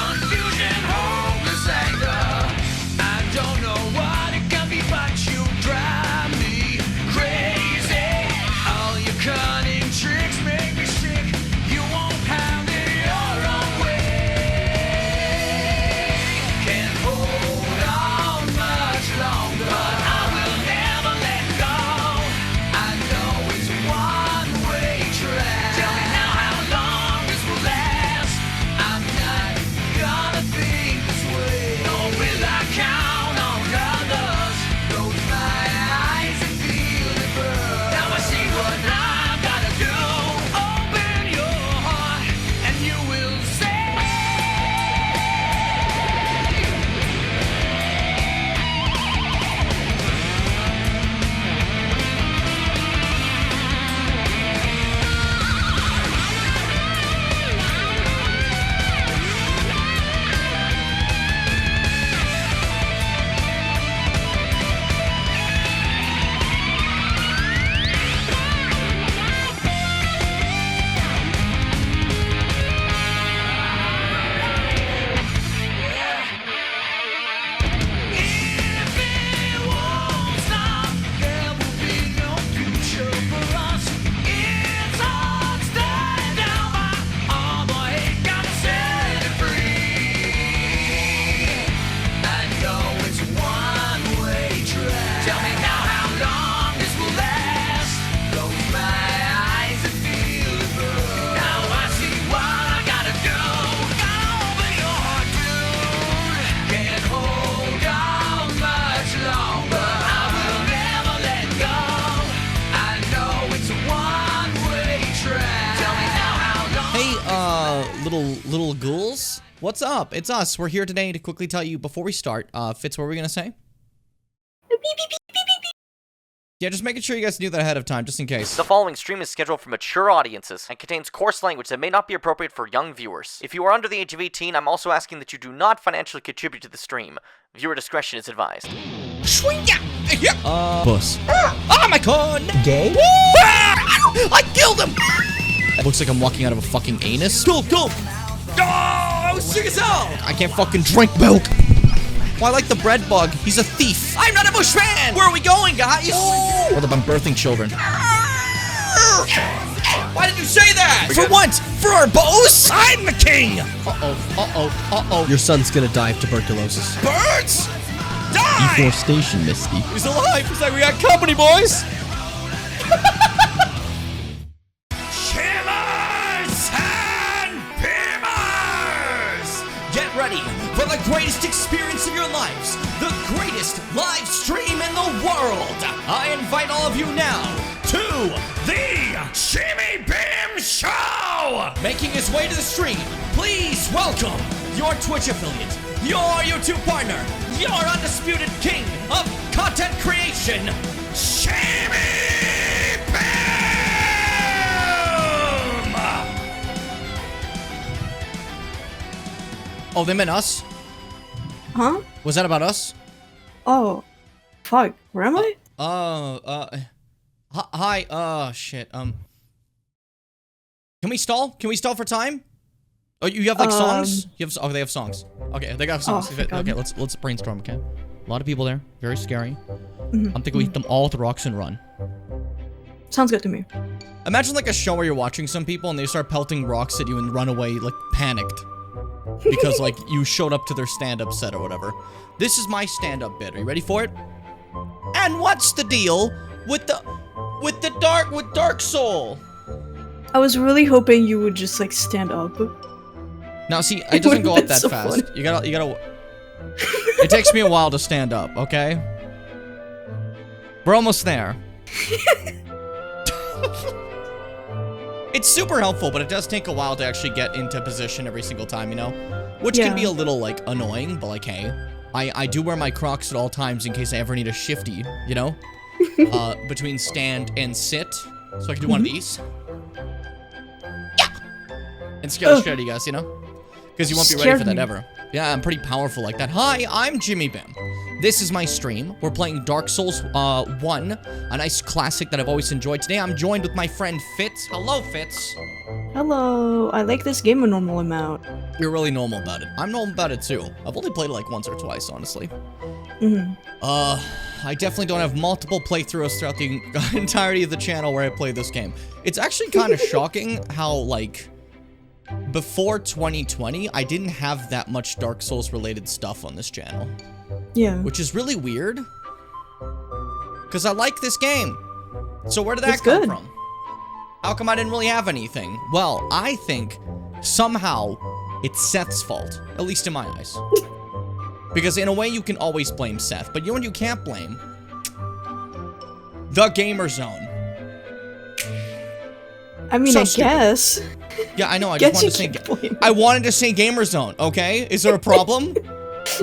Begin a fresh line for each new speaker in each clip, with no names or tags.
confusion, hopeless anger. I don't know what it can be, but you drive me crazy. All your cunning tricks make me sick. You won't have it your own way. Can't hold on much longer, but I will never let go. I know it's a one-way track. Tell me now how long this will last. I'm not gonna think this way. Nor will I count on others. Close my eyes and feel it burn. Now I see what I've gotta do. Open your heart and you will say. If it won't stop, there will be no future for us. It's all stand down by all the hate, gotta set it free. I know it's one-way track. Tell me now how long this will last. Close my eyes and feel it burn. Now I see what I gotta do. Gotta open your heart, dude. Can't hold on much longer. I will never let go. I know it's a one-way track. Tell me now how long.
Hey, little ghouls. What's up? It's us. We're here today to quickly tell you before we start. Fitz, what were we gonna say? Yeah, just making sure you guys knew that ahead of time, just in case.
The following stream is scheduled for mature audiences and contains coarse language that may not be appropriate for young viewers. If you are under the age of 18, I'm also asking that you do not financially contribute to the stream. Viewer discretion is advised.
Puss. Oh my god! Gay? I killed him! Looks like I'm walking out of a fucking anus. Go! Oh, I was sick as hell! I can't fucking drink milk! Well, I like the bread bug. He's a thief. I'm not a bushman! Where are we going, guys? Hold up, I'm birthing children. Why did you say that? For once! For our bows! I'm the king! Uh-oh.
Your son's gonna die of tuberculosis.
Birds! Die!
Deforestation, Misty.
He's alive! He's like, we got company, boys! Shimmers and Pimmers! Get ready for the greatest experience of your lives, the greatest live stream in the world. I invite all of you now to the Shimmy Bim Show! Making his way to the stream, please welcome your Twitch affiliate, your YouTube partner, your undisputed king of content creation, Shimmy Bim! Oh, they meant us?
Huh?
Was that about us?
Oh, fuck. Where am I?
Hi, shit, Can we stall? Can we stall for time? Oh, you have, like, songs? You have, oh, they have songs. Okay, they got songs.
Oh,
Okay, let's brainstorm, okay? A lot of people there. Very scary.
Mhm,
I'm thinking we hit them all with rocks and run.
Sounds good to me.
Imagine, like, a show where you're watching some people and they start pelting rocks at you and run away, like, panicked. Because, like, you showed up to their stand-up set or whatever. This is my stand-up bit. Are you ready for it? And what's the deal with Dark Soul?
I was really hoping you would just like stand up.
Now, see, it doesn't go up
would've been
that
so
fast.
funny.
You gotta. It takes me a while to stand up, okay? We're almost there. It's super helpful, but it does take a while to actually get into position every single time, you know? Which can
Yeah.
be a little, like, annoying, but, like, hey. I do wear my Crocs at all times in case I ever need a shifty, you know? Between stand and sit. So I can do one of these. Yeah! And scare the shit out of you guys, you know? Because you won't be ready for
Scared
that
me.
ever. Yeah, I'm pretty powerful like that. Hi, I'm Jimmy Bim. This is my stream. We're playing Dark Souls 1, a nice classic that I've always enjoyed. Today I'm joined with my friend Fitz. Hello, Fitz.
Hello. I like this game a normal amount.
You're really normal about it. I'm normal about it too. I've only played it like once or twice, honestly. I definitely don't have multiple playthroughs throughout the entirety of the channel where I play this game. It's actually kind of shocking how, like, before 2020, I didn't have that much Dark Souls related stuff on this channel.
Yeah.
Which is really weird. Because I like this game. So where did that
It's
come
good.
from? How come I didn't really have anything? Well, I think somehow it's Seth's fault. At least in my eyes. Because in a way you can always blame Seth. But you know what you can't blame? The Gamer Zone.
I mean,
So
I
stupid.
guess.
Yeah, I know. I just
Guess
wanted
you
to say.
can't blame
I wanted to say Gamer Zone. Okay, is there a problem?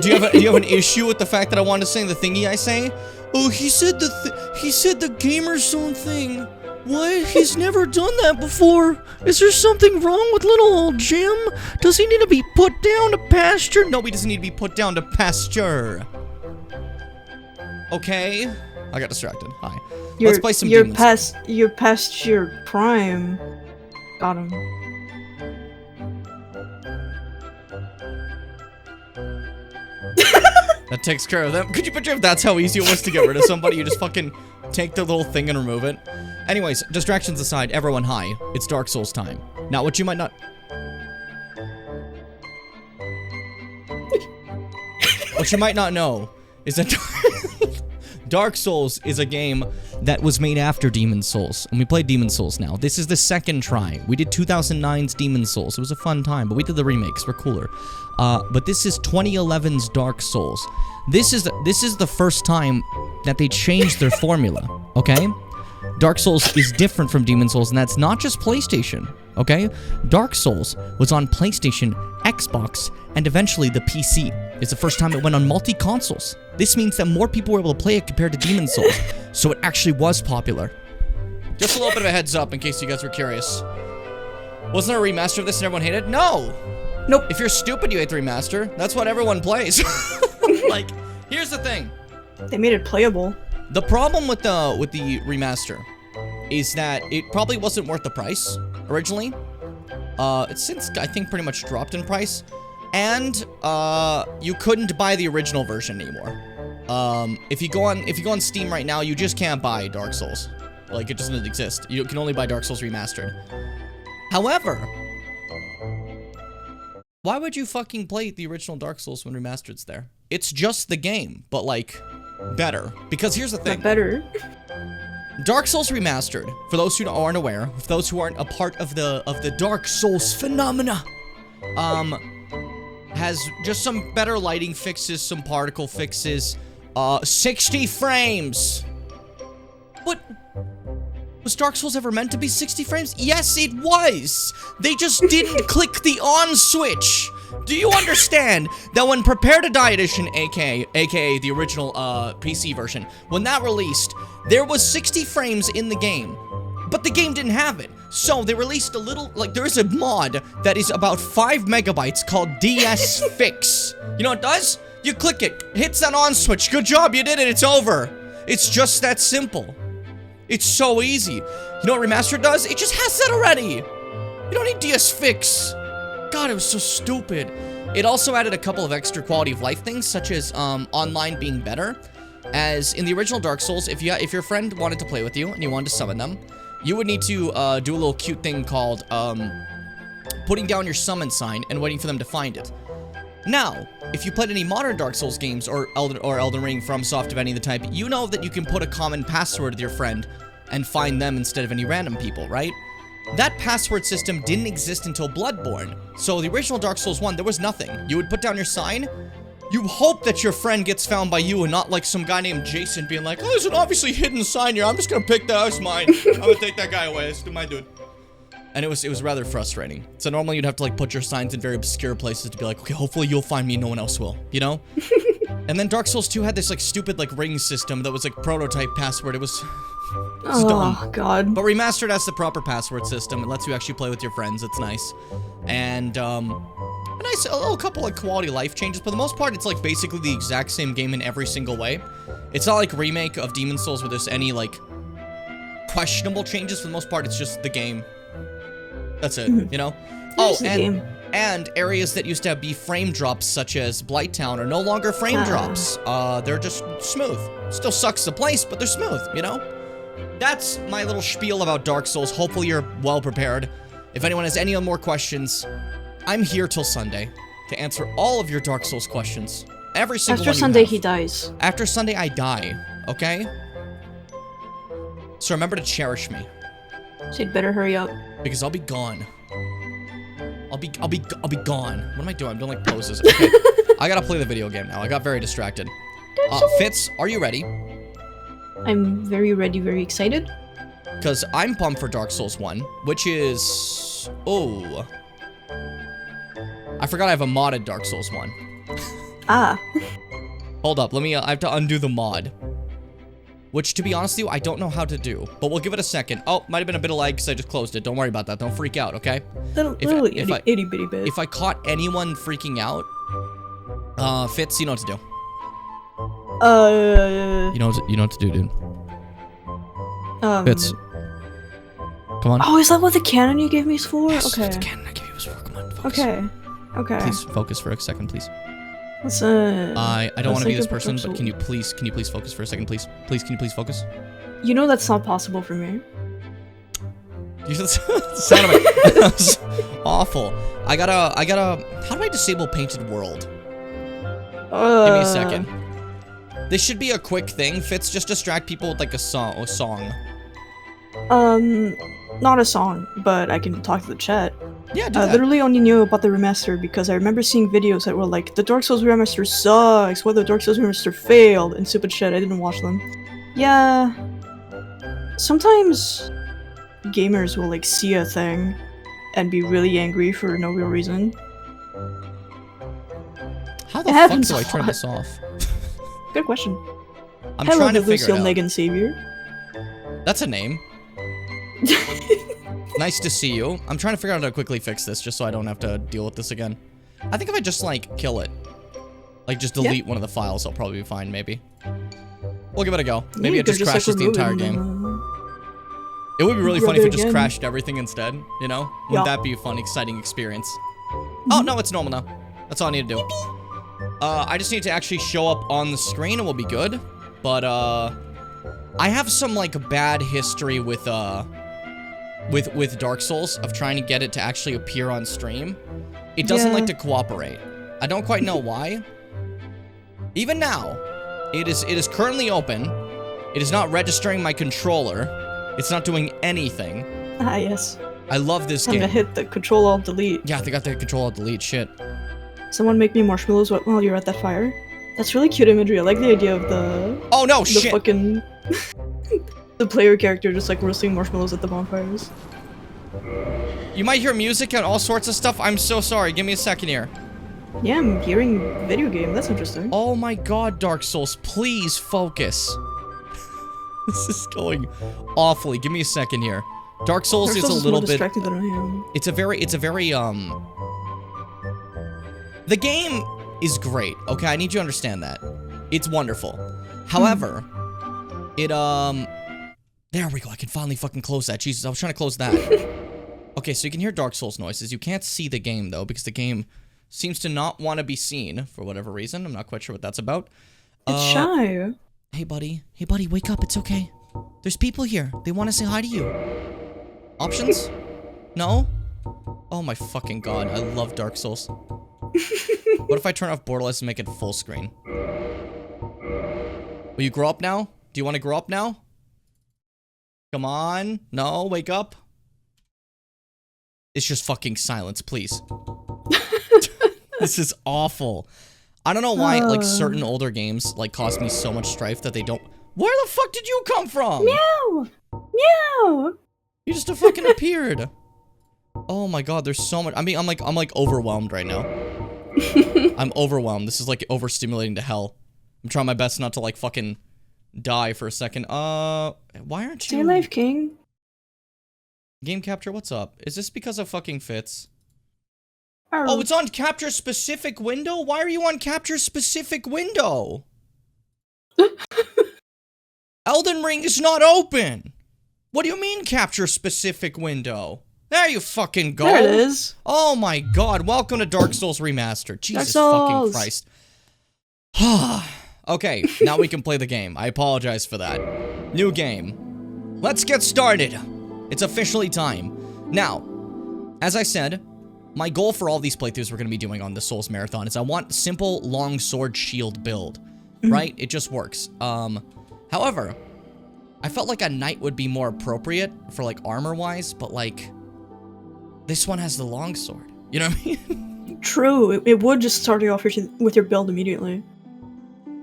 do you have an issue with the fact that I wanted to say the thingy I say? Oh, he said the Gamer Zone thing. What? He's never done that before. Is there something wrong with little old Jim? Does he need to be put down to pasture? No, he doesn't need to be put down to pasture. Okay. I got distracted. Hi. Let's play some
You're
Demons.
you're past your prime. Got him.
That takes care of them. Could you picture if that's how easy it was to get rid of somebody? You just fucking take the little thing and remove it. Anyways, distractions aside, everyone hi. It's Dark Souls time. Now, what you might not... what you might not know is that Dark Souls is a game that was made after Demon's Souls, and we played Demon's Souls now. This is the second try. We did 2009's Demon's Souls. It was a fun time, but we did the remakes. We're cooler. But this is 2011's Dark Souls. This is the first time that they changed their formula, okay? Dark Souls is different from Demon's Souls, and that's not just PlayStation, okay? Dark Souls was on PlayStation, Xbox, and eventually the PC. It's the first time it went on multi-consoles. This means that more people were able to play it compared to Demon's Souls, so it actually was popular. Just a little bit of a heads up in case you guys were curious. Wasn't there a remaster of this and everyone hated it? No!
Nope.
If you're stupid, you hate the remaster. That's what everyone plays. Like, here's the thing.
They made it playable.
The problem with the remaster is that it probably wasn't worth the price originally. It's since I think pretty much dropped in price, and you couldn't buy the original version anymore. If you go on Steam right now, you just can't buy Dark Souls. Like, it doesn't exist. You can only buy Dark Souls Remastered. However, why would you fucking play the original Dark Souls when Remastered's there? It's just the game, but like better. Because here's the thing.
But better.
Dark Souls Remastered, for those who aren't aware, for those who aren't a part of the Dark Souls phenomena, has just some better lighting fixes, some particle fixes, 60 frames. What? Was Dark Souls ever meant to be 60 frames? Yes, it was! They just didn't click the on switch! Do you understand that when Prepare to Die Edition, aka the original PC version, when that released, there was 60 frames in the game, but the game didn't have it. So they released a little, like, there is a mod that is about 5 megabytes called DS Fix. You know what it does? You click it, hits that on switch, good job, you did it, it's over. It's just that simple. It's so easy. You know what Remastered does? It just has that already. You don't need DS Fix. God, it was so stupid. It also added a couple of extra quality of life things, such as online being better. As in the original Dark Souls, if your friend wanted to play with you and you wanted to summon them, you would need to do a little cute thing called putting down your summon sign and waiting for them to find it. Now, if you played any modern Dark Souls games or Elden Ring, FromSoft of any of the type, you know that you can put a common password with your friend and find them instead of any random people, right? That password system didn't exist until Bloodborne. So the original Dark Souls 1, there was nothing. You would put down your sign, you hope that your friend gets found by you and not like some guy named Jason being like, oh, there's an obviously hidden sign here, I'm just gonna pick that as mine. I'm gonna take that guy away, it's my dude. And it was rather frustrating. So normally you'd have to like put your signs in very obscure places to be like, okay, hopefully you'll find me, no one else will, you know? And then Dark Souls 2 had this like stupid like ring system that was like prototype password. It was dumb.
Oh, God.
But Remastered has the proper password system. It lets you actually play with your friends. It's nice. And a little couple of quality of life changes. For the most part, it's like basically the exact same game in every single way. It's not like remake of Demon's Souls where there's any like questionable changes. For the most part, it's just the game. That's it, you know?
It's a game.
And areas that used to be frame drops, such as Blighttown, are no longer frame drops. They're just smooth. Still sucks the place, but they're smooth, you know? That's my little spiel about Dark Souls. Hopefully you're well prepared. If anyone has any more questions, I'm here till Sunday to answer all of your Dark Souls questions. Every single one
After
you
Sunday,
have.
he dies.
After Sunday, I die, okay? So remember to cherish me,
So you'd better hurry up.
because I'll be gone. I'll be gone. What am I doing? I'm doing like poses. Okay, I gotta play the video game now. I got very distracted. Fitz, are you ready?
I'm very ready, very excited.
Because I'm pumped for Dark Souls 1, which is... Oh. I forgot I have a modded Dark Souls 1.
Ah.
Hold up, let me, I have to undo the mod. Which, to be honest with you, I don't know how to do. But we'll give it a second. Oh, might have been a bit of lag because I just closed it. Don't worry about that. Don't freak out, okay?
Literally itty bitty bit.
If I caught anyone freaking out, Fitz, you know what to do. You know what to do, dude. Fitz. Come on.
Oh, is that what the cannon you gave me is for?
Yes,
Okay.
the cannon I gave you was for. Come on, focus.
Okay. Okay.
Please focus for a second, please.
Let's
I don't want to be this
think of
person, but
Dark
can you please focus for a second, please? Please, can you please focus?
You know that's not possible for me.
You sound of it. That's awful. I gotta, how do I disable Painted World? Give me a second. This should be a quick thing. Fitz, just distract people with like a song.
Not a song, but I can talk to the chat.
Yeah, do
I
that.
literally only knew about the remaster because I remember seeing videos that were like, the Dark Souls remaster sucks, whether the Dark Souls remaster failed, and stupid shit. I didn't watch them. Yeah. Sometimes gamers will like see a thing and be really angry for no real reason.
How the
It
fuck
happens
do I
a
turn
lot.
this off?
Good question.
I'm
Hello,
trying to
the
figure
Lucille
it out.
Megan Savior.
That's a name. Nice to see you. I'm trying to figure out how to quickly fix this just so I don't have to deal with this again. I think if I just, like, kill it. Like, just delete one of the files, I'll probably be fine, maybe. We'll give it a go. Maybe
You
it
could
just crashes the
remove
entire
it
game.
and,
It would be really
rub
funny if
it
it just
again.
crashed everything instead, you know? Wouldn't
Yeah.
that be a fun, exciting experience? Oh, no, it's normal now. That's all I need to do. I just need to actually show up on the screen and we'll be good. But, I have some, like, bad history with Dark Souls of trying to get it to actually appear on stream. It doesn't
Yeah.
like to cooperate. I don't quite know why. Even now, it is currently open. It is not registering my controller. It's not doing anything.
Ah, yes.
I love this
I'm gonna
game.
hit the Control-Alt-Delete.
Yeah, they got the Control-Alt-Delete shit.
Someone make me marshmallows while you're at that fire. That's really cute imagery. I like the idea of
Oh no,
the
shit!
fucking the player character just like roasting marshmallows at the bonfires.
You might hear music and all sorts of stuff. I'm so sorry. Give me a second here.
Yeah, I'm hearing video game. That's interesting.
Oh my god, Dark Souls, please focus. This is going awfully. Give me a second here. Dark Souls
Dark
is
Souls
a
is
little
more
bit...
distracting than I am.
It's a very, The game is great, okay? I need you to understand that. It's wonderful. However, it, There we go, I can finally fucking close that. Jesus, I was trying to close that. Okay, so you can hear Dark Souls noises. You can't see the game, though, because the game seems to not want to be seen, for whatever reason. I'm not quite sure what that's about.
It's shy.
Hey, buddy. Hey, buddy, wake up. It's okay. There's people here. They want to say hi to you. Options? No? Oh my fucking god. I love Dark Souls. What if I turn off Borderless and make it full screen? Will you grow up now? Do you want to grow up now? Come on. No, wake up. It's just fucking silence, please. This is awful. I don't know why, like, certain older games, like, cause me so much strife that they don't... Where the fuck did you come from?
Meow! Meow!
You just fucking appeared. Oh my god, there's so much... I mean, I'm like overwhelmed right now. I'm overwhelmed. This is, like, overstimulating to hell. I'm trying my best not to, like, fucking die for a second. Why aren't
Stay
you...
alive, King.
Game capture, what's up? Is this because of fucking Fitz?
Arr.
Oh, it's on capture specific window? Why are you on capture specific window? Elden Ring is not open. What do you mean capture specific window? There you fucking go.
There it is.
Oh my god, welcome to Dark Souls Remastered. Jesus
Souls.
fucking Christ. Okay, now we can play the game. I apologize for that. New game. Let's get started. It's officially time. Now, as I said, my goal for all these playthroughs we're going to be doing on the Souls Marathon is I want simple long sword shield build, right? It just works. However, I felt like a knight would be more appropriate for like armor-wise, but like this one has the long sword. You know what I mean?
True. It would just start you off with your build immediately.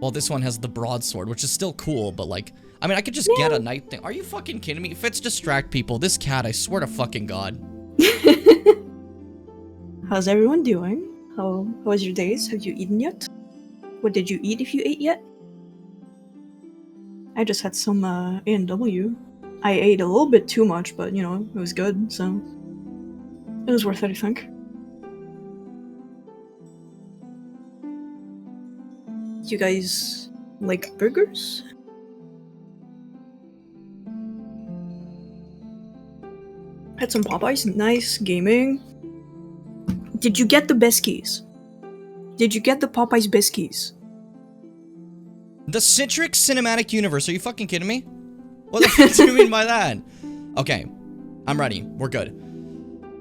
Well, this one has the broadsword, which is still cool, but like, I mean, I could just get a knight thing. Are you fucking kidding me? Fitz, distract people. This cat, I swear to fucking God.
How's everyone doing? How was your days? Have you eaten yet? What did you eat if you ate yet? I just had some A&W. I ate a little bit too much, but you know, it was good, so it was worth it, I think. You guys like burgers? Had some Popeyes, nice gaming. Did you get the Biskies? Did you get the Popeyes Biskies?
The Citrix Cinematic Universe. Are you fucking kidding me? What the fuck do you mean by that? Okay, I'm ready. We're good.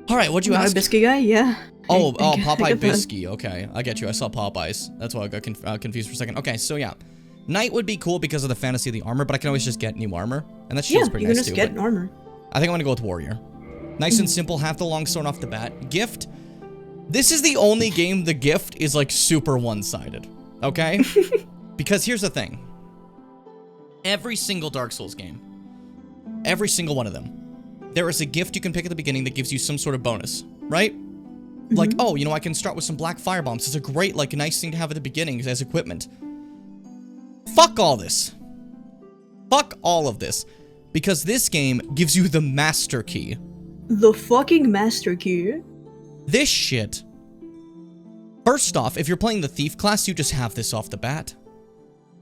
All right, what'd you
Not
ask?
a biscuit guy? Yeah.
Oh,
I
Popeye
get that.
Bisky. Okay, I get you. I saw Popeyes. That's why I got confused for a second. Okay, so yeah. Knight would be cool because of the fantasy of the armor, but I can always just get new armor. And that
Yeah,
shield's pretty
you can
nice
just
too.
get an armor.
I think I'm gonna go with Warrior. Nice and simple, have the long sword off the bat. Gift. This is the only game the gift is like super one-sided. Okay? Because here's the thing. Every single Dark Souls game, every single one of them, there is a gift you can pick at the beginning that gives you some sort of bonus, right? Like, oh, you know, I can start with some black fire bombs. It's a great, like, nice thing to have at the beginning as equipment. Fuck all this. Fuck all of this. Because this game gives you the master key.
The fucking master key.
This shit. First off, if you're playing the thief class, you just have this off the bat.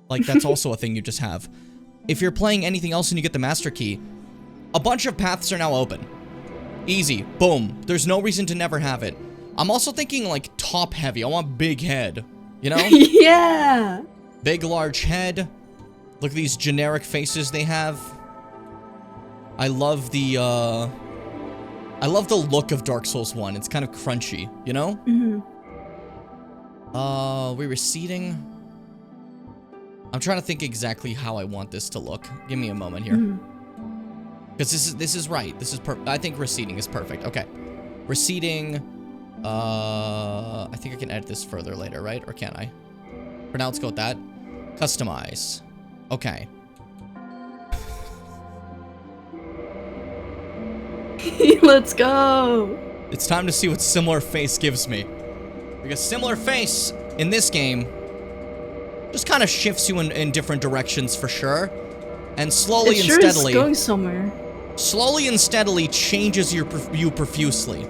Like, that's also a thing you just have. If you're playing anything else and you get the master key, a bunch of paths are now open. Easy. Boom. There's no reason to never have it. I'm also thinking, like, top heavy. I want big head. You know?
Yeah.
Big, large head. Look at these generic faces they have. I love the look of Dark Souls 1. It's kind of crunchy, you know? We receding. I'm trying to think exactly how I want this to look. Give me a moment here. Because this is right. This is I think receding is perfect. Okay. Receding. I think I can edit this further later, right? Or can I? For now, let's go with that. Customize. Okay.
Let's go.
It's time to see what similar face gives me. Because similar face in this game just kind of shifts you in different directions for sure. And slowly
It
and
sure
steadily.
is going somewhere.
Slowly and steadily changes you profusely.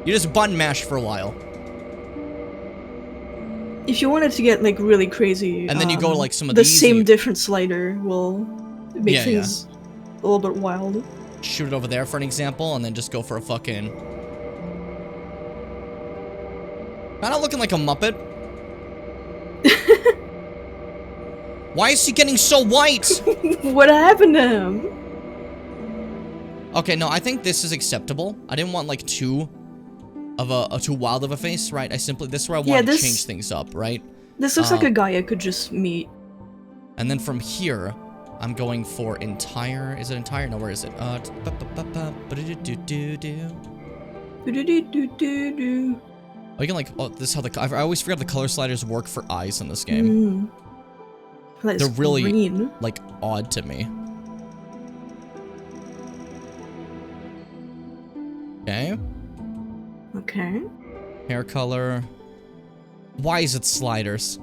You just button mash for a while.
If you wanted to get like really crazy,
And then you go to like some of
the
these.
same
and
different slider will make
Yeah,
things a little bit wild.
you shoot it over there for an example, and then just go for a fucking. Kinda looking like a Muppet. Why is he getting so white?
What happened to him?
Okay, no, I think this is acceptable. I didn't want like too wild of a face, right? This is where I want to change things up, right?
This looks like a guy I could just meet.
And then from here, I'm going for entire. Is it entire? No, where is it? Oh, you can like. Oh, this is how I always forget the color sliders work for eyes in this game. They're really
green.
like odd to me. Okay.
Okay.
Hair color. Why is it sliders?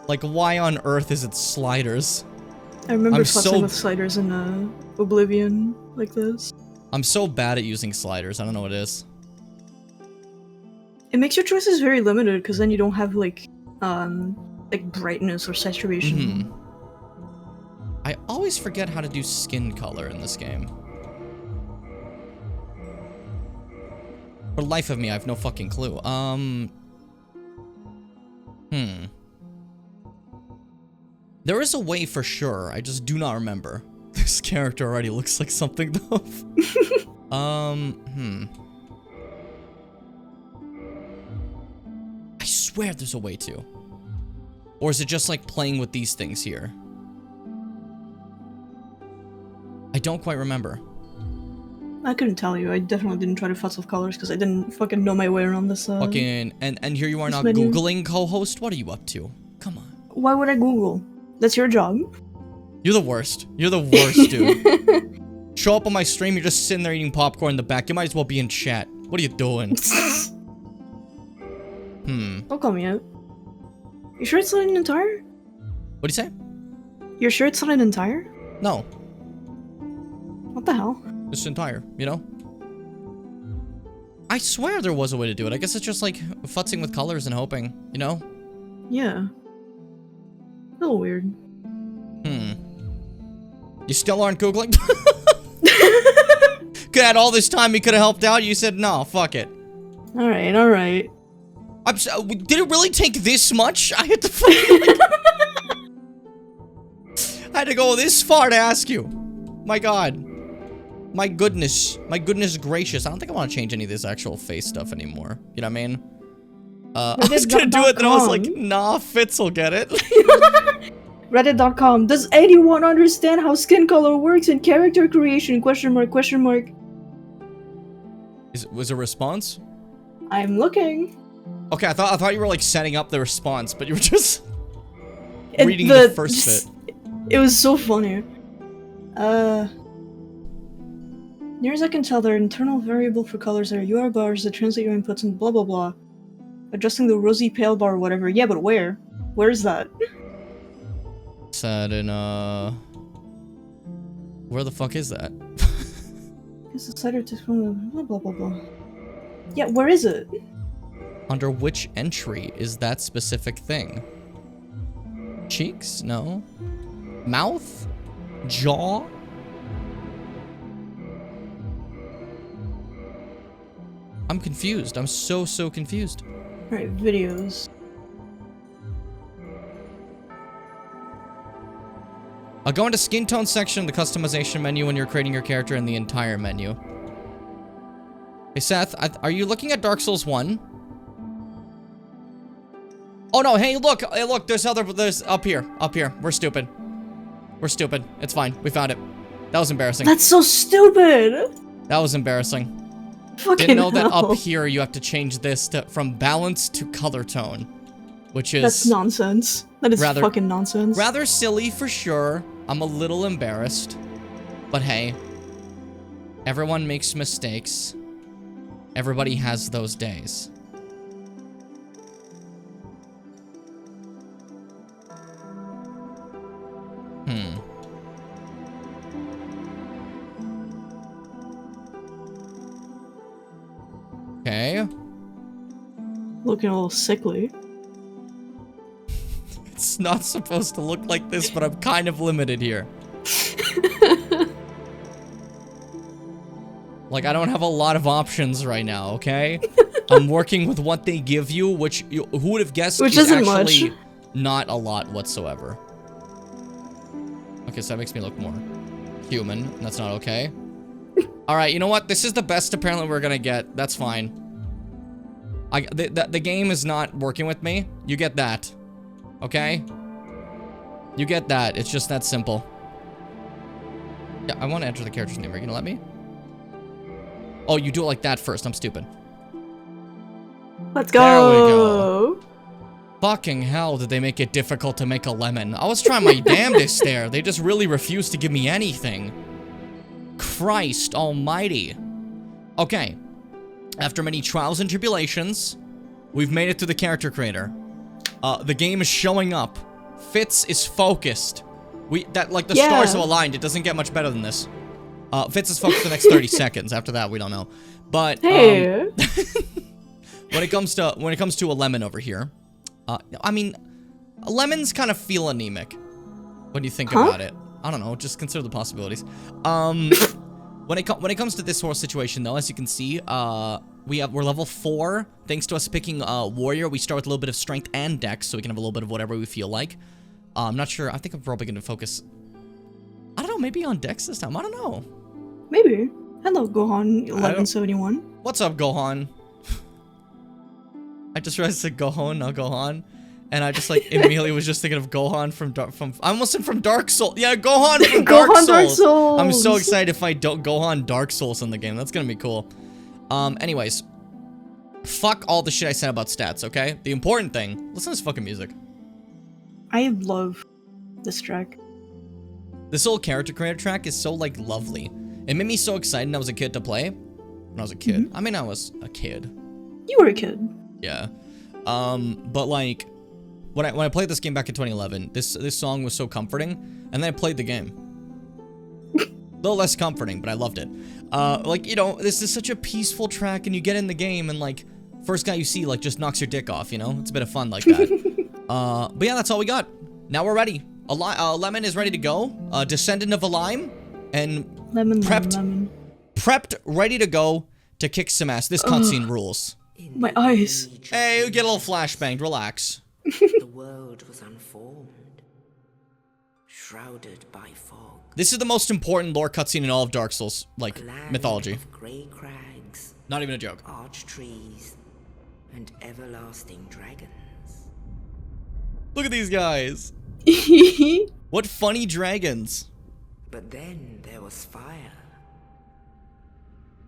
Like, why on earth is it sliders?
I remember
I'm
fussing
so-
with sliders in Oblivion like this.
I'm so bad at using sliders. I don't know what it is.
It makes your choices very limited because then you don't have like brightness or saturation.
I always
always forget how to do skin color in this game. For the life of me, I have no fucking clue. There is a way for sure. I just do not remember. This character already looks like something though. I swear there's a way to. Or is it just like playing with these things here? I don't quite remember.
I couldn't tell you. I definitely didn't try to futz with colors because I didn't fucking know my way around this.
Fucking and here you are not
menu.
Googling, co-host. What are you up to? Come on.
Why would I Google? That's your job.
You're the worst. You're the worst, dude. Show up on my stream. You're just sitting there eating popcorn in the back. You might as well be in chat. What are you doing?
Don't call me out. You sure it's not an entire?
What'd you say?
You're sure it's not an entire?
No.
What the hell?
It's entire, you know? I swear there was a way to do it. I guess it's just like futzing with colors and hoping, you know?
Yeah. A little weird.
You still aren't Googling? Had all this time he could have helped out. You said, no, fuck it.
Alright, alright.
Did it really take this much? I had to fucking, I had to go this far to ask you. My god. My goodness. My goodness gracious. I don't think I want to change any of this actual face stuff anymore. You know what I mean? I was gonna do it, then I was like, nah, Fitz will get it.
Reddit.com. Does anyone understand how skin color works in character creation? Question mark, question mark.
Was a response?
I'm looking.
Okay, I thought you were like setting up the response, but you were just reading the first bit.
It was so funny. Near as I can tell, there are internal variable for colors that are UR bars that translate your inputs and blah blah blah. Adjusting the rosy pale bar or whatever. Yeah, but where? Where's that?
Said in where the fuck is that?
It's the cider to blah blah blah blah. Yeah, where is it?
Under which entry is that specific thing? Cheeks? No. Mouth? Jaw? I'm confused. I'm so confused.
Alright, videos.
Go into skin tone section, the customization menu when you're creating your character, in the entire menu. Hey Seth, are you looking at Dark Souls 1? Oh no, hey look, there's up here. We're stupid. It's fine, we found it. That was embarrassing.
That's so stupid!
That was embarrassing.
Fucking
Didn't know that
hell.
up here you have to change this from balance to color tone. Which is...
That's nonsense. That is fucking nonsense.
Rather silly for sure. I'm a little embarrassed. But hey. Everyone makes mistakes. Everybody has those days. Okay.
Looking a little sickly.
It's not supposed to look like this, but I'm kind of limited here. Like, I don't have a lot of options right now, okay? I'm working with what they give you, which who would have guessed
Which
is
isn't
actually
much.
not a lot whatsoever. Okay, so that makes me look more human, and that's not okay. Alright, you know what? This is the best apparently we're gonna get. That's fine. The game is not working with me. You get that. Okay? You get that. It's just that simple. Yeah, I want to enter the character's name. Are you gonna let me? Oh, you do it like that first. I'm stupid.
Let's go!
There we go. Fucking hell, did they make it difficult to make a lemon. I was trying my damnedest there. They just really refused to give me anything. Christ almighty. Okay. After many trials and tribulations, we've made it to the character creator. The game is showing up. Fitz is focused. The stars have aligned. It doesn't get much better than this. Fitz is focused for the next 30 seconds. After that, we don't know. But
Hey.
when it comes to a lemon over here, I mean, lemons kind of feel anemic when you think about it. I don't know, just consider the possibilities. When it comes to this whole situation, though, as you can see, we're level 4. Thanks to us picking warrior, we start with a little bit of strength and dex, so we can have a little bit of whatever we feel like. I'm not sure. I think I'm probably going to focus. I don't know. Maybe on dex this time. I don't know.
Maybe. Hello, Gohan 1171.
What's up, Gohan? I just realized I said Gohan, not Gohan. And I just like immediately was just thinking of Gohan from I almost said from Dark Souls. Yeah, Gohan from Dark
Gohan
Souls.
Dark Souls.
I'm so excited to fight Gohan Dark Souls in the game. That's gonna be cool. Anyways, fuck all the shit I said about stats. Okay, the important thing. Listen to this fucking music.
I love this track.
This old character creator track is so like lovely. It made me so excited when I was a kid to play. When I was a kid. I mean, I was a kid.
You were a kid.
Yeah. But like. When I played this game back in 2011, this song was so comforting, and then I played the game. A little less comforting, but I loved it. Like, you know, this is such a peaceful track, and you get in the game, and like, first guy you see, like, just knocks your dick off, you know? It's a bit of fun like that. But yeah, that's all we got. Now we're ready. Lemon is ready to go. Descendant of a lime, and prepped, ready to go to kick some ass. This cutscene rules.
My eyes.
Hey, you get a little flashbanged. Relax.
The world was unformed, shrouded by fog.
This is the most important lore cutscene in all of Dark Souls, like, mythology.
Of grey crags,
not even a joke.
arch trees, and everlasting dragons.
Look at these guys. What funny dragons.
But then there was fire.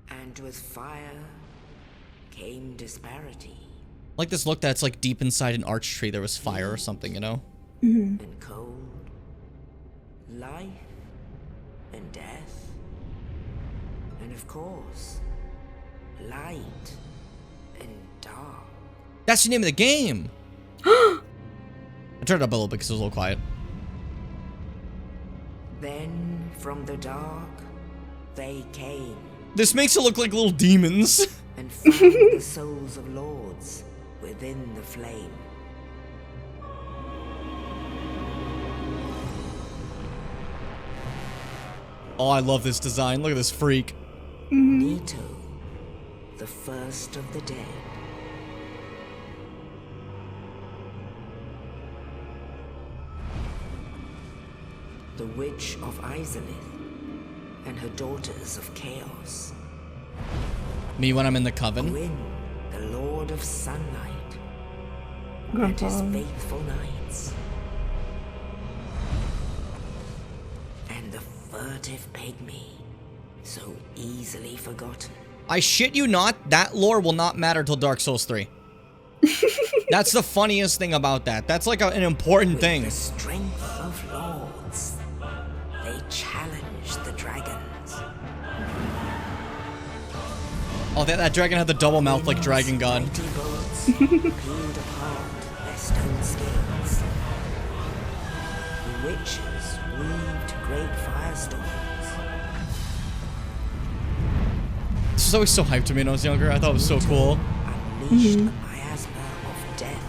And with fire came disparity.
Like this look that's like deep inside an arch tree there was fire or something, you know?
And cold, life and death, and of course, light and dark.
That's the name of the game. I turned it up a little bit because it was a little quiet.
Then from the dark, they came
This makes it look like little demons.
and found the souls of lords within the flame.
Oh, I love this design. Look at this freak.
Nito, the first of the dead. The Witch of Izalith and her daughters of Chaos.
Me when I'm in the coven.
Gwyn, the Lord of Sunlight and
Grandpa.
his faithful knights. And the furtive pygmy, so easily forgotten.
I shit you not, that lore will not matter till Dark Souls 3. That's the funniest thing about that. That's like an important
With
thing.
the strength of lords, they challenged the dragons.
Oh, that dragon had the double mouth like Dragon God.
Mighty bullets peeled apart their stone scales. The witches weaved great firestorms.
This was always so hyped to me when I was younger. I thought it was so cool.
Unleashed a miasma of death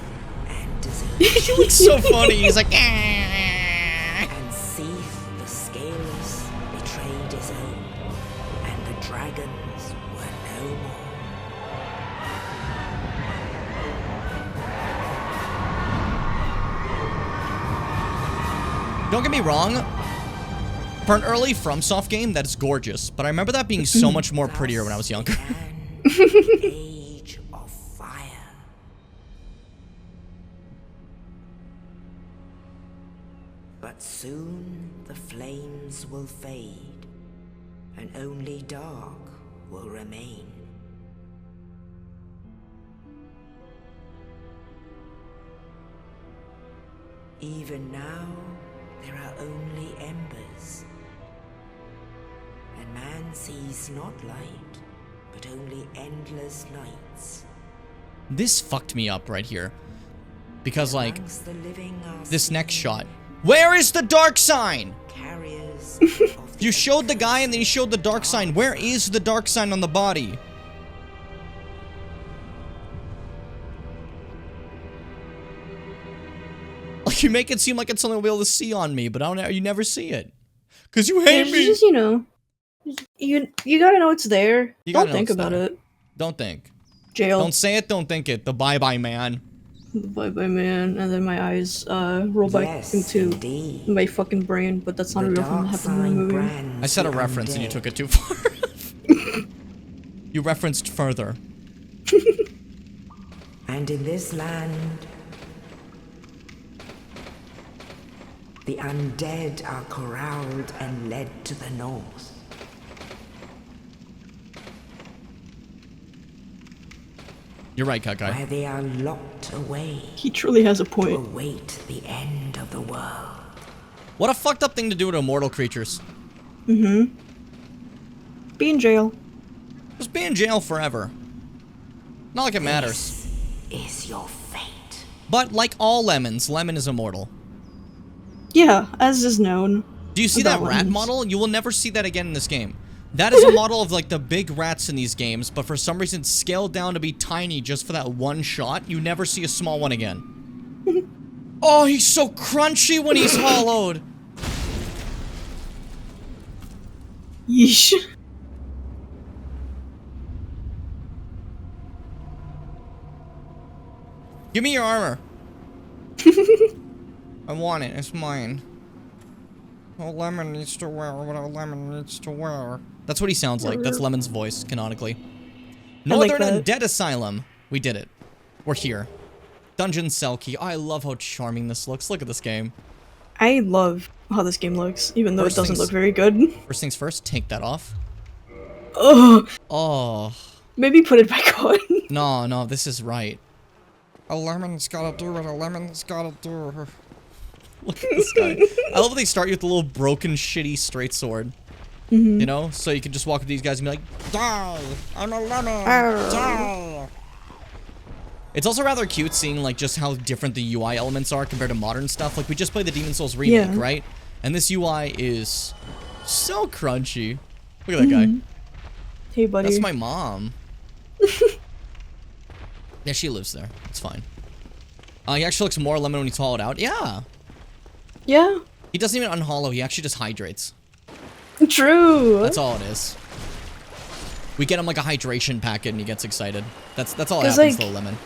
and disease.
He looks so funny. He's like, "Ah."
And Seath the Scaleless betrayed his own, and the dragons were no more.
Don't get me wrong. For an early FromSoft game, that is gorgeous. But I remember that being so much more prettier when I was younger.
Thus began the Age of Fire. But soon the flames will fade, and only dark will remain. Even now, there are only embers, and man sees not light, but only endless nights.
This fucked me up right here. Because, like,
Amongst the living are
this next shot. Where is the dark sign?
carriers of
You showed the guy and then you showed the dark sign. Where is the dark sign on the body? Like, you make it seem like it's something we'll be able to see on me, but I don't know, you never see it. Cause you hate
It's
me.
just, you know, you gotta know it's there.
You gotta
Don't
know
think
it's
about
there.
it.
Don't think.
Jail.
Don't say it, don't think it. The bye-bye man.
Bye bye man, and then my eyes roll back
Yes,
into
indeed.
my fucking brain, but that's not
The
a real thing that
dark
happened in the
sign
movie.
brands
I said a
the
reference and you
undead.
took it too far. You referenced further.
And in this land, the undead are corralled and led to the north.
You're right, Cut Guy.
Where they are locked away
He truly has a
to
point.
await the end of the world.
What a fucked up thing to do to immortal creatures.
Be in jail.
Just be in jail forever. Not like it matters.
This is your fate.
But like all lemons, lemon is immortal.
Yeah, as is known.
Do you see
About
that rat
lemons.
model? You will never see that again in this game. That is a model of like the big rats in these games, but for some reason it's scaled down to be tiny just for that one shot. You never see a small one again. Oh, he's so crunchy when he's hollowed.
Yeesh.
Give me your armor. I want it. It's mine. A lemon needs to wear what a lemon needs to wear. That's what he sounds like. That's Lemon's voice, canonically.
like
Northern
that.
Undead Asylum. We did it. We're here. Dungeon Cell Key. I love how charming this looks. Look at this game.
I love how this game looks, even though
First
it doesn't
things-
look very good.
First things first, take that off.
Ugh.
Oh.
Maybe put it back on.
No, this is right. A lemon's gotta do what a lemon's gotta do. Look at this guy. I love how they start you with a little broken, shitty straight sword. You know? So you can just walk up to these guys and be like, die! I'm a lemon! Die! It's also rather cute seeing like just how different the UI elements are compared to modern stuff. Like we just played the Demon Souls remake,
Yeah.
right? And this UI is so crunchy. Look at that guy.
Hey, buddy.
That's my mom. Yeah, she lives there. It's fine. He actually looks more lemon when he's hollowed out. Yeah.
Yeah.
He doesn't even unhollow. He actually just hydrates.
True.
That's all it is. We get him like a hydration packet and he gets excited. That's all that
'Cause,
happens
like-
to the lemon.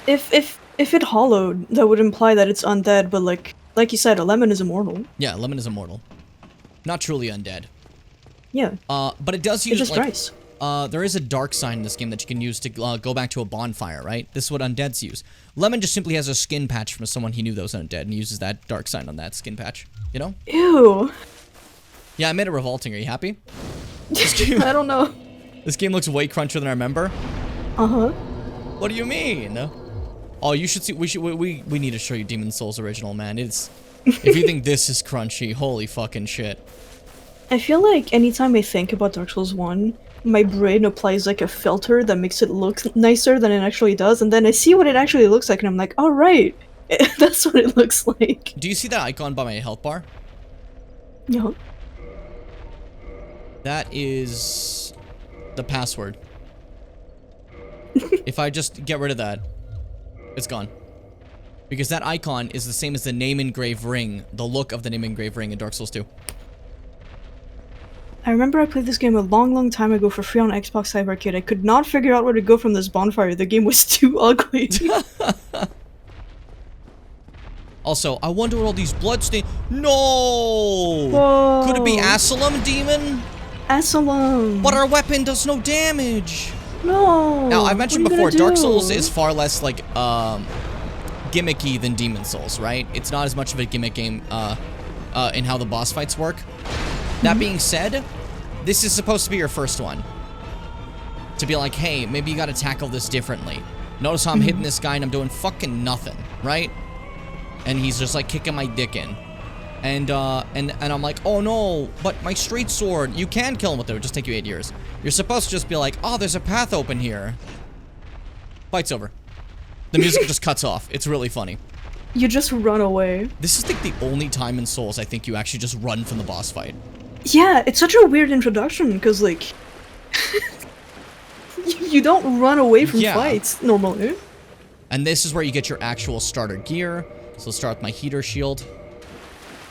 If it hollowed, that would imply that it's undead. But like you said, a lemon is immortal.
Yeah, lemon is immortal. Not truly undead.
Yeah.
But it does
It
use
just
like
dries.
there is a dark sign in this game that you can use to go back to a bonfire, right? This is what undeads use. Lemon just simply has a skin patch from someone he knew that was undead and uses that dark sign on that skin patch. You know?
Ew.
Yeah, I made it revolting. Are you happy? This game,
I don't know.
this game looks way crunchier than I remember.
Uh-huh.
What do you mean? Oh, you should see. We need to show you Demon Souls original, man. It's if you think this is crunchy, holy fucking shit.
I feel like anytime I think about Dark Souls 1, my brain applies like a filter that makes it look nicer than it actually does, and then I see what it actually looks like, and I'm like, oh right, that's what it looks like.
Do you see that icon by my health bar?
No.
That is the password. If I just get rid of that, it's gone. Because that icon is the same as the name engraved ring, the look of the name engraved ring in Dark Souls 2.
I remember I played this game a long time ago for free on Xbox Live Arcade. I could not figure out where to go from this bonfire. The game was too ugly.
Also, I wonder what all these bloodstains. No!
Whoa.
Could it be Asylum Demon?
Asylum.
But our weapon does no damage.
No.
Now, I mentioned
What are you
before,
gonna
Dark
do?
Souls is far less, like, gimmicky than Demon Souls, right? It's not as much of a gimmick game, in how the boss fights work. That being said, this is supposed to be your first one. To be like, hey, maybe you gotta tackle this differently. Notice how I'm hitting this guy and I'm doing fucking nothing, right? And he's just, like, kicking my dick in. And I'm like, oh no, but my straight sword, you can kill him with it, it would just take you 8 years. You're supposed to just be like, oh, there's a path open here. Fight's over. The music just cuts off. It's really funny.
You just run away.
This is like the only time in Souls I think you actually just run from the boss fight.
Yeah, it's such a weird introduction, because, like... you don't run away from
Yeah.
fights, normally.
And this is where you get your actual starter gear. So let's start with my heater shield.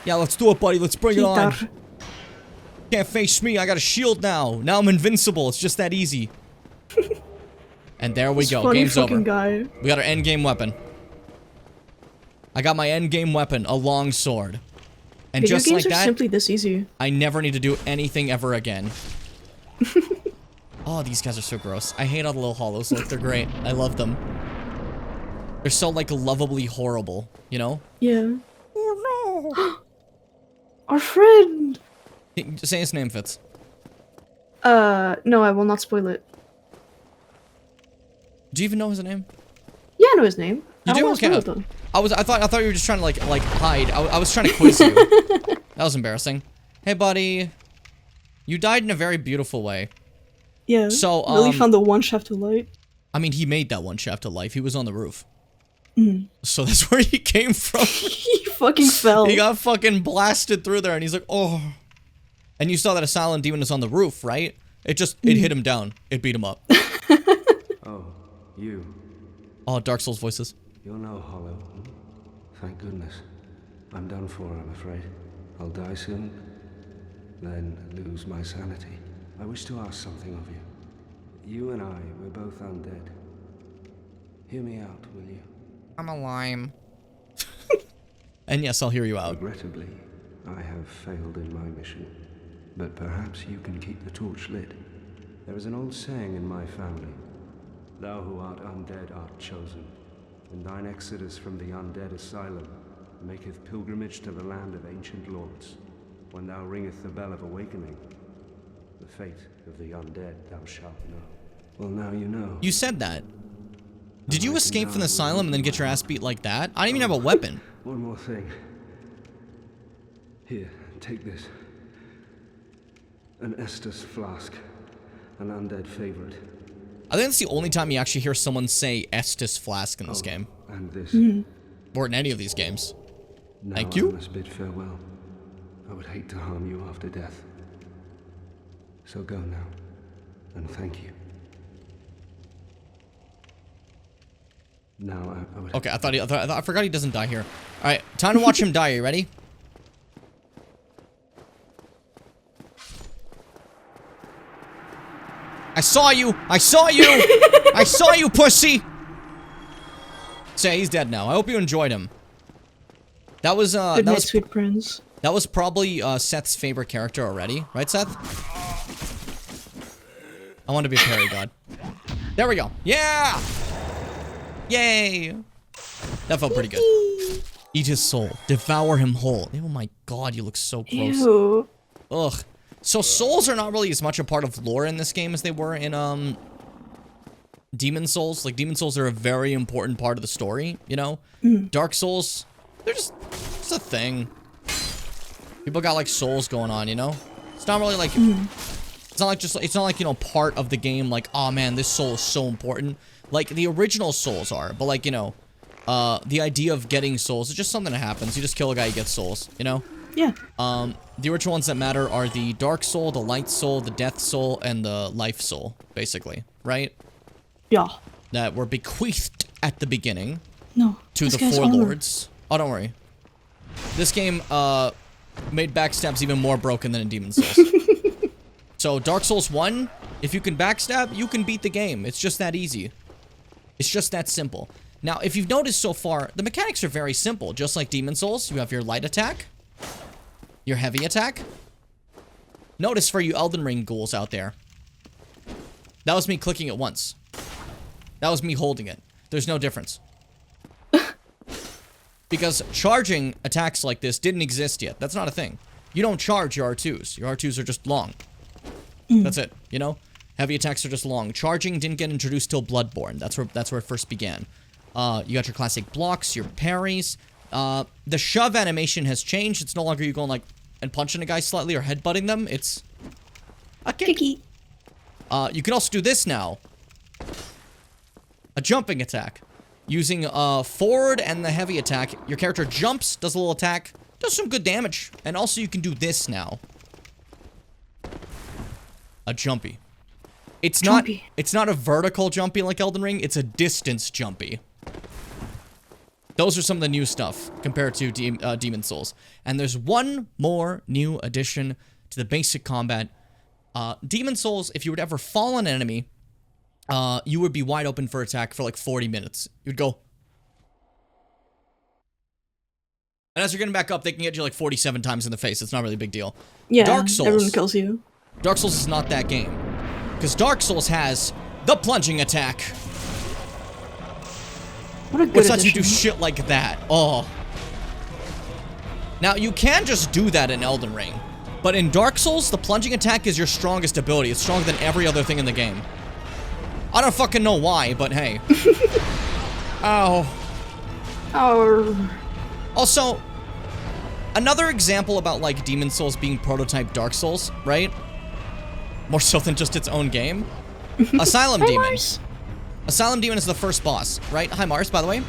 Yeah, let's do it, buddy. Let's bring it on.
Heater.
Can't face me. I got a shield now. Now I'm invincible. It's just that easy. And there we
This
go.
funny
Game's over.
fucking guy.
We got our end game weapon. I got my end game weapon, a long sword. And
Video
just
games
like
are
that,
simply this easy.
I never need to do anything ever again. Oh, these guys are so gross. I hate all the little hollows. Look, they're great. I love them. They're so, like, lovably horrible, you know?
Yeah. Oh no! Our friend!
Say his name, Fitz.
No, I will not spoil it.
Do you even know his name?
Yeah, I know his name.
You
I
do?
don't wanna
Okay.
spoil it, though.
I thought you were just trying to like hide. I was trying to quiz you. That was embarrassing. Hey, buddy. You died in a very beautiful way.
Yeah.
So,
Lily found the one shaft of light.
I mean, he made that one shaft of life. He was on the roof. So that's where he came from.
He fucking fell.
He got fucking blasted through there, and he's like, oh. And you saw that a silent demon is on the roof, right? It hit him down. It beat him up.
Oh, you.
Oh, Dark Souls voices.
You're no hollow. Hmm? Thank goodness. I'm done for, I'm afraid. I'll die soon, then lose my sanity. I wish to ask something of you. You and I, we're both undead. Hear me out, will you?
I'm a lime. And yes, I'll hear you out.
Regrettably, I have failed in my mission. But perhaps you can keep the torch lit. There is an old saying in my family. Thou who art undead art chosen, and thine exodus from the undead asylum maketh pilgrimage to the land of ancient lords. When thou ringeth the bell of awakening, the fate of the undead thou shalt know. Well, now you know.
You said that. Did you escape from the asylum and then get your ass beat like that? I don't even have a weapon.
One more thing. Here, take this. An Estus flask. An undead favorite.
I think that's the only time you actually hear someone say Estus Flask in this game.
And this.
Or in any of these games.
Now
Thank you.
I must bid farewell. I would hate to harm you after death. So go now, and thank you. Now I would.
Okay, I forgot he doesn't die here. Alright, time to watch him die. You ready? I saw you! I saw you! I saw you, pussy! So yeah, he's dead now. I hope you enjoyed him. That was,
Good night, sweet prince.
that was probably, Seth's favorite character already. Right, Seth? I want to be a parry god. There we go. Yeah! Yay! That felt pretty good. Eat his soul. Devour him whole. Oh my god, you look so gross.
Ew.
Ugh. So souls are not really as much a part of lore in this game as they were in, Demon Souls. Like, Demon Souls are a very important part of the story, you know? Dark Souls, they're just a thing. People got, like, souls going on, you know? It's not really, like... It's not like, you know, part of the game, like, oh man, this soul is so important. Like, the original souls are, but, like, you know, the idea of getting souls is just something that happens. You just kill a guy, you get souls, you know?
Yeah.
The original ones that matter are the Dark Soul, the Light Soul, the Death Soul, and the Life Soul, basically, right?
Yeah.
That were bequeathed at the beginning
No.
to
this
the
guy's
Four
armor.
Lords. Oh, don't worry. This game, made backstabs even more broken than in Demon Souls. So, Dark Souls 1, if you can backstab, you can beat the game. It's just that easy. It's just that simple. Now, if you've noticed so far, the mechanics are very simple. Just like Demon Souls, you have your light attack, your heavy attack. Notice for you Elden Ring ghouls out there, that was me clicking it once. That was me holding it. There's no difference. Because charging attacks like this didn't exist yet. That's not a thing. You don't charge your R2s. Your R2s are just long. That's it, you know? Heavy attacks are just long. Charging didn't get introduced till Bloodborne. That's where it first began. You got your classic blocks, your parries. The shove animation has changed. It's no longer you going like and punching a guy slightly or headbutting them. It's a kick.
Kicky.
You can also do this now. A jumping attack. Using forward and the heavy attack, your character jumps, does a little attack, does some good damage. And also you can do this now. A jumpy. It's
Jumpy.
not a vertical jumpy like Elden Ring, it's a distance jumpy. Those are some of the new stuff compared to Demon Souls. And there's one more new addition to the basic combat. Demon Souls, if you were to ever fall on an enemy, you would be wide open for attack for like 40 minutes. You'd go. And as you're getting back up, they can get you like 47 times in the face. It's not really a big deal.
Yeah,
Dark Souls.
everyone kills you.
Dark Souls is not that game. Because Dark Souls has the plunging attack.
What a good
Which lets you
addition.
do shit like that. Oh. Now, you can just do that in Elden Ring. But in Dark Souls, the plunging attack is your strongest ability. It's stronger than every other thing in the game. I don't fucking know why, but hey. Ow.
Oh.
Also, another example about, like, Demon Souls being prototype Dark Souls, right? More so than just its own game. Asylum
Hi,
Demon.
Mars.
Asylum Demon is the first boss, right? Hi, Mars, by the way.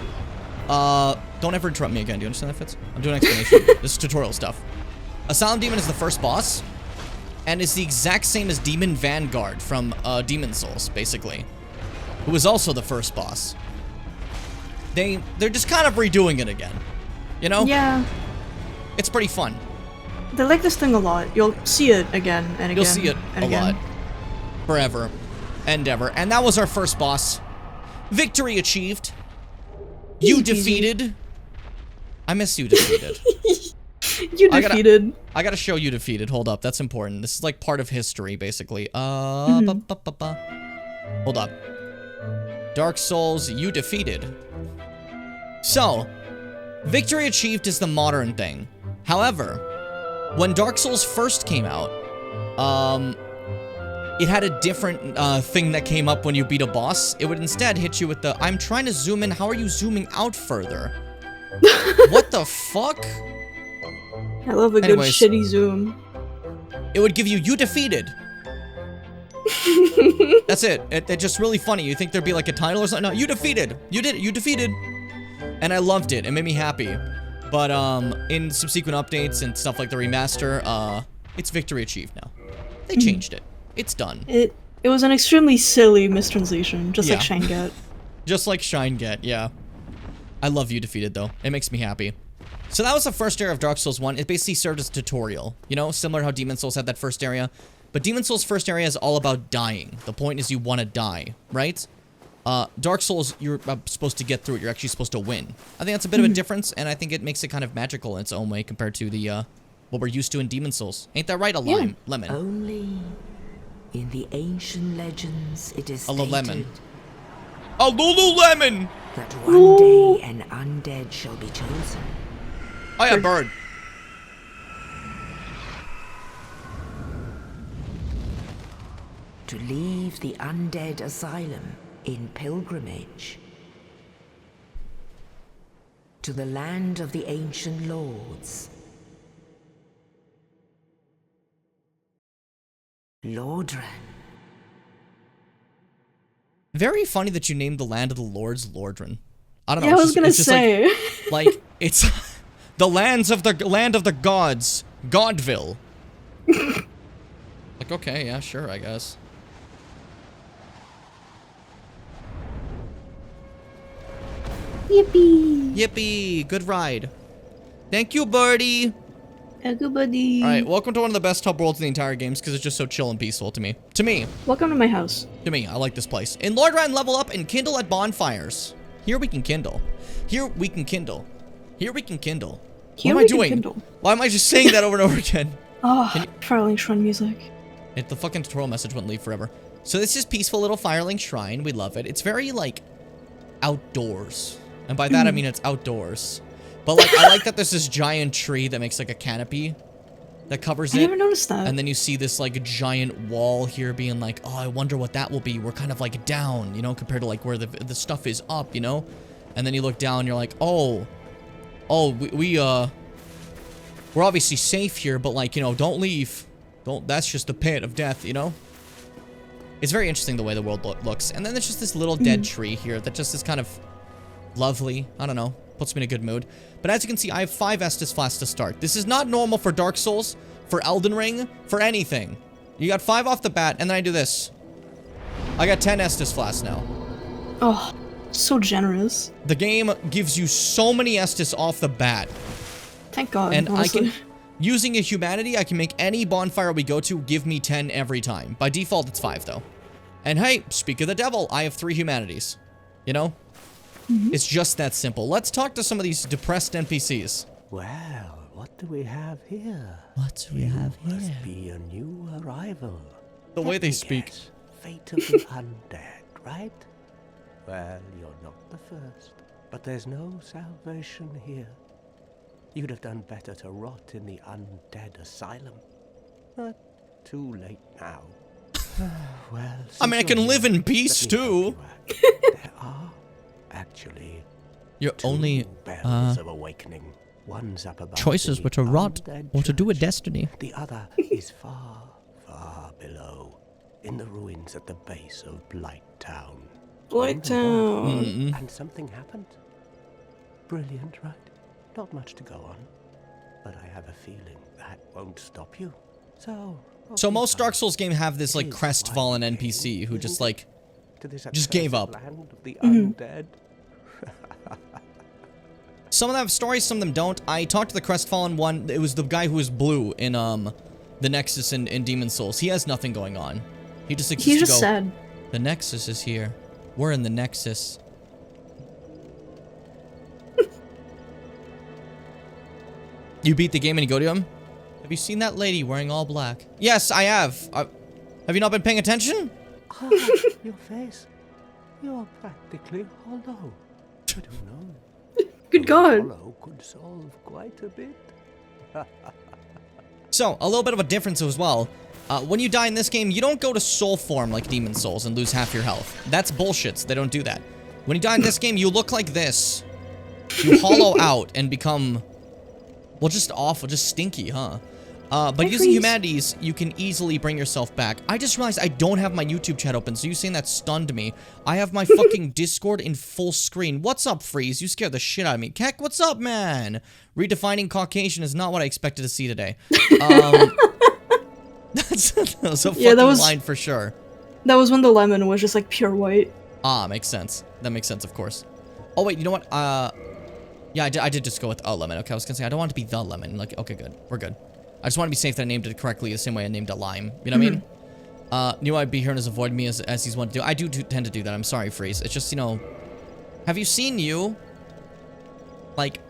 Don't ever interrupt me again. Do you understand that, Fitz? I'm doing an explanation. This is tutorial stuff. Asylum Demon is the first boss, and is the exact same as Demon Vanguard from Demon Souls, basically, who was also the first boss. They're just kind of redoing it again, you know?
Yeah.
It's pretty fun.
They like this thing a lot. You'll see it again and again.
You'll see it
and
a
again.
lot. Forever and ever. And that was our first boss. Victory achieved. You
Easy peasy.
defeated. I miss you defeated.
You defeated.
I gotta show you defeated. Hold up, that's important. This is like part of history, basically. Hold up. Dark Souls, you defeated. So, victory achieved is the modern thing. However, when Dark Souls first came out, it had a different thing that came up when you beat a boss. It would instead hit you with the, I'm trying to zoom in, how are you zooming out further? What the fuck?
I love a
Anyways.
good shitty zoom.
It would give you, you defeated. That's it. It's just really funny. You think there'd be like a title or something? No, you defeated. You did it. You defeated. And I loved it. It made me happy. But in subsequent updates and stuff like the remaster, it's victory achieved now. They changed it. It's done.
It was an extremely silly mistranslation, just like
Yeah.
Shine Get.
Just like Shine Get, yeah. I love you defeated though. It makes me happy. So that was the first area of Dark Souls 1. It basically served as a tutorial. You know, similar to how Demon Souls had that first area. But Demon Souls' first area is all about dying. The point is you want to die, right? Dark Souls, you're supposed to get through it. You're actually supposed to win. I think that's a bit of a difference, and I think it makes it kind of magical in its own way compared to the, what we're used to in Demon Souls. Ain't that right, Lemon?
Only in the ancient legends it is
A
stated
lemon. A Lululemon!
that one day an undead shall be chosen.
Oh yeah, bird.
To leave the undead asylum in pilgrimage to the land of the ancient lords. Lordran.
Very funny that you named the land of the lords Lordran. I don't know.
Yeah, I
it's
was
just-
gonna
it's just
say.
like it's the land of the gods, Godville. Like, okay, yeah, sure, I guess.
Yippee!
Yippee! Good ride. Thank you, birdie.
Everybody.
All right, welcome to one of the best hub worlds in the entire games because it's just so chill and peaceful to me.
Welcome to my house.
I like this place. In Lordran, level up and kindle at bonfires. Here we can kindle. Here we can kindle. Here we can kindle.
Here
what am
we
I
can
doing?
kindle.
Why am I just saying that over and over again?
Oh, Firelink Shrine music.
The fucking tutorial message wouldn't leave forever. So this is peaceful little Firelink Shrine. We love it. It's very, like, outdoors. And by that, I mean it's outdoors. But, like, I like that there's this giant tree that makes, like, a canopy that covers
I
it.
never noticed that.
And then you see this, like, giant wall here being like, oh, I wonder what that will be. We're kind of, like, down, you know, compared to, like, where the stuff is up, you know? And then you look down and you're like, oh, we're obviously safe here, but, like, you know, don't leave. That's just the pit of death, you know? It's very interesting the way the world looks. And then there's just this little dead tree here that just is kind of lovely. I don't know. Puts me in a good mood. But as you can see, I have 5 Estus Flasks to start. This is not normal for Dark Souls, for Elden Ring, for anything. You got 5 off the bat, and then I do this. I got 10 Estus Flasks now.
Oh, so generous.
The game gives you so many Estus off the bat.
Thank God,
And
honestly.
Using a humanity, I can make any bonfire we go to give me 10 every time. By default, it's 5, though. And hey, speak of the devil, I have 3 humanities. You know? It's just that simple. Let's talk to some of these depressed NPCs.
Well, what do we have here?
What do we have
Must
here?
be a new arrival.
The way
Let
they
me
speak.
guess. Fate of the undead, right? Well, you're not the first, but there's no salvation here. You'd have done better to rot in the undead asylum. But too late now. Well,
I mean, I
since
can
you're
live
here,
in peace,
let me help
too.
you out. There are actually
You're
two
only,
bells of awakening. One's up above
choices
in
were
the
to rot
undead
or to do with
church.
destiny.
The other is far, far below, in the ruins at the base of Blight Town.
Blight
Find them both,
Mm-mm.
And something happened. Brilliant, right? Not much to go on, but I have a feeling that won't stop you. So
Most Dark Souls games have this, like, crestfallen NPC who just, like, just gave up.
Land of the undead.
some of them have stories, some of them don't. I talked to the crestfallen one. It was the guy who was blue in, the Nexus in Demon Souls. He has nothing going on. He just exists
He's
to
just
go,
sad.
the Nexus is here. We're in the Nexus. You beat the game and you go to him? Have you seen that lady wearing all black? Yes, I have. Have you not been paying attention?
Ah, your face. You're practically hollow. But who knows?
Good God.
Hollow could solve quite a bit.
So, a little bit of a difference as well. When you die in this game, you don't go to soul form like Demon Souls and lose half your health. That's bullshit. They don't do that. When you die in this game, you look like this. You hollow out and become, well, just awful, just stinky, huh? But using humanities, you can easily bring yourself back. I just realized I don't have my YouTube chat open, so you saying that stunned me. I have my fucking Discord in full screen. What's up, Freeze? You scared the shit out of me. Keck, what's up, man? Redefining Caucasian is not what I expected to see today. That was a fucking line for sure.
That was when the lemon was just like pure white.
Ah, makes sense. That makes sense, of course. Oh, wait, you know what? Yeah, I did just go with lemon. Okay, I was gonna say, I don't want it to be the lemon. Like, okay, good. We're good. I just want to be safe that I named it correctly the same way I named a lime. You know what I mean? Knew I'd be here and just avoid me as he's wanted to do. I do tend to do that. I'm sorry, Freeze. It's just, you know... Have you seen you? Like...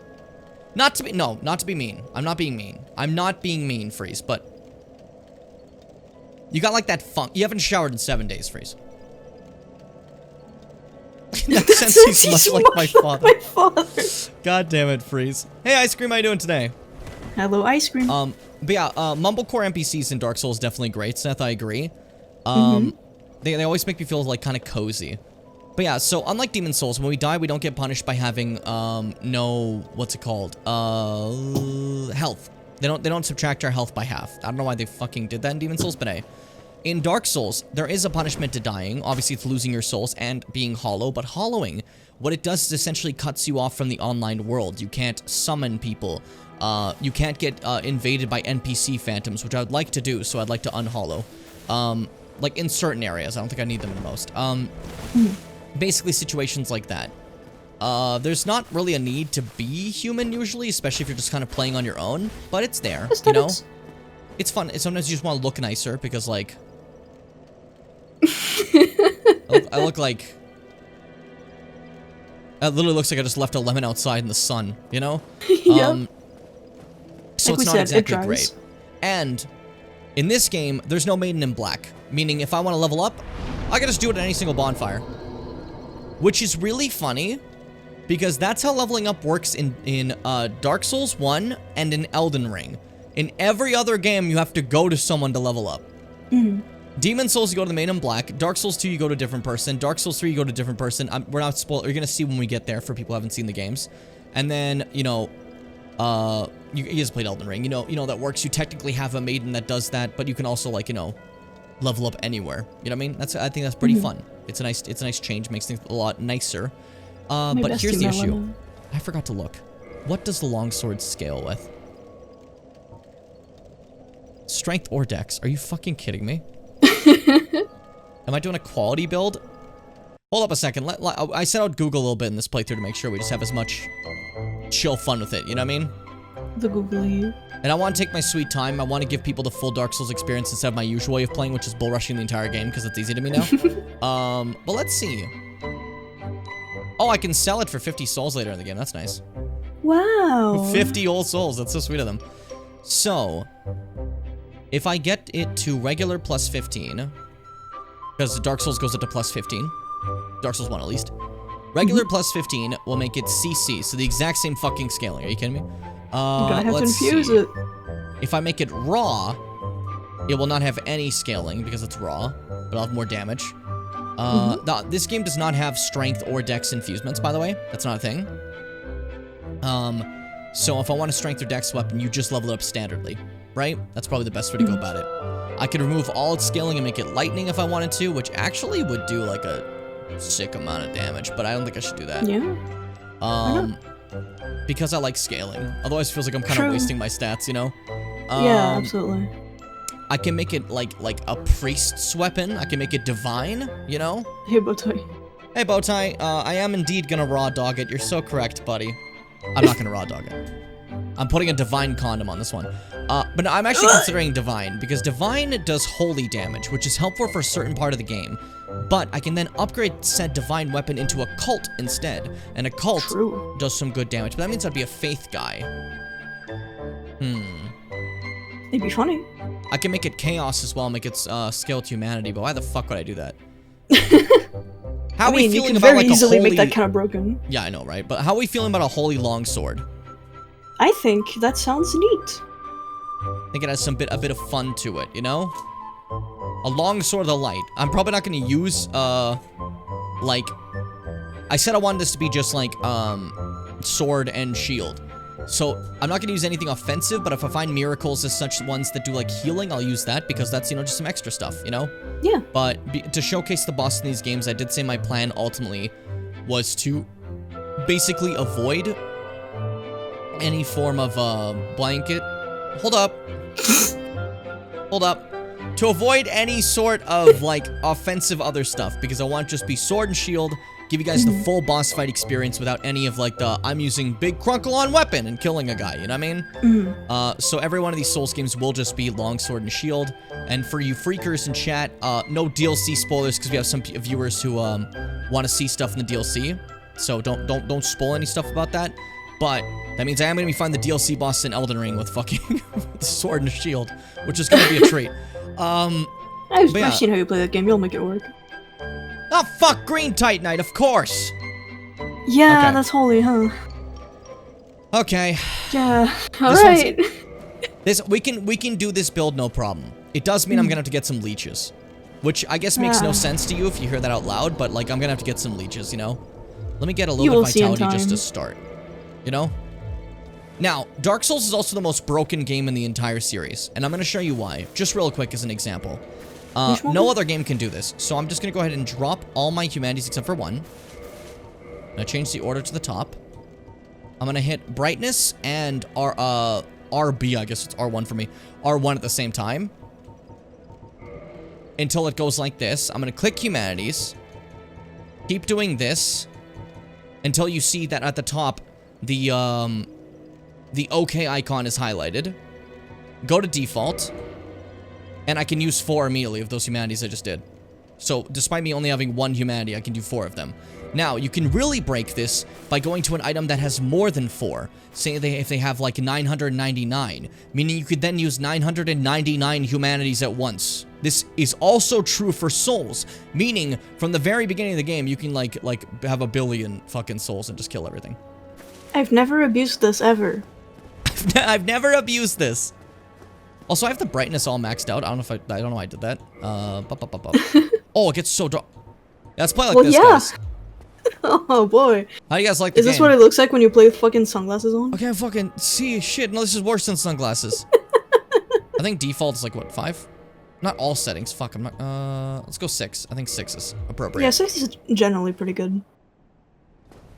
Not to be mean. I'm not being mean. I'm not being mean, Freeze, but... You got like that funk. You haven't showered in 7 days, Freeze. In that sense, he's much like my father. God damn it, Freeze. Hey, Ice Cream, how you doing today?
Hello, Ice Cream.
But yeah, Mumblecore NPCs in Dark Souls definitely great, Seth, I agree. They always make me feel like kind of cozy. But yeah, so unlike Demon Souls, when we die, we don't get punished by having no, what's it called? Health. They don't subtract our health by half. I don't know why they fucking did that in Demon Souls, but hey. In Dark Souls, there is a punishment to dying. Obviously, it's losing your souls and being hollow, but hollowing, what it does is essentially cuts you off from the online world. You can't summon people. You can't get invaded by NPC phantoms, which I would like to do, so I'd like to unhollow. Like in certain areas. I don't think I need them in most. Basically situations like that. There's not really a need to be human usually, especially if you're just kind of playing on your own, but it's there, you know? It's fun. Sometimes you just want to look nicer because, like... I look like... It literally looks like I just left a lemon outside in the sun, you know?
Yep.
So
Like
it's
we
not
said, it
exactly
dries.
great. And in this game, there's no Maiden in Black. Meaning, if I want to level up, I can just do it at any single bonfire. Which is really funny, because that's how leveling up works in Dark Souls 1 and in Elden Ring. In every other game, you have to go to someone to level up. Demon Souls, you go to the Maiden in Black. Dark Souls 2, you go to a different person. Dark Souls 3, you go to a different person. We're not spoiled. You're gonna see when we get there for people who haven't seen the games. And then, you know, you just played Elden Ring. You know that works. You technically have a maiden that does that, but you can also, like, you know, level up anywhere. You know what I mean? I think that's pretty fun. It's a nice change. Makes things a lot nicer. But here's the issue. I forgot to look. What does the longsword scale with? Strength or dex? Are you fucking kidding me? Am I doing a quality build? Hold up a second. I said I'd Google a little bit in this playthrough to make sure we just have as much chill fun with it. You know what I mean?
The googly.
And I want to take my sweet time. I want to give people the full Dark Souls experience instead of my usual way of playing, which is bull rushing the entire game because it's easy to me now. But let's see. Oh, I can sell it for 50 souls later in the game. That's nice.
Wow.
50 old souls. That's so sweet of them. So, if I get it to regular plus 15, because Dark Souls goes up to plus 15. Dark Souls 1 at least. Regular plus 15 will make it CC, so the exact same fucking scaling. Are you kidding me?
You're gonna have to
let's
infuse
see.
it.
If I make it raw, it will not have any scaling because it's raw, but I'll have more damage. This game does not have strength or dex infusements, by the way. That's not a thing. So if I want a strength or dex weapon, you just level it up standardly, right? That's probably the best way to go about it. I could remove all its scaling and make it lightning if I wanted to, which actually would do like a sick amount of damage, but I don't think I should do that.
Yeah.
Because I like scaling. Otherwise it feels like I'm kind of wasting my stats, you know?
Yeah, absolutely.
I can make it like a priest's weapon. I can make it divine, you know?
Hey, Bowtie.
Hey, Bowtie, I am indeed gonna raw dog it. You're so correct, buddy. I'm not gonna raw dog it. I'm putting a divine condom on this one. But no, I'm actually considering divine, because divine does holy damage, which is helpful for a certain part of the game. But I can then upgrade said divine weapon into a cult instead. And a cult does some good damage, but that means I'd be a faith guy.
It'd be funny.
I can make it chaos as well, make it scale to humanity, but why the fuck would I do that? How
I
are we
mean,
feeling
you can
about
very
like a
easily
holy...
make that kind of broken.
Yeah, I know, right? But how are we feeling about a holy longsword?
I think that sounds neat.
I think it has a bit of fun to it, you know? A longsword of the light. I'm probably not going to use, like... I said I wanted this to be just, like, sword and shield. So, I'm not going to use anything offensive, but if I find miracles as such ones that do, like, healing, I'll use that, because that's, you know, just some extra stuff, you know?
Yeah.
But to showcase the boss in these games, I did say my plan, ultimately, was to basically avoid any form of, blanket. Hold up. Hold up. To avoid any sort of, like, offensive other stuff, because I want to just be sword and shield, give you guys the full boss fight experience without any of, like, the I'm using big crunkle-on weapon and killing a guy, you know what I mean? So every one of these Souls games will just be long sword and shield, and for you freakers in chat, no DLC spoilers, because we have some viewers who, want to see stuff in the DLC, so don't spoil any stuff about that, but that means I am going to be fighting the DLC boss in Elden Ring with fucking sword and shield, which is going to be a treat.
I've seen how you play that game. You'll make it work.
Oh, fuck, Green Titanite, of course.
Yeah,
Okay.
that's holy, huh?
Okay.
Yeah.
This
Alright.
We can do this build no problem. It does mean I'm gonna have to get some leeches, which I guess makes no sense to you if you hear that out loud. But like, I'm gonna have to get some leeches, you know. Let me get a little bit of vitality just to start, you know. Now, Dark Souls is also the most broken game in the entire series, and I'm gonna show you why, just real quick as an example. No other game can do this, so I'm just gonna go ahead and drop all my humanities except for one. I'm gonna change the order to the top. I'm gonna hit brightness and RB, I guess it's R1 for me, R1 at the same time. Until it goes like this. I'm gonna click humanities. Keep doing this until you see that at the top, the OK icon is highlighted. Go to default. And I can use 4 immediately of those humanities I just did. So, despite me only having 1 humanity, I can do 4 of them. Now, you can really break this by going to an item that has more than 4. Say if they have like 999, meaning you could then use 999 humanities at once. This is also true for souls, meaning from the very beginning of the game, you can like have a billion fucking souls and just kill everything.
I've never abused this ever.
I've never abused this. Also, I have the brightness all maxed out. I don't know why I did that. Oh, it gets so dark. Let's play like this, guys.
Oh boy.
How do you guys like the game?
Is this what it looks like when you play with fucking sunglasses on?
Okay, I fucking see shit. No, this is worse than sunglasses. I think default is like what, 5? Not all settings. Fuck, I'm not. Let's go 6. I think 6 is appropriate.
Yeah, 6 is generally pretty good.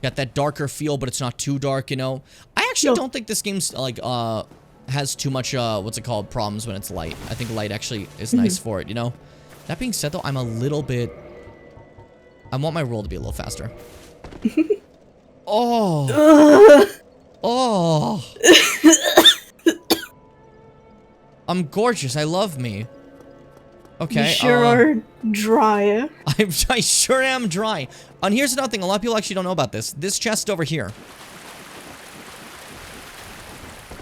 Got that darker feel, but it's not too dark, you know. I actually don't think this game's like has too much what's it called, problems when it's light. I think light actually is nice for it, you know. That being said though, I'm a little bit, I want my roll to be a little faster. Oh. Oh. I'm gorgeous. I love me. Okay.
You sure are dry.
I sure am dry. And here's another thing. A lot of people actually don't know about this. This chest over here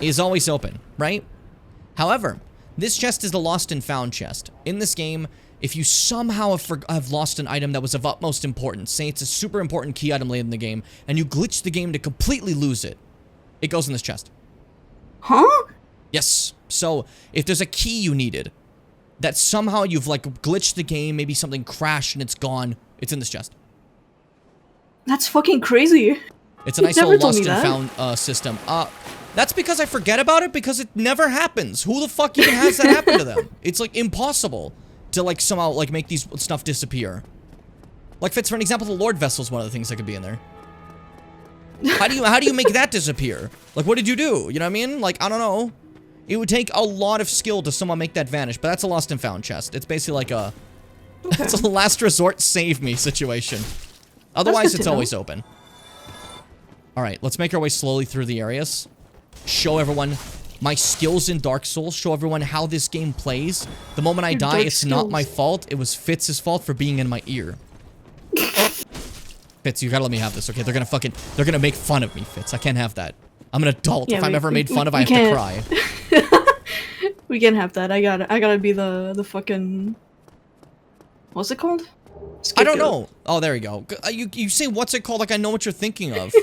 is always open, right? However, this chest is the lost and found chest. In this game, if you somehow have lost an item that was of utmost importance, say it's a super important key item late in the game, and you glitch the game to completely lose it, it goes in this chest.
Huh?
Yes. So, if there's a key you needed, that somehow you've, like, glitched the game, maybe something crashed and it's gone, it's in this chest.
That's fucking crazy.
It's a nice
never
little
told
lost
me
and found system. That's because I forget about it, because it never happens. Who the fuck even has that happen to them? It's, like, impossible to, like, somehow, like, make these stuff disappear. Like, Fitz, for an example, the Lord Vessel is one of the things that could be in there. How do you make that disappear? Like, what did you do? You know what I mean? Like, I don't know. It would take a lot of skill to somehow make that vanish, but that's a lost and found chest. It's basically like a... Okay. It's a last resort save me situation. Otherwise, it's always open. Alright, let's make our way slowly through the areas. Show everyone my skills in Dark Souls. Show everyone how this game plays. The moment I die, it's not my fault. It was Fitz's fault for being in my ear. Fitz, you gotta let me have this, okay? They're gonna make fun of me, Fitz. I can't have that. I'm an adult. Yeah, if I'm ever made fun of, I have to cry.
We can't have that. I gotta be the fucking... What's it called?
I don't know. Oh, there you go. You say what's it called like I know what you're thinking of.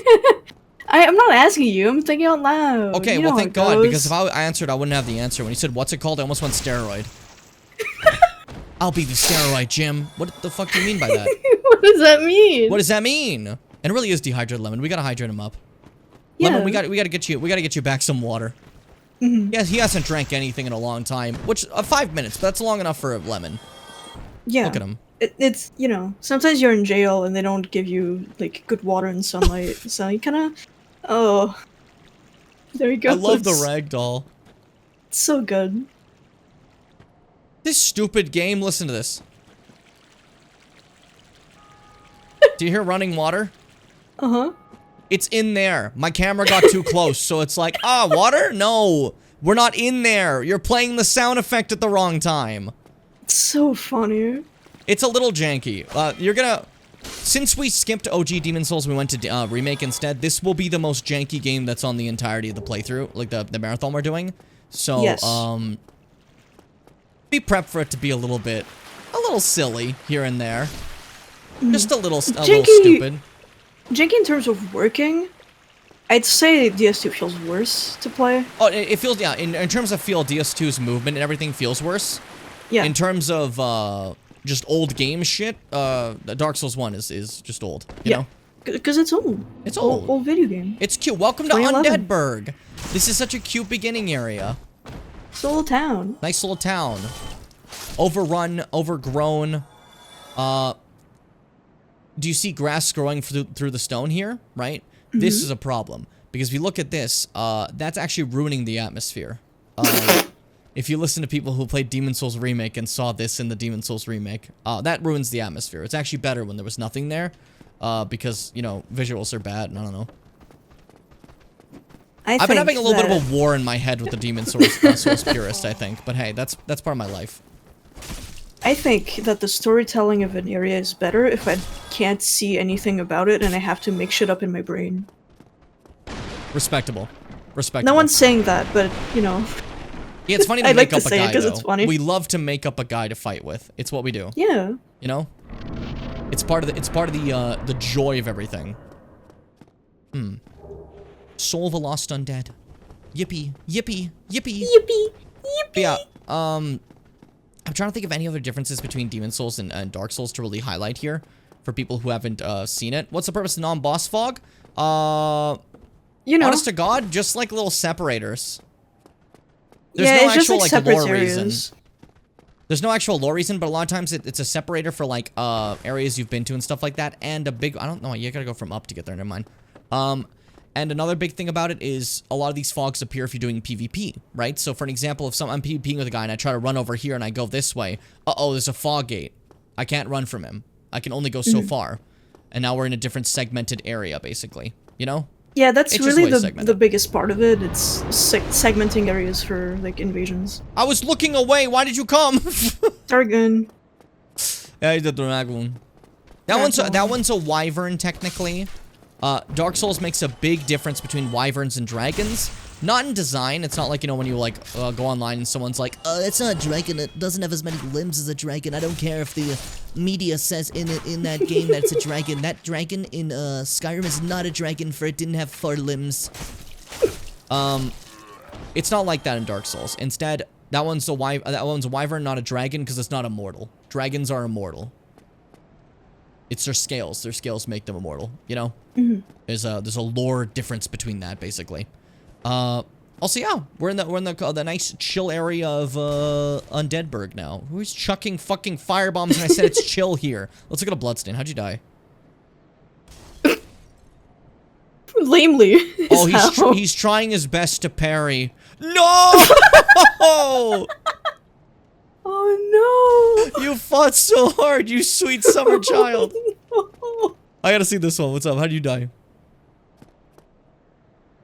I'm not asking you. I'm thinking out loud.
Okay, well, thank God, because if I answered, I wouldn't have the answer. When you said, what's it called, I almost went steroid. I'll be the steroid, Jim. What the fuck do you mean by that?
What does that mean?
What does that mean? And it really is dehydrated lemon. We gotta hydrate him up.
Yeah.
Lemon, we gotta get you back some water. Yeah, he hasn't drank anything in a long time, which 5 minutes, but that's long enough for a lemon.
Yeah.
Look at him.
It's, you know, sometimes you're in jail and they don't give you, like, good water and sunlight, so you kinda... Oh. There you go.
I love the ragdoll.
It's so good.
This stupid game, listen to this. Do you hear running water?
Uh-huh.
It's in there. My camera got too close, so it's like, water? No. We're not in there. You're playing the sound effect at the wrong time.
It's so funny.
It's a little janky. You're gonna... Since we skipped OG Demon Souls, we went to Remake instead, this will be the most janky game that's on the entirety of the playthrough, like the marathon we're doing. So,
yes.
Be prepped for it to be a little silly here and there. Just a little stupid.
Janky in terms of working, I'd say DS2 feels worse to play.
Oh, it feels, yeah, in terms of feel, DS2's movement and everything feels worse.
Yeah.
In terms of, just old game shit, Dark Souls 1 is just old, you know?
Because it's old.
It's old.
Old video game.
It's cute. Welcome to Undeadburg. This is such a cute beginning area.
It's a little town.
Nice little town. Overrun, overgrown. Do you see grass growing through the stone here? Right? This is a problem. Because if you look at this, that's actually ruining the atmosphere. If you listen to people who played Demon Souls Remake and saw this in the Demon Souls Remake, that ruins the atmosphere. It's actually better when there was nothing there, because, you know, visuals are bad, and I don't know. I've been having a little bit of a war in my head with the Demon Souls purist, I think. But hey, that's part of my life.
I think that the storytelling of an area is better if I can't see anything about it and I have to make shit up in my brain.
Respectable. Respectable.
No one's saying that, but, you know...
Yeah, it's funny to make up a guy, though.
It's funny.
We love to make up a guy to fight with. It's what we do.
Yeah.
You know? It's part of the joy of everything. Soul of a lost undead. Yippee. Yippee. Yippee.
Yippee. Yippee.
Yeah, I'm trying to think of any other differences between Demon Souls and Dark Souls to really highlight here for people who haven't seen it. What's the purpose of non-boss fog?
You know,
honest to God, just like little separators. There's
yeah,
no
it's
actual
just
like lore
areas.
reason. There's no actual lore reason, but a lot of times it's a separator for like areas you've been to and stuff like that, and a big, I don't know, you gotta go from up to get there, never mind. And another big thing about it is a lot of these fogs appear if you're doing PvP, right? So for an example, if I'm PvPing with a guy and I try to run over here and I go this way, there's a fog gate. I can't run from him. I can only go so far. And now we're in a different segmented area, basically, you know?
Yeah, that's
It's just
really
way
the
segmented.
biggest part of it. It's segmenting areas for like invasions.
I was looking away. Why did you come?
Targun.
Yeah, the dragon. That one's a wyvern technically. Dark Souls makes a big difference between wyverns and dragons. Not in design. It's not like, you know, when you like go online and someone's like, it's not a dragon. It doesn't have as many limbs as a dragon. I don't care if the media says in that game that it's a dragon. That dragon in Skyrim is not a dragon, for it didn't have 4 limbs. It's not like that in Dark Souls. Instead, that one's a wyvern, not a dragon, because it's not immortal. Dragons are immortal. It's their scales. Their scales make them immortal. You know, there's a lore difference between that, basically. Also, yeah, we're in the nice chill area of Undeadburg now. Who's chucking fucking firebombs? And I said it's chill here. Let's look at a bloodstain. How'd you die?
Lamely.
Oh, he's trying his best to parry. No!
Oh no!
You fought so hard, you sweet summer child. I gotta see this one. What's up? How'd you die?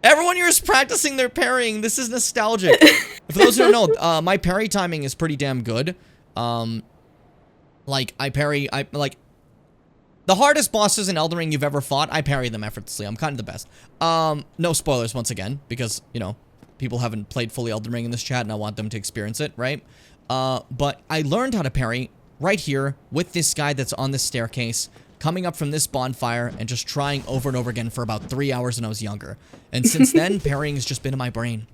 Everyone here is practicing their parrying. This is nostalgic. For those who don't know, my parry timing is pretty damn good. Like, the hardest bosses in Elden Ring you've ever fought, I parry them effortlessly. I'm kind of the best. No spoilers once again, because, you know, people haven't played fully Elden Ring in this chat, and I want them to experience it, right? But I learned how to parry right here with this guy that's on this staircase, coming up from this bonfire and just trying over and over again for about 3 hours when I was younger. And since then, parrying has just been in my brain.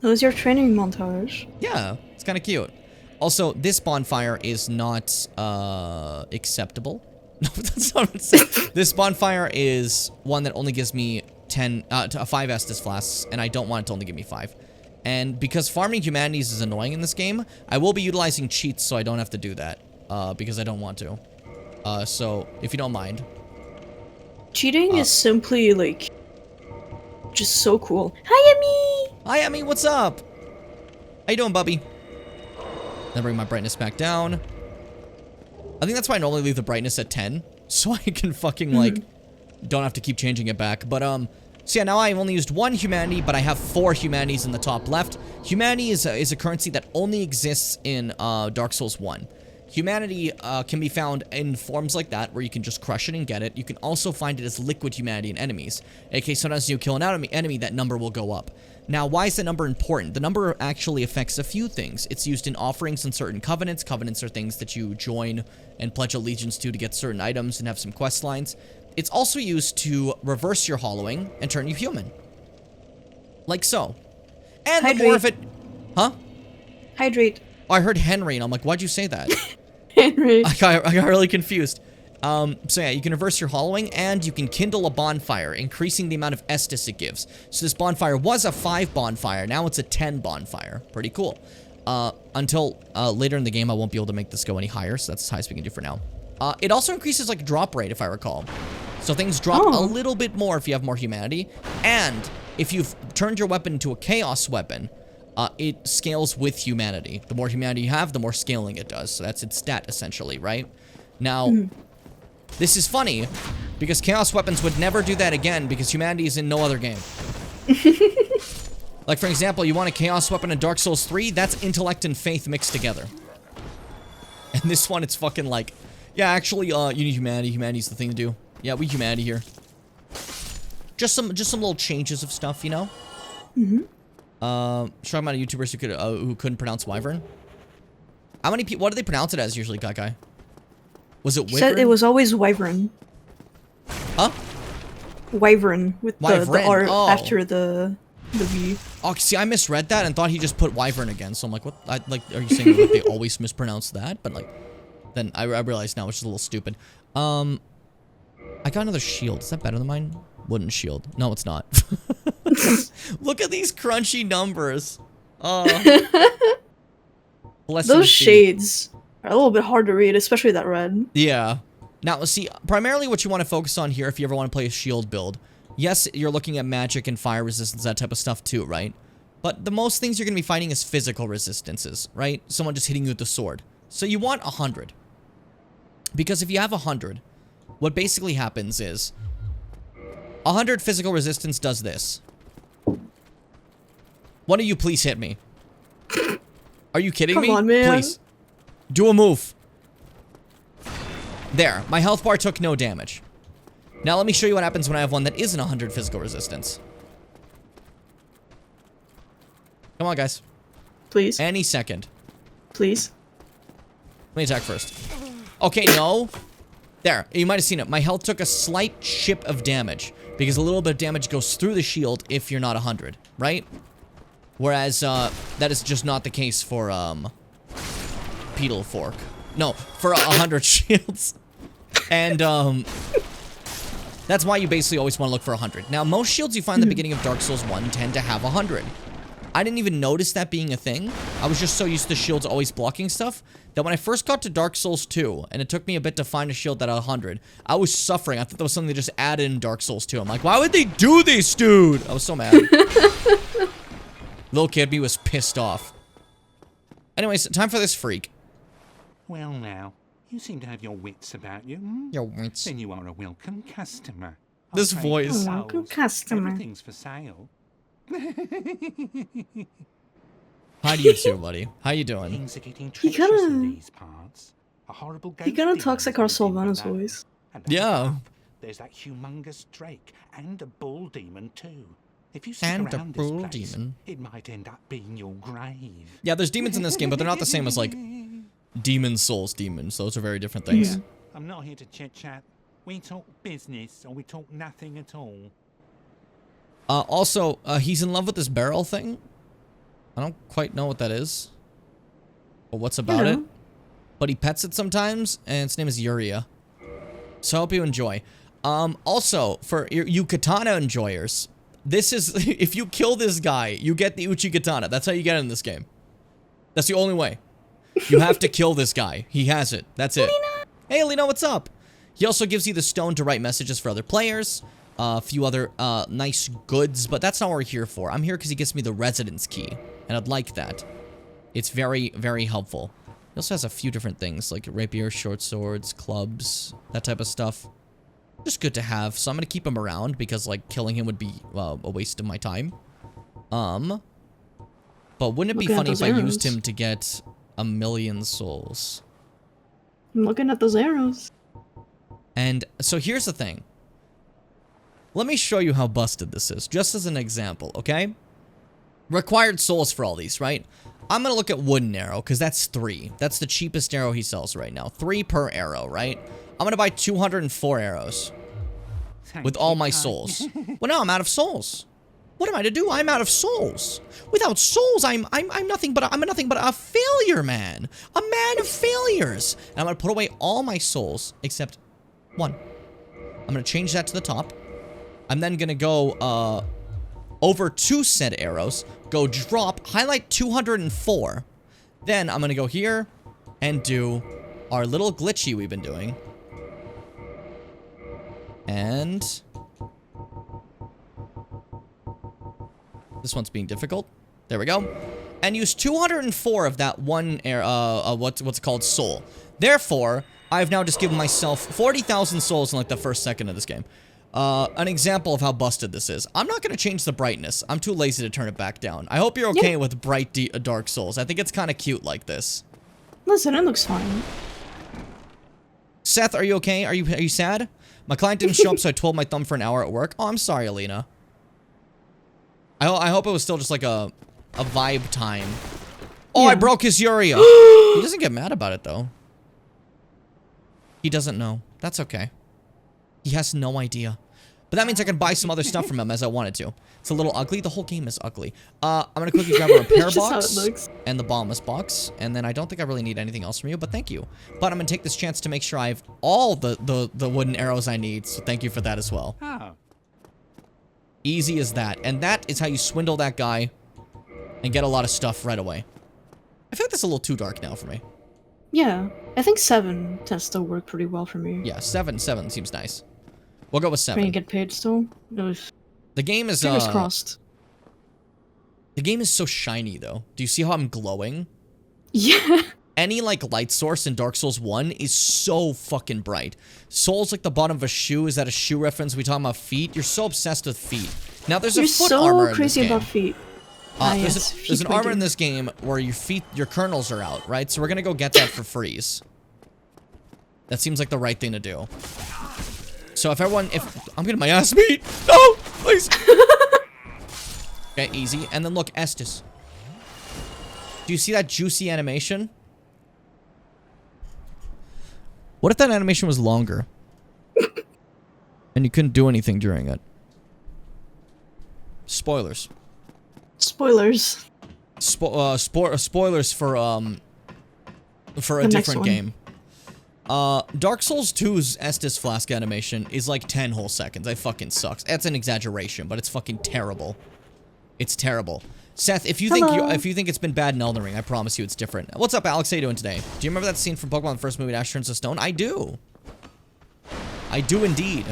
That was your training montage.
Yeah, it's kind of cute. Also, this bonfire is not acceptable. No, that's not what it says. This bonfire is one that only gives me 5 Estus flasks, and I don't want it to only give me 5. And because farming humanities is annoying in this game, I will be utilizing cheats so I don't have to do that, because I don't want to. So, if you don't mind.
Cheating is simply, like, just so cool. Hi, Emmy!
Hi, Emmy, what's up? How you doing, Bubby? Then bring my brightness back down. I think that's why I normally leave the brightness at 10. So I can fucking, like, don't have to keep changing it back. But, so yeah, now I've only used 1 humanity, but I have 4 humanities in the top left. Humanity is a currency that only exists in Dark Souls 1. Humanity can be found in forms like that, where you can just crush it and get it. You can also find it as liquid humanity in enemies. aka sometimes you kill an enemy, that number will go up. Now, why is the number important? The number actually affects a few things. It's used in offerings and certain covenants. Covenants are things that you join and pledge allegiance to get certain items and have some quest lines. It's also used to reverse your hollowing and turn you human. Like so. And the more of it... Huh?
Hydrate.
Oh, I heard Henry, and I'm like, why'd you say that?
Henry.
I got really confused. So yeah, you can reverse your hollowing, and you can kindle a bonfire, increasing the amount of Estus it gives. So this bonfire was a 5 bonfire, now it's a 10 bonfire. Pretty cool. Until later in the game, I won't be able to make this go any higher, so that's as high as we can do for now. It also increases, like, drop rate, if I recall. So things drop a little bit more if you have more humanity, and if you've turned your weapon into a chaos weapon, it scales with humanity. The more humanity you have, the more scaling it does. So that's its stat, essentially, right? Now, this is funny, because chaos weapons would never do that again, because humanity is in no other game. Like, for example, you want a chaos weapon in Dark Souls 3, that's intellect and faith mixed together. And this one, it's fucking like, yeah, actually, you need humanity. Humanity's the thing to do. Yeah, we humanity here. Just some little changes of stuff, you know? Talking about YouTubers who couldn't pronounce wyvern. How many people? What do they pronounce it as usually, Kakai? Was it wyvern?
Said it was always wyvern.
Huh?
Wyvern with the R after the V.
Oh, see, I misread that and thought he just put wyvern again. So I'm like, what? Are you saying like they always mispronounce that? But like, then I realized now, which is a little stupid. I got another shield. Is that better than mine? Wooden shield. No, it's not. Look at these crunchy numbers.
Those shades are a little bit hard to read, especially that red.
Yeah. Now, let's see. Primarily what you want to focus on here if you ever want to play a shield build. Yes, you're looking at magic and fire resistance, that type of stuff too, right? But the most things you're going to be fighting is physical resistances, right? Someone just hitting you with the sword. So you want 100. Because if you have 100, what basically happens is 100 physical resistance does this. One of you please hit me. Are you kidding me?
Come on, man.
Please. Do a move. There. My health bar took no damage. Now let me show you what happens when I have one that isn't 100 physical resistance. Come on, guys.
Please.
Any second.
Please.
Let me attack first. Okay, no. There. You might have seen it. My health took a slight chip of damage. Because a little bit of damage goes through the shield if you're not 100. Right? Whereas, that is just not the case for, Pedal Fork. No, for 100 shields. And, that's why you basically always want to look for 100. Now, most shields you find at the beginning of Dark Souls 1 tend to have 100. I didn't even notice that being a thing. I was just so used to shields always blocking stuff that when I first got to Dark Souls 2, and it took me a bit to find a shield that had 100, I was suffering. I thought that was something they just added in Dark Souls 2. I'm like, why would they do this, dude? I was so mad. Little kid me was pissed off. Anyways, time for this freak.
Well now, you seem to have your wits about you. Hmm?
Your wits.
Then you are a welcome customer.
This
Okay,
voice.
Welcome
souls.
customer.
Everything's for sale.
Hi to you too, buddy. How you doing?
Things are getting
He
treacherous in
kinda-
these parts. A horrible
He kinda
ghost
talks like
demon
our
is moving
Sylvanas
about.
voice.
And
Yeah.
up, there's that humongous drake and a bull demon too. If you stick
And a
around this
bull
place,
demon.
it might end up being your grave.
Yeah, there's demons in this game, but they're not the same as, like, Demon Souls demons. Those are very different things.
Yeah.
I'm not here to chit chat. We talk business or we talk nothing at all.
Also, he's in love with this barrel thing. I don't quite know what that is. Or what's about it.
know.
But he pets it sometimes, and its name is Yuria. So I hope you enjoy. Also, for you katana enjoyers, this is, if you kill this guy, you get the Uchi katana. That's how you get it in this game. That's the only way. You have to kill this guy. He has it. That's it. Hey, Alina, what's up? He also gives you the stone to write messages for other players. A few other nice goods, but that's not what we're here for. I'm here because he gives me the residence key, and I'd like that. It's very, very helpful. He also has a few different things, like rapier, short swords, clubs, that type of stuff. Just good to have, so I'm going to keep him around, because, like, killing him would be a waste of my time. But wouldn't it be
Looking at
funny if
those
I used
arrows.
him to get 1,000,000 souls?
I'm looking at those arrows.
And so here's the thing. Let me show you how busted this is, just as an example, okay? Required souls for all these, right? I'm gonna look at wooden arrow, because that's 3. That's the cheapest arrow he sells right now. 3 per arrow, right? I'm gonna buy 204 arrows
Thank
with
you,
all my
kind.
souls. Well, now I'm out of souls. What am I to do? I'm out of souls. Without souls, I'm nothing but a failure, man. A man of failures. And I'm gonna put away all my souls except 1. I'm gonna change that to the top. I'm then gonna go over 2 said arrows, go drop, highlight 204. Then I'm gonna go here and do our little glitchy we've been doing. And this one's being difficult. There we go. And use 204 of that one what's called soul. Therefore, I've now just given myself 40,000 souls in like the first second of this game. An example of how busted this is. I'm not going to change the brightness. I'm too lazy to turn it back down. I hope you're okay with bright Dark Souls. I think it's kind of cute like this.
Listen, it looks fine.
Seth, are you okay? Are you sad? My client didn't show up, so I twirled my thumb for an hour at work. Oh, I'm sorry, Alina. I hope it was still just like a vibe time. Oh, I
Yeah.
broke his Yuria. He doesn't get mad about it, though. He doesn't know. That's okay. He has no idea. But that means I can buy some other stuff from him as I wanted to. It's a little ugly. The whole game is ugly. I'm going to quickly grab a repair
It's just how
box
it looks.
and the bombless box. And then I don't think I really need anything else from you, but thank you. But I'm going to take this chance to make sure I have all the wooden arrows I need. So thank you for that as well.
Oh,
Easy as that. And that is how you swindle that guy and get a lot of stuff right away. I feel like that's a little too dark now for me.
Yeah, I think 7 tends to work pretty well for me.
Yeah, 7 seems nice. We'll go with
Trying
7.
to get paid still.
The game is
Fingers crossed.
the game is so shiny though. Do you see how I'm glowing?
Yeah.
any, like, light source in Dark Souls 1 is so fucking bright. Soul's like the bottom of a shoe. Is that a shoe reference? We talking about feet? You're so obsessed with feet. Now, there's a foot armor in this game.
You're so crazy about feet.
There's an armor in this game where your kernels are out, right? So we're gonna go get that for freeze. That seems like the right thing to do. So if I'm getting my ass beat. No, please. Okay, easy. And then look, Estes. Do you see that juicy animation? What if that animation was longer? And you couldn't do anything during it? Spoilers.
Spoilers.
Spoilers for a different game. Dark Souls 2's Estus Flask animation is like 10 whole seconds. It fucking sucks. That's an exaggeration, but it's fucking terrible. It's terrible. Seth, if you think it's been bad in Elden Ring, I promise you it's different. What's up, Alex? How you doing today? Do you remember that scene from Pokemon the first movie, Ash Turns to Stone? I do. I do indeed.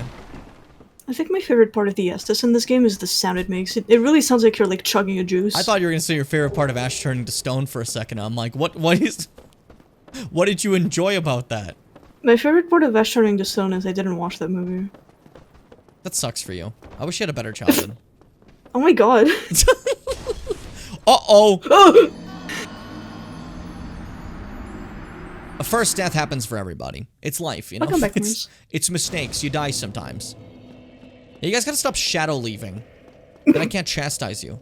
I think my favorite part of the Estus in this game is the sound it makes. It really sounds like you're like chugging a juice.
I thought you were gonna say your favorite part of Ash turning to stone for a second. I'm like, what did you enjoy about that?
My favorite part of Ash turning to stone is I didn't watch that movie.
That sucks for you. I wish you had a better childhood.
Oh my god.
Uh-oh. A first death happens for everybody. It's life, you know? It's mistakes. You die sometimes. You guys gotta stop shadow leaving. Then I can't chastise you.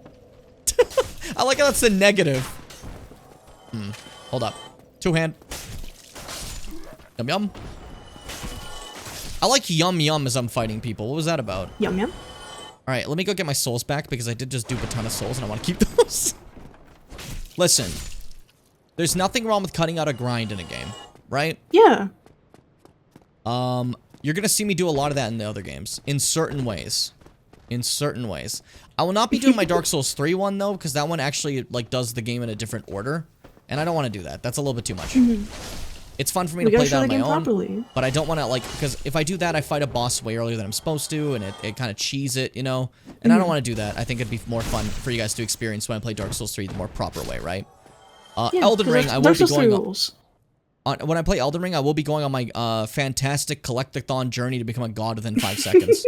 I like how that's the negative. Hold up. Two-hand. Yum yum. I like yum yum as I'm fighting people. What was that about?
Yum yum.
Alright, let me go get my souls back because I did just dupe a ton of souls and I want to keep those. Listen. There's nothing wrong with cutting out a grind in a game, right?
Yeah.
You're gonna see me do a lot of that in the other games. In certain ways. In certain ways. I will not be doing my Dark Souls 3 one, though, because that one actually, like, does the game in a different order. And I don't want to do that. That's a little bit too much. It's fun for me to play that on my own. But I don't want to, like, because if I do that, I fight a boss way earlier than I'm supposed to, and it kind of cheese it, you know? And I don't want to do that. I think it'd be more fun for you guys to experience when I play Dark Souls 3 the more proper way, right?
Yeah,
Elden Ring, I will be going
on...
when I play Elden Ring, I will be going on my fantastic collectathon journey to become a god within 5 seconds.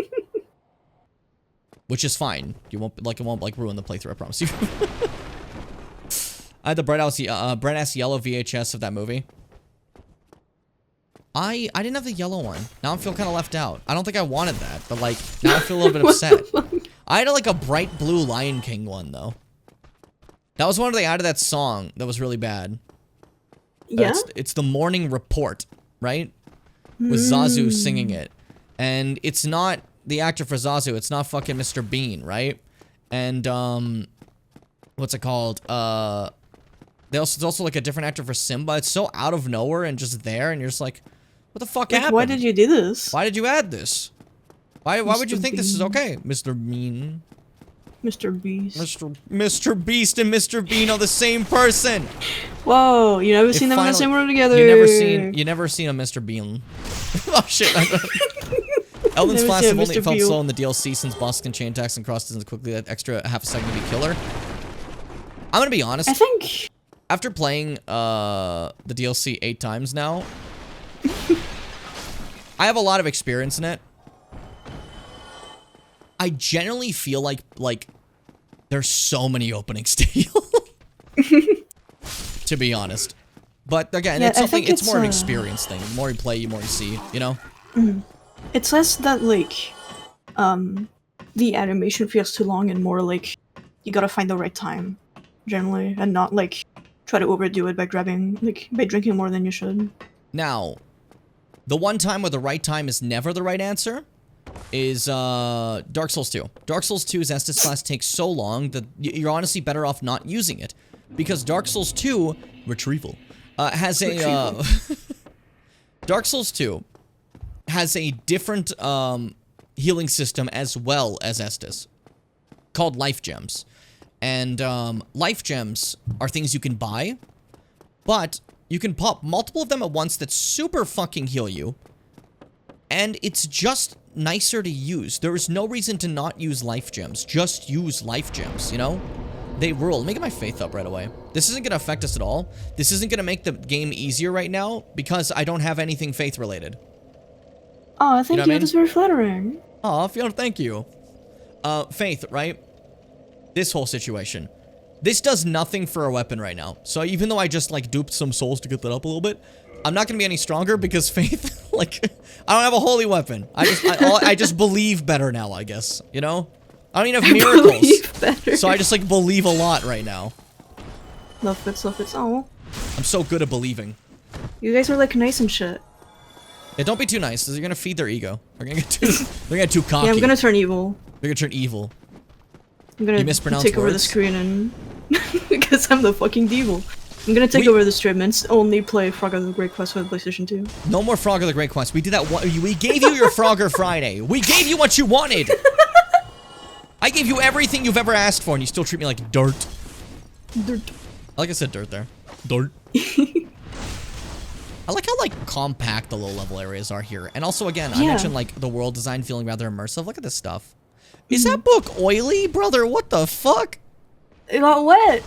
Which is fine. It won't ruin the playthrough, I promise you. I had the bright-ass yellow VHS of that movie. I didn't have the yellow one. Now I feel kind of left out. I don't think I wanted that, but like, now I feel a little bit upset. I had like a bright blue Lion King one, though. That was one where they added that song that was really bad.
Yeah?
It's the Morning Report, right? With Zazu singing it. And it's not the actor for Zazu. It's not fucking Mr. Bean, right? And, what's it called? There's also like a different actor for Simba. It's so out of nowhere and just there, and you're just like, what the fuck happened?
Why did you do this?
Why did you add this? Why would you think this is okay, Mr. Bean?
Mr. Beast.
Mr. Beast and Mr. Bean are the same person.
Whoa, you never seen them in the same room together.
You never seen a Mr. Bean. Oh shit. Elden's Flask have only felt slow in the DLC since boss can chain attacks and cross distance quickly. That extra half a second to be killer. I'm gonna be honest.
I think
after playing the DLC 8 times now, I have a lot of experience in it. I generally feel like there's so many openings to heal. To be honest. But again, yeah, it's more of an experience thing. The more you play, the more you see, you know?
It's less that like the animation feels too long and more like you gotta find the right time, generally, and not like try to overdo it by by drinking more than you should.
Now, the one time where the right time is never the right answer is Dark Souls 2. Dark Souls 2's Estus Flask takes so long that you're honestly better off not using it. Because Dark Souls 2, Retrieval, has a, Dark Souls 2 has a different, healing system as well as Estus, called Life Gems. And, Life Gems are things you can buy, but you can pop multiple of them at once that super fucking heal you. And it's just nicer to use. There is no reason to not use Life Gems. Just use Life Gems, you know? They rule. Let me get my faith up right away. This isn't going to affect us at all. This isn't going to make the game easier right now because I don't have anything faith related.
Oh, thank
know what
you.
I mean?
That's very flattering.
Oh, Fiona, thank you. Faith, right? This whole situation. This does nothing for a weapon right now. So even though I just, like, duped some souls to get that up a little bit, I'm not going to be any stronger because faith, like, I don't have a holy weapon. I just believe better now, I guess. You know? I don't even have miracles. So I just, like, believe a lot right now.
Love Fitz, love Fitz. Oh.
I'm so good at believing.
You guys are, like, nice and shit.
Yeah, don't be too nice. You're gonna feed their ego. They're gonna get too cocky.
Yeah, I'm gonna turn evil.
They're gonna turn evil.
I'm gonna take over the screen and... because I'm the fucking devil. I'm gonna take over the stream and only play Frog of the Great Quest for the PlayStation 2.
No more Frog of the Great Quest. We did that we gave you your Frogger Friday. We gave you what you wanted. I gave you everything you've ever asked for and you still treat me like dirt.
Dirt.
Like I said dirt there. Dirt. I like how, like, compact the low-level areas are here. And also, again, I mentioned, like, the world design feeling rather immersive. Look at this stuff. Is that book oily? Brother, what the fuck?
It got wet.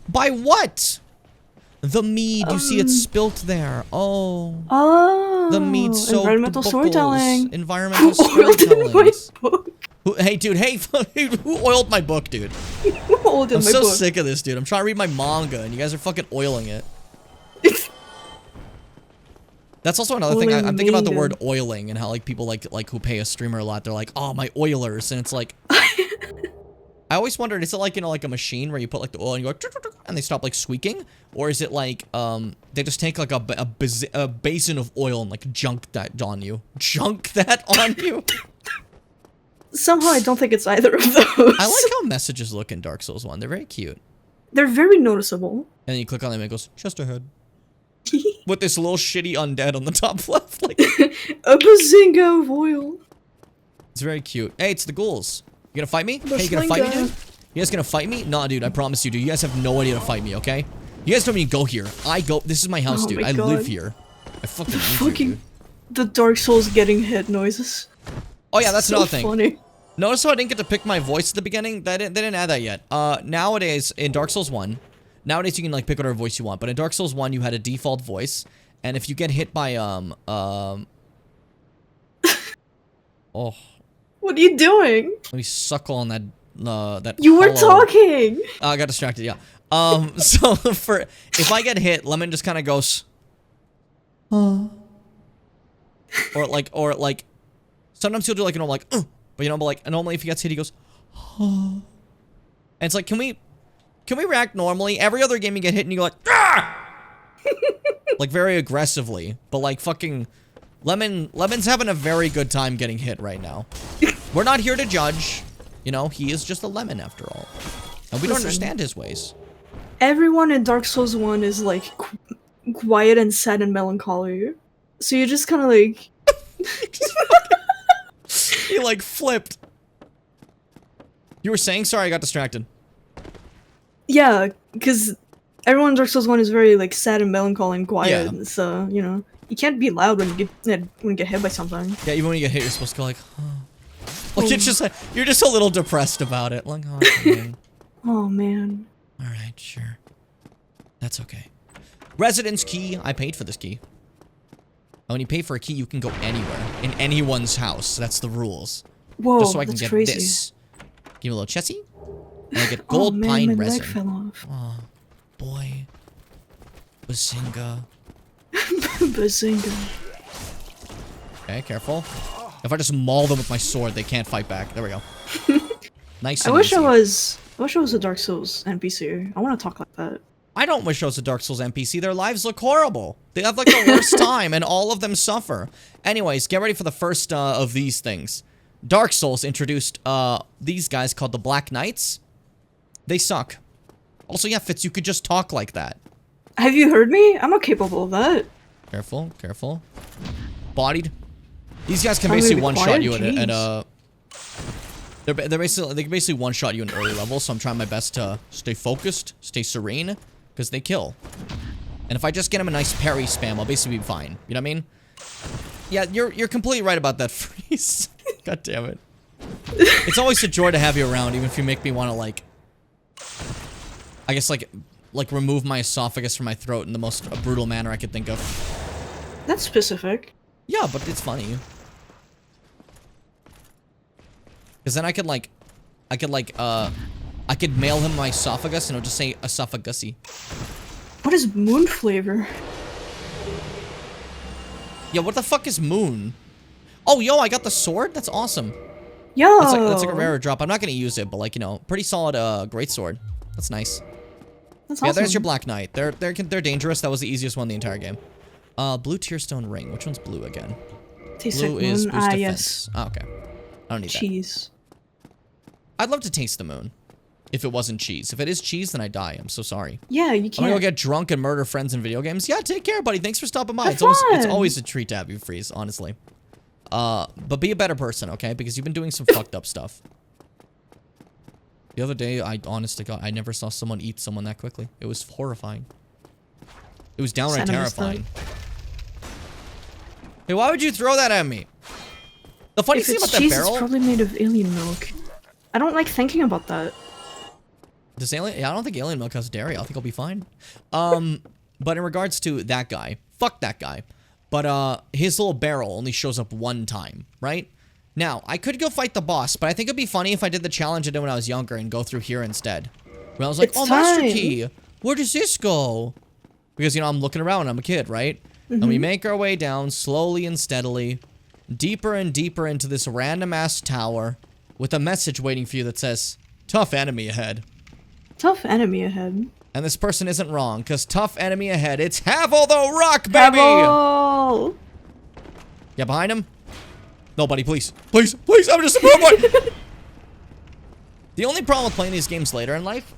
By what? The mead. You see it spilt there. Oh.
Oh.
The mead soaked
environmental
buckles.
storytelling.
Environmental
Oiled
storytelling.
my book.
Hey, dude. Hey, who oiled my book, dude?
Oiled
I'm
my
so
book.
sick of this, dude. I'm trying to read my manga, and you guys are fucking oiling it. That's also another thing. I'm thinking about the word oiling and how, like, people like who pay a streamer a lot, they're like, oh, my oilers, and it's like, I always wondered, is it like, you know, like a machine where you put like the oil and you go, and they stop like squeaking, or is it like, they just take like a basin of oil and like junk that on you,
Somehow I don't think it's either of those.
I like how messages look in Dark Souls 1. They're very cute.
They're very noticeable.
And then you click on them and it goes, just ahead. With this little shitty undead on the top left. Like,
a bazinga of oil.
It's very cute. Hey, it's the ghouls. You gonna fight me? Hey, you gonna fight me, dude? You guys gonna fight me? Nah, dude, I promise you, dude. You guys have no idea to fight me, okay? You guys don't even go here. I go. This is my house, dude. I live here. I fucking live here, dude.
The Dark Souls getting hit noises.
Oh, yeah, that's
so
another thing.
Funny.
Notice how I didn't get to pick my voice at the beginning? They didn't add that yet. Nowadays, in Dark Souls 1, nowadays you can, like, pick whatever voice you want. But in Dark Souls 1, you had a default voice. And if you get hit by, oh.
What are you doing?
Let me suckle on that, that
You were talking!
I got distracted, yeah. So, if I get hit, Lemon just kind of goes... Or like, sometimes he'll do like, you know, like, but you know, but like, normally if he gets hit, he goes, and it's like, can we react normally? Every other game you get hit and you go like, ah! Like very aggressively, but like fucking, Lemon's having a very good time getting hit right now. We're not here to judge, you know, he is just a lemon after all. And we don't understand his ways.
Everyone in Dark Souls 1 is like, quiet and sad and melancholy. So you just kind of like...
He like flipped. You were saying? Sorry, I got distracted.
Yeah, because everyone in Dark Souls 1 is very like sad and melancholy and quiet.
Yeah.
So, you know, you can't be loud when you get hit by something.
Yeah, even when you get hit, you're supposed to go like, oh. Like, it's just like, you're just a little depressed about it. Like, oh, man.
Oh, man.
Alright, sure. That's okay. Residence key. I paid for this key. When you pay for a key, you can go anywhere. In anyone's house. That's the rules.
Whoa,
just so I can
that's
get
crazy.
this. Give me a little chessy. And I get gold
oh, man,
pine
my
resin.
leg fell off.
Oh, boy. Bazinga.
Bazinga.
Okay, careful. If I just maul them with my sword, they can't fight back. There we go. Nice and
I wish
easy.
I was a Dark Souls NPC. I want to talk like that.
I don't wish I was a Dark Souls NPC. Their lives look horrible. They have like the worst time, and all of them suffer. Anyways, get ready for the first of these things. Dark Souls introduced these guys called the Black Knights. They suck. Also, yeah, Fitz, you could just talk like that.
Have you heard me? I'm not capable of that.
Careful, careful. Bodied. These guys can basically one-shot you at a... They can basically one-shot you in early levels, so I'm trying my best to stay focused, stay serene, because they kill. And if I just get him a nice parry spam, I'll basically be fine. You know what I mean? Yeah, you're completely right about that freeze. God damn it. It's always a joy to have you around, even if you make me want to, like, I guess, like remove my esophagus from my throat in the most brutal manner I could think of.
That's specific.
Yeah, but it's funny. Because then I could mail him my esophagus and it'll just say esophagusy.
What is moon flavor?
Yeah, what the fuck is moon? Oh, yo, I got the sword? That's awesome.
Yo!
That's like a rare drop. I'm not gonna use it, but like, you know, pretty solid, great sword. That's nice.
That's
Yeah,
awesome.
there's your Black Knight. They're dangerous. That was the easiest one in the entire game. Blue Tearstone Ring. Which one's blue again?
Tastes
Blue
like
is
moon.
boost defense.
Yes.
Oh, okay. I don't need
Cheese.
that. I'd love to taste the moon. If it wasn't cheese. If it is cheese, then I die. I'm so sorry.
Yeah, you
I'm
can't.
gonna go get drunk and murder friends in video games. Yeah, take care, buddy. Thanks for stopping by.
Have
It's
fun.
always a treat to have you, Freeze, honestly. But be a better person, okay? Because you've been doing some fucked up stuff. The other day, honest to God, I never saw someone eat someone that quickly. It was horrifying. It was downright
Venomous
terrifying. Hey, why would you throw that at me? The funny
If
thing
it's
about that
cheese,
barrel...
it's probably made of alien milk. I don't like thinking about that.
Does alien? Yeah, I don't think alien milk has dairy. I think I'll be fine. But in regards to that guy, fuck that guy. But his little barrel only shows up one time, right? Now, I could go fight the boss, but I think it'd be funny if I did the challenge I did when I was younger and go through here instead. When I was like,
It's
oh, Master
time.
Key, where does this go? Because, you know, I'm looking around, I'm a kid, right? And we make our way down slowly and steadily, deeper and deeper into this random-ass tower with a message waiting for you that says, tough enemy ahead.
Tough enemy ahead.
And this person isn't wrong, because tough enemy ahead, it's Havel the Rock, baby!
Havel!
Yeah, behind him? Nobody, please. Please, please, I'm just a robot! The only problem with playing these games later in life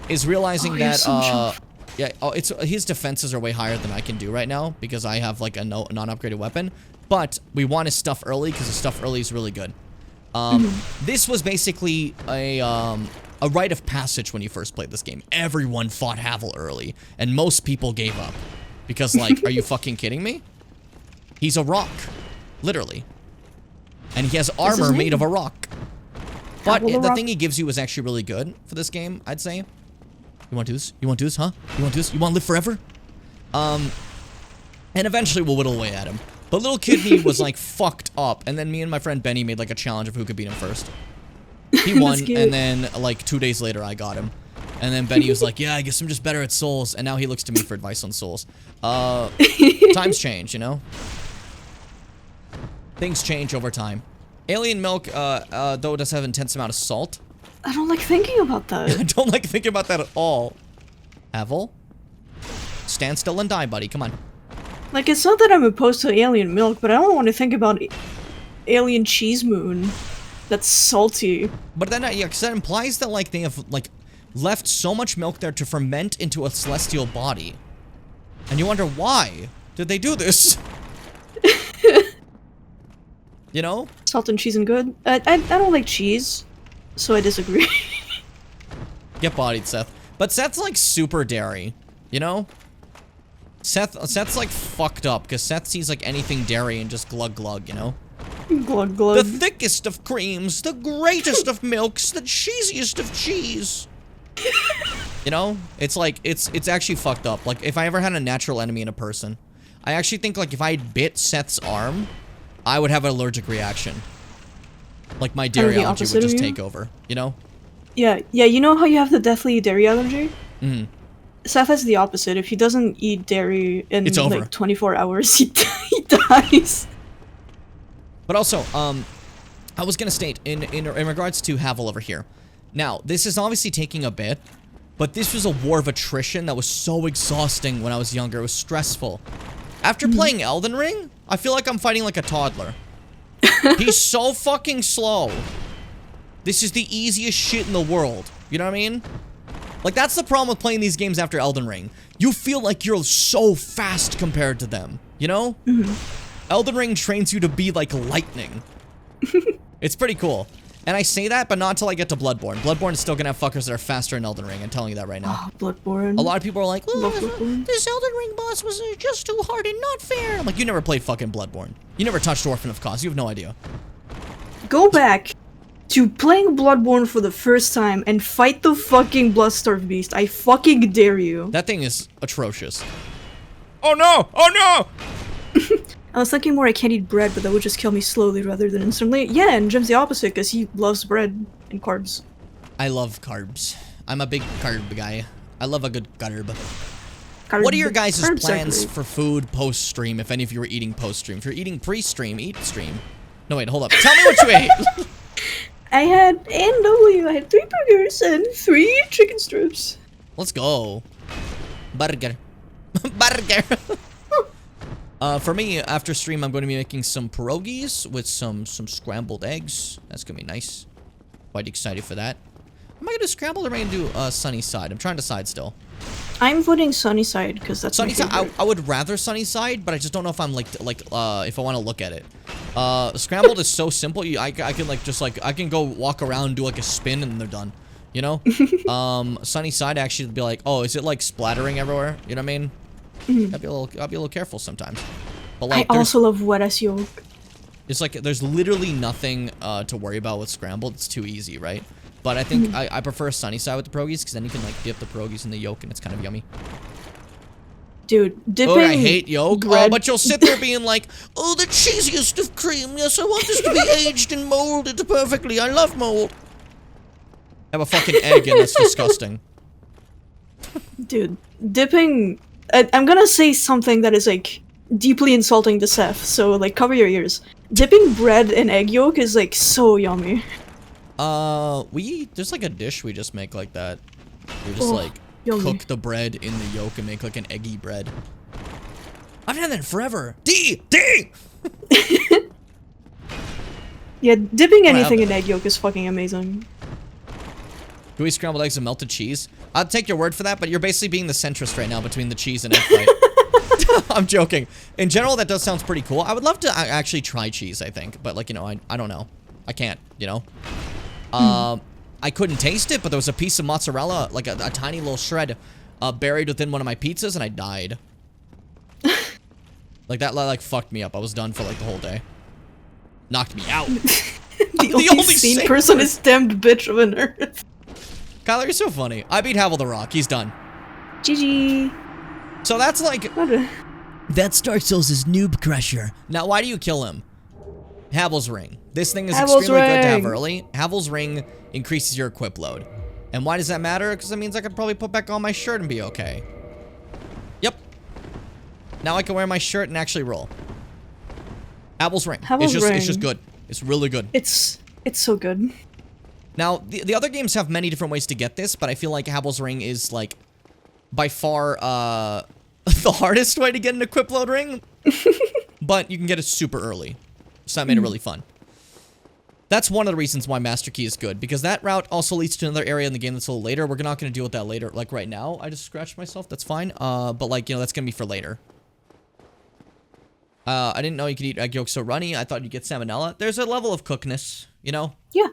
is realizing
Oh, you're
that,
so tough.
yeah, it's his defenses are way higher than I can do right now, because I have, like, a non-upgraded weapon. But we want his stuff early, because his stuff early is really good. This was basically a rite of passage when you first played this game. Everyone fought Havel early, and most people gave up. Because, like, are you fucking kidding me? He's a rock. Literally. And he has armor made of a rock. But
Havel the
the
Rock?
thing he gives you is actually really good for this game, I'd say. You want to do this? You want to do this, huh? You want to do this? You want to live forever? And eventually we'll whittle away at him. But little kid me was, like, fucked up. And then me and my friend Benny made, like, a challenge of who could beat him first. He won,
cute.
and then, like, 2 days later, I got him. And then Benny was like, yeah, I guess I'm just better at Souls. And now he looks to me for advice on Souls. Times change, you know? Things change over time. Alien milk, though, does have an intense amount of salt.
I don't like thinking about
I
that.
don't like thinking about that at all. Havel? Stand still and die, buddy. Come on.
Like, it's not that I'm opposed to alien milk, but I don't want to think about alien cheese moon. That's salty.
But then, yeah, because that implies that, like, they have, like, left so much milk there to ferment into a celestial body. And you wonder, why did they do this? You know?
Salt and cheese and good. I don't like cheese, so I disagree.
Get bodied, Seth. But Seth's, like, super dairy. You know? Seth's, like, fucked up, because Seth sees, like, anything dairy and just glug glug, you know?
Glug glug.
The thickest of creams, the greatest of milks, the cheesiest of cheese. You know? It's like, it's actually fucked up. Like, if I ever had a natural enemy in a person, I actually think, like, if I bit Seth's arm, I would have an allergic reaction. Like, my dairy
the
allergy
opposite
would
of
just
you?
take over, you know?
Yeah, you know how you have the deathly dairy allergy?
Mm-hmm.
Seth has the opposite. If he doesn't eat dairy in,
It's over.
like, 24 hours, he dies.
But also, I was gonna state, in regards to Havel over here. Now, this is obviously taking a bit, but this was a war of attrition that was so exhausting when I was younger. It was stressful. After playing Elden Ring, I feel like I'm fighting like a toddler. He's so fucking slow. This is the easiest shit in the world. You know what I mean? Like, that's the problem with playing these games after Elden Ring. You feel like you're so fast compared to them, you know? Elden Ring trains you to be like lightning. It's pretty cool. And I say that, but not until I get to Bloodborne. Bloodborne is still gonna have fuckers that are faster in Elden Ring. I'm telling you that right now.
Oh, Bloodborne.
A lot of people are like, oh,
Love Bloodborne.
this Elden Ring boss was just too hard and not fair. I'm like, you never played fucking Bloodborne. You never touched Orphan of Cause. You have no idea.
Go back. to playing Bloodborne for the first time and fight the fucking Bloodstarved Beast. I fucking dare you.
That thing is atrocious. Oh no! Oh no!
I was thinking more I can't eat bread, but that would just kill me slowly rather than instantly. Yeah, and Jim's the opposite, because he loves bread and carbs.
I love carbs. I'm a big carb guy. I love a good carb.
Carb-
What are your guys'
carbs are
plans
great.
for food post-stream, if any of you were eating post-stream? If you're eating pre-stream, eat stream. No, wait, hold up. Tell me what you ate!
I had A&W, I had 3 burgers and 3 chicken strips.
Let's go. Burger. Burger. For me, after stream, I'm going to be making some pierogies with some scrambled eggs. That's going to be nice. Quite excited for that. Am I going to do scrambled or am I going to do sunny side? I'm trying to decide still.
I'm voting sunny side, because that's
Sunny
my
side,
favorite.
I would rather sunny side, but I just don't know if I'm if I want to look at it. Scrambled is so simple. I can I can go walk around, do like a spin, and they're done. You know? Sunny side actually would be like, oh, is it like splattering everywhere? You know what I mean? I'll be a little careful sometimes. But like,
I also love wet as yolk.
it's like there's literally nothing to worry about with scrambled. It's too easy, right? But I think I prefer sunny side with the pierogies because then you can like dip the pierogies in the yolk and it's kind of yummy.
Dude, dipping
Oh, I hate yolk. Oh,
bread-
but you'll sit there being like, oh, the cheesiest of cream. Yes, I want this to be aged and molded perfectly. I love mold. Have a fucking egg in. That's disgusting.
Dude, dipping... I'm gonna say something that is, like, deeply insulting to Seth, so, like, cover your ears. Dipping bread in egg yolk is, like, so yummy.
There's like a dish we just make like that. We just like
yummy.
cook the bread in the yolk and make like an eggy bread. I've had that forever. D!
Yeah, dipping anything
happened?
in egg yolk is fucking amazing.
Do we scrambled eggs and melted cheese? I'll take your word for that, but you're basically being the centrist right now between the cheese and egg fight. I'm joking. In general, that does sound pretty cool. I would love to actually try cheese, I think. But, like, you know, I don't know. I can't, you know? I couldn't taste it, but there was a piece of mozzarella, like a tiny little shred, buried within one of my pizzas, and I died. Like, that, like, fucked me up. I was done for, like, the whole day. Knocked me out.
The only sane person is damned bitch of an earth.
Kyler, you're so funny. I beat Havel the Rock. He's done.
GG.
So that's like...
What a-
That's Dark Souls' Noob Crusher. Now, why do you kill him? Havel's Ring. This thing is
Havel's
extremely good to have
Ring.
early. Havel's Ring increases your equip load. And why does that matter? Because that means I could probably put back on my shirt and be okay. Yep. Now I can wear my shirt and actually roll. Havel's Ring.
Havel's
It's
Ring.
just good. It's really good.
It's so good.
Now, the other games have many different ways to get this, but I feel like Havel's Ring is, like, by far, the hardest way to get an equip load ring. But you can get it super early. So that made it really fun. That's one of the reasons why Master Key is good, because that route also leads to another area in the game that's a little later. We're not going to deal with that later. Like, right now, I just scratched myself. That's fine. But, like, you know, that's going to be for later. I didn't know you could eat egg yolk so runny. I thought you'd get salmonella. There's a level of cookness, you know?
Yeah.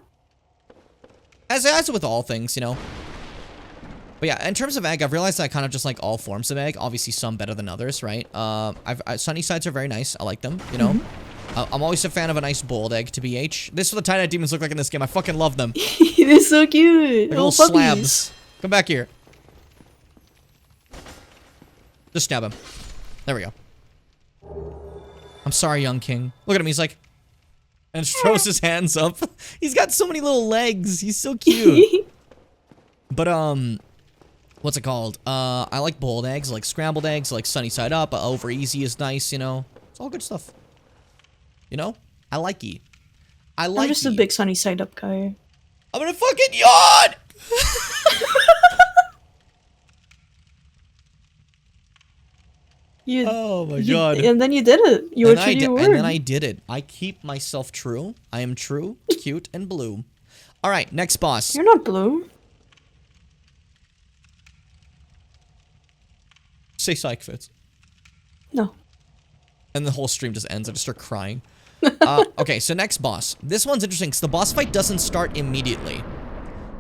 As with all things, you know. But yeah, in terms of egg, I've realized that I kind of just like all forms of egg. Obviously, some better than others, right? Sunny sides are very nice. I like them, you know. I'm always a fan of a nice boiled egg to BH. This is what the Titanite demons look like in this game. I fucking love them.
They're so cute.
Like little slabs. Come back here. Just stab him. There we go. I'm sorry, young king. Look at him. He's like... And just throws his hands up. He's got so many little legs. He's so cute. But, what's it called? I like boiled eggs, I like scrambled eggs, I like sunny side up. Over easy is nice, you know. It's all good stuff. You know? I like it.
I'm just a big sunny side up guy.
I'm gonna fucking yawn! Oh my god.
And then you did it. You were true to your word.
And then I did it. I keep myself true. I am true, cute, and blue. Alright, next boss.
You're not blue.
Say psych, Fitz.
No.
And the whole stream just ends. I just start crying. Okay, so next boss. This one's interesting because the boss fight doesn't start immediately.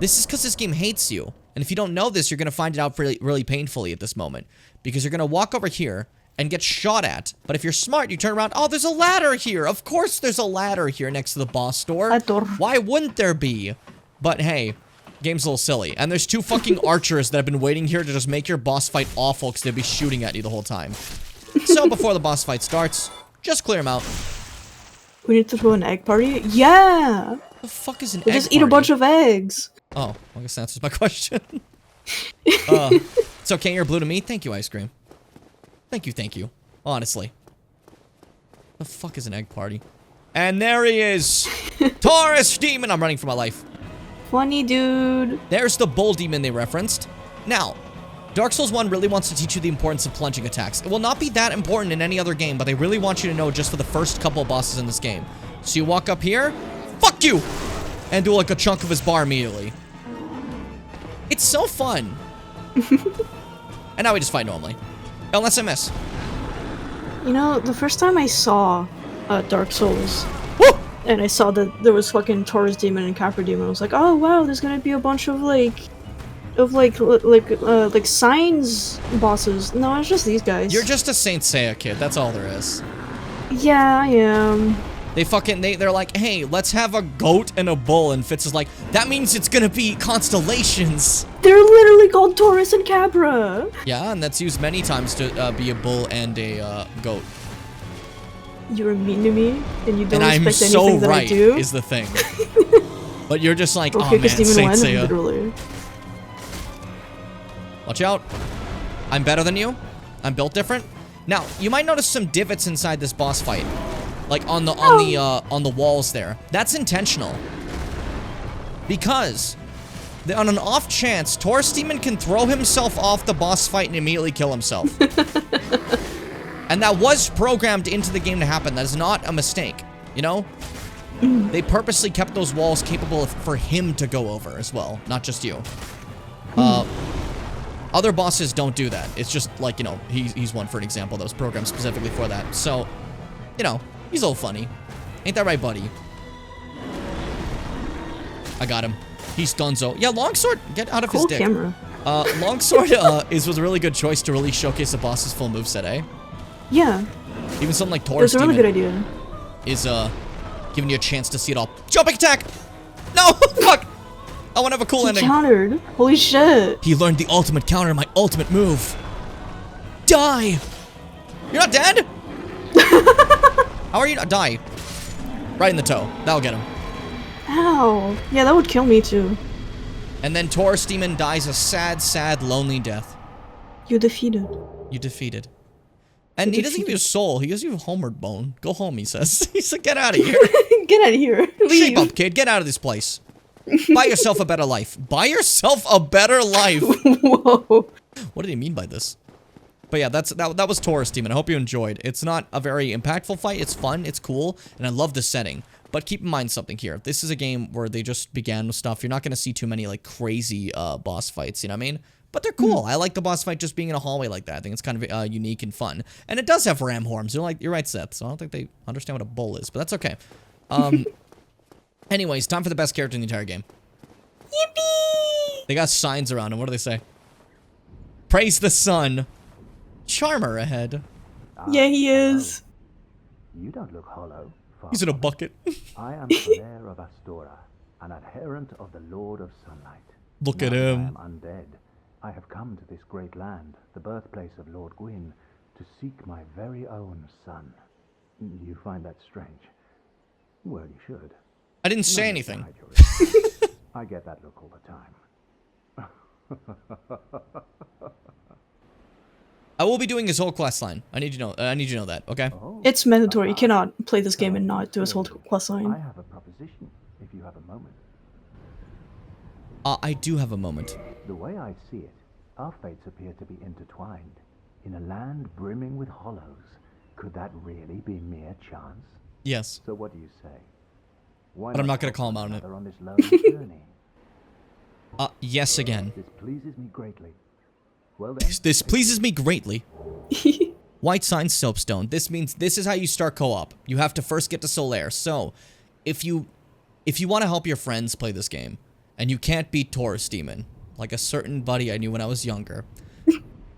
This is because this game hates you. And if you don't know this, you're going to find it out really, really painfully at this moment. Because you're going to walk over here, and get shot at. But if you're smart, you turn around, oh, there's a ladder here. Of course there's a ladder here next to the boss door. Why wouldn't there be? But hey, game's a little silly. And there's 2 fucking archers that have been waiting here to just make your boss fight awful because they'll be shooting at you the whole time. So before the boss fight starts, just clear them out.
We need to throw an egg party? Yeah!
The fuck is an egg
Just eat a
party?
bunch of eggs.
Oh, I guess that answers my question. It's okay, you're blue to me. Thank you, ice cream. Thank you. Honestly. The fuck is an egg party? And there he is! Taurus Demon! I'm running for my life.
Funny dude.
There's the bull demon they referenced. Now, Dark Souls 1 really wants to teach you the importance of plunging attacks. It will not be that important in any other game, but they really want you to know just for the first couple of bosses in this game. So you walk up here, fuck you! And do like a chunk of his bar immediately. It's so fun. And now we just fight normally. Unless I miss.
You know, the first time I saw Dark Souls,
Woo!
and I saw that there was fucking Taurus Demon and Capra Demon, I was like, oh wow, there's gonna be a bunch of like signs bosses. No, it's just these guys.
You're just a Saint Seiya kid, that's all there is.
Yeah, I am.
They're like, hey, let's have a goat and a bull, and Fitz is like, that means it's gonna be constellations.
They're literally called Taurus and Capra.
Yeah, and that's used many times to be a bull and a goat.
You're mean to me, and you don't
And
respect
I'm so
anything that I
right,
do.
is the thing. But you're just like,
Okay,
oh man,
because Demon
Saint
went,
Seiya.
literally.
Watch out. I'm better than you. I'm built different. Now, you might notice some divots inside this boss fight. Like on the walls there. That's intentional. Because on an off chance, Taurus Demon can throw himself off the boss fight and immediately kill himself. And that was programmed into the game to happen. That is not a mistake, you know? They purposely kept those walls capable for him to go over as well, not just you. Other bosses don't do that. It's just like, you know, he's one for an example that was programmed specifically for that. So, you know, he's a little funny. Ain't that right, buddy? I got him. He's dunzo. Yeah, Longsword, get out of his dick.
Camera.
Longsword was a really good choice to really showcase the boss's full moveset, eh?
Yeah.
Even something like Taurus
That's a really
Demon
good idea.
is giving you a chance to see it all. Jumping attack! No! Fuck! I want to have a cool ending.
Countered. Holy shit.
He learned the ultimate counter to my ultimate move. Die! You're not dead? How are you not? Die. Right in the toe. That'll get him.
Ow. Yeah, that would kill me too.
And then Taurus Demon dies a sad, sad, lonely death.
You defeated.
You defeated. And he doesn't give you a soul. He gives you a homeward bone. Go home, he says. He's like, get out of here.
Get out of here. Leave.
Shape up, kid. Get out of this place. Buy yourself a better life. Buy yourself a better life.
Whoa.
What did he mean by this? But yeah, that was Taurus Demon. I hope you enjoyed. It's not a very impactful fight. It's fun. It's cool. And I love the setting. But keep in mind something here. This is a game where they just began with stuff. You're not going to see too many, like, crazy boss fights. You know what I mean? But they're cool. I like the boss fight just being in a hallway like that. I think it's kind of unique and fun. And it does have ram horns. You're right, Seth. So I don't think they understand what a bull is. But that's okay. Anyways, time for the best character in the entire game. Yippee! They got signs around him. What do they say? Praise the sun. Charmer ahead.
Yeah, he is.
You don't look hollow.
He's in a bucket.
I am Solaire of Astora, an adherent of the Lord of Sunlight.
Look at
Now
him.
I am undead. I have come to this great land, the birthplace of Lord Gwyn, to seek my very own son. You find that strange? Well, you should.
I didn't say
No need to
anything.
hide your reaction. I get that look all the time.
I will be doing his whole quest line. I need you to know that, okay?
It's mandatory. You cannot play this game and not do his whole quest
I
line.
have a proposition, if you have a moment.
I do have a moment.
The way I see it, our fates appear to be intertwined. In a land brimming with hollows, could that really be mere chance?
Yes.
So what do you say? Why
But I'm not gonna
help
call him out on it.
another on this lonely journey?
Yes again.
This pleases me greatly. Well then,
This pleases me greatly. White sign soapstone. This means this is how you start co-op. You have to first get to Solaire. So, if you want to help your friends play this game, and you can't beat Taurus Demon, like a certain buddy I knew when I was younger,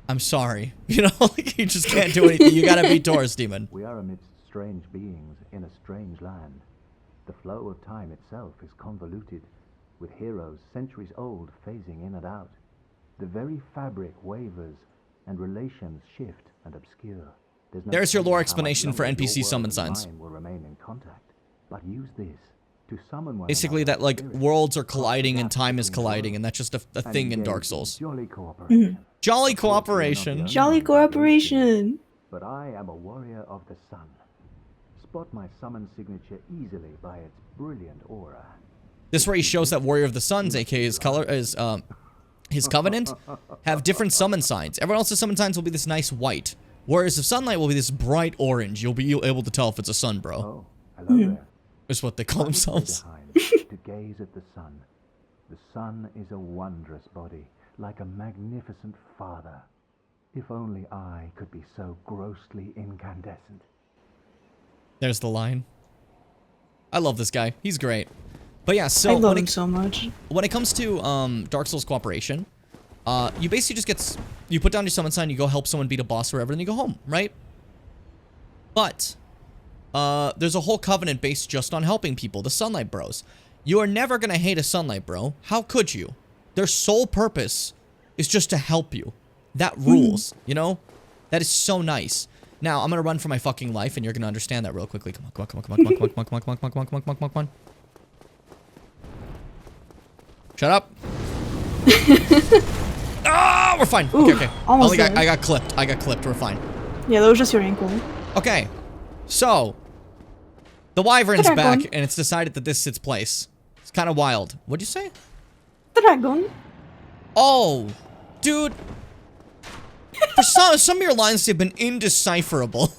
I'm sorry. You know, like, you just can't do anything. You gotta be Taurus Demon.
We are amidst strange beings in a strange land. The flow of time itself is convoluted, with heroes centuries old phasing in and out. The very fabric wavers, and relations shift and obscure.
There's your lore
telling how
explanation
much
for
longer your
NPC
world
summon
and
signs.
mine will remain in contact. But use this to summon one
Basically,
another
that, like,
spirit,
worlds are colliding and
cross the
time is
between
colliding,
worlds,
and that's just a
and
thing in
engage
Dark Souls.
Jolly cooperation.
Jolly
Of course, we are not the
cooperation.
only
Jolly
ones engaged in
cooperation.
it, but I am a warrior of the sun. Spot my summon signature easily by its brilliant aura.
This is where he shows that Warrior of the Suns, aka his Covenant, have different summon signs. Everyone else's summon signs will be this nice white. Warriors of Sunlight will be this bright orange. You'll be able to tell if it's a sun, bro.
Oh, hello there.
Is what they call
I stay
themselves.
behind to gaze at the sun. The sun is a wondrous body, like a magnificent father. If only I could be so grossly incandescent.
There's the line. I love this guy. He's great. But yeah, so
I love him so much.
when it comes to Dark Souls cooperation, you basically just you put down your summon sign, you go help someone beat a boss or whatever, then you go home, right? But there's a whole covenant based just on helping people, the Sunlight Bros. You are never gonna hate a Sunlight Bro. How could you? Their sole purpose is just to help you. That rules, you know? That is so nice. Now, I'm gonna run for my fucking life, and you're gonna understand that real quickly. Come on, come on, come on, come on, come on, come on, come on, come on, come on, come on, come on, come on, come on. Shut up. Ah, we're fine.
Ooh,
Okay.
almost
I
there.
got clipped. I got clipped. We're fine.
Yeah, that was just your ankle.
Okay. So, the Wyvern's
Dragon.
back, and it's decided that this is its place. It's kind of wild. What'd you say?
Dragon.
Oh, dude. For some of your lines have been indecipherable.